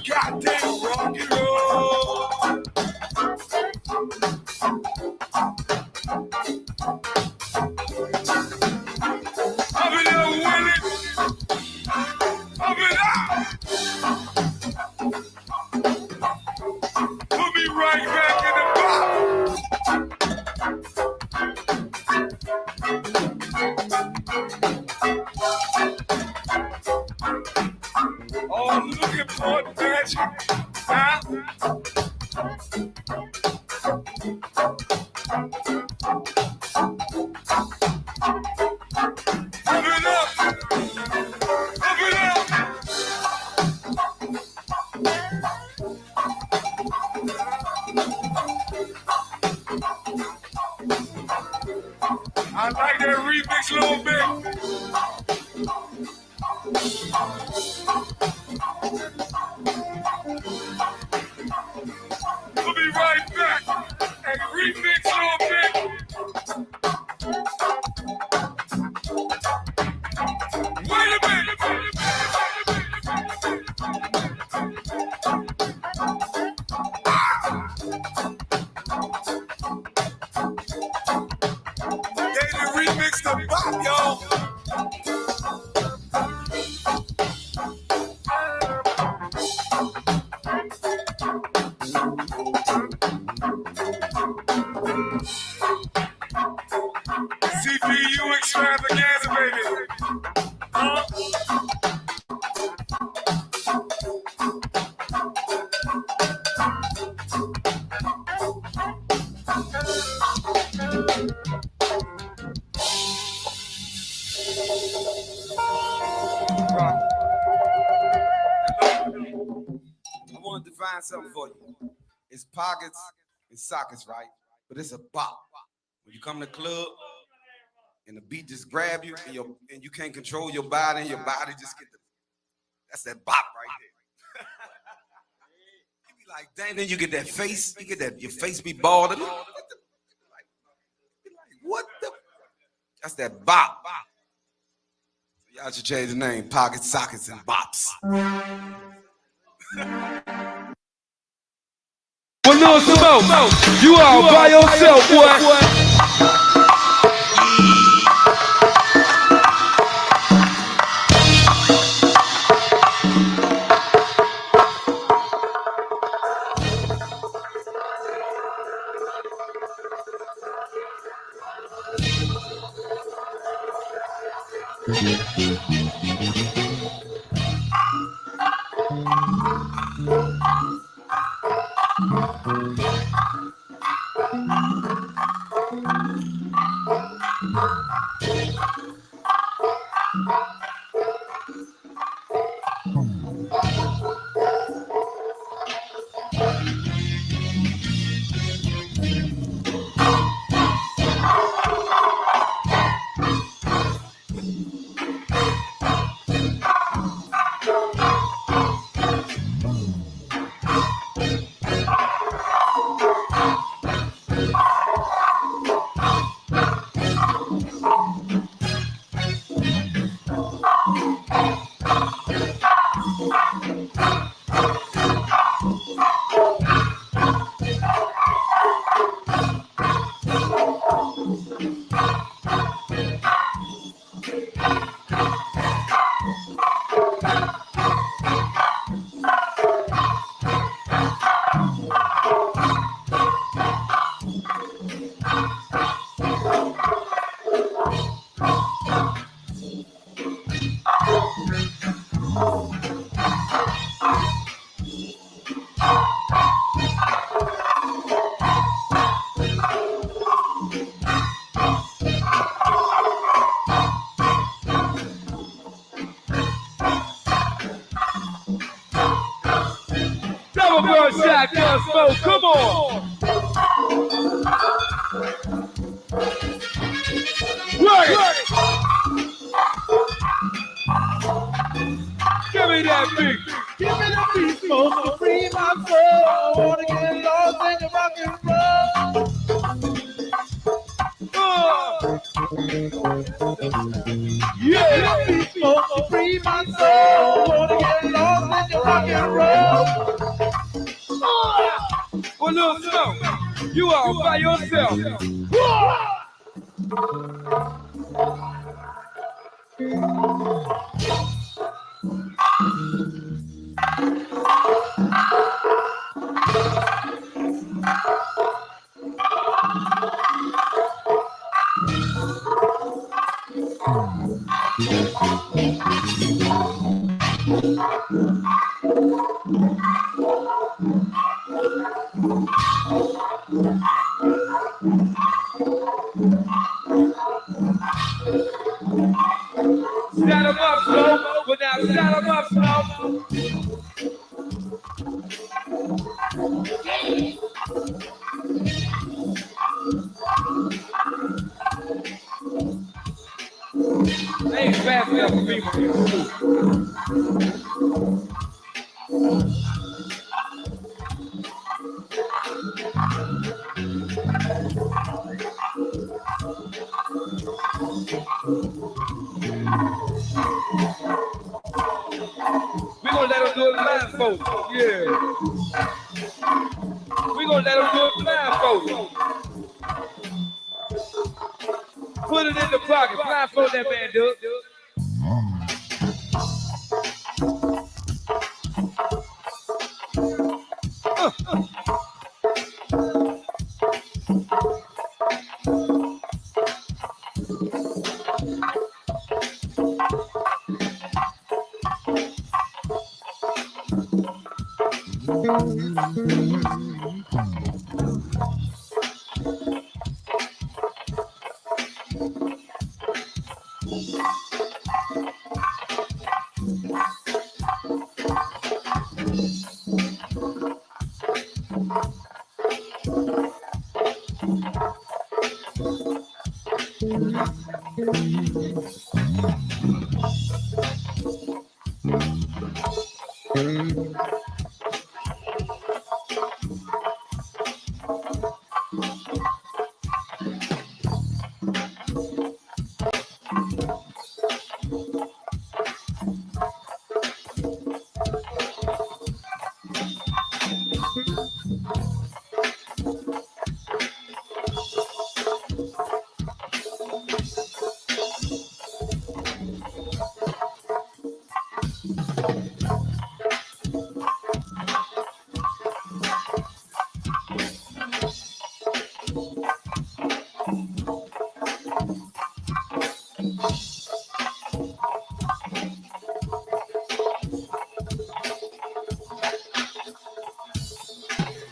Goddamn rock and roll. Up it up, Willie. Up it up. Put me right back in the box. Oh, I'm looking for magic. Huh? Up it up. Up it up. I like that remix a little bit. We'll be right back and remix a little bit. Wait a minute. They done remix the bop, y'all. CPU extravaganza, baby. Huh? I wanted to find something for you. It's pockets and sockets, right? But it's a bop. When you come to the club and the beat just grab you and you can't control your body and your body just get that's that bop right there. You be like, dang, then you get that face, you get that, your face be bald. Like, what the? That's that bop. So y'all should change the name, pockets, sockets, and bops. Well, Lil Smoke, you all by yourself, boy. Shotgun smoke, come on. Right. Give me that beat. Give me the beat, smoke to free my soul. I wanna get lost in the rock and roll. Yeah, beat smoke to free my soul. Wanna get lost in your rock and roll. Well, look, Snow, you are by yourself. Stand 'em up, Snow. Well, now stand 'em up, Snow. They ain't fast enough for me. We gonna let them do it blindfolded. Yeah. We gonna let them do it blindfolded. Put it in the pocket. Blindfold that man, dude.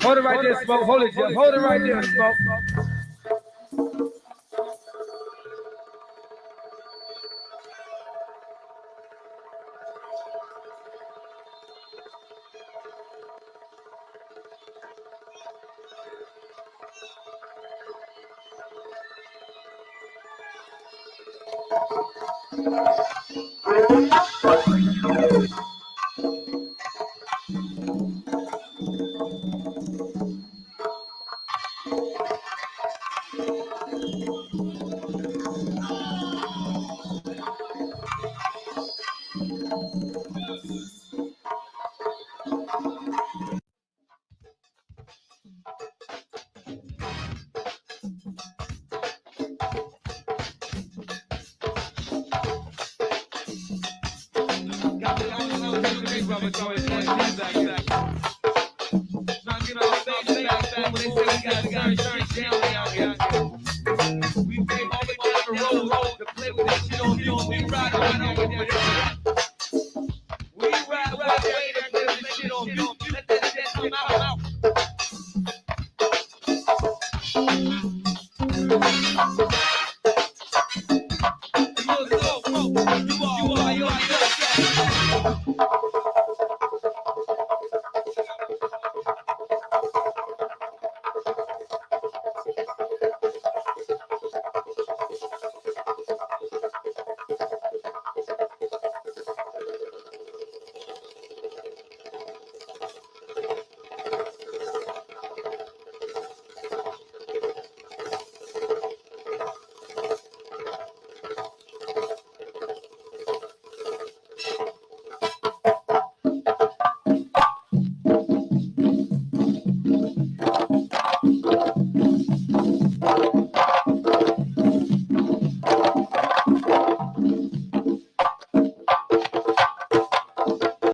Hold it right there, Smoke. Hold it, Jeff. Hold it right there, Smoke. We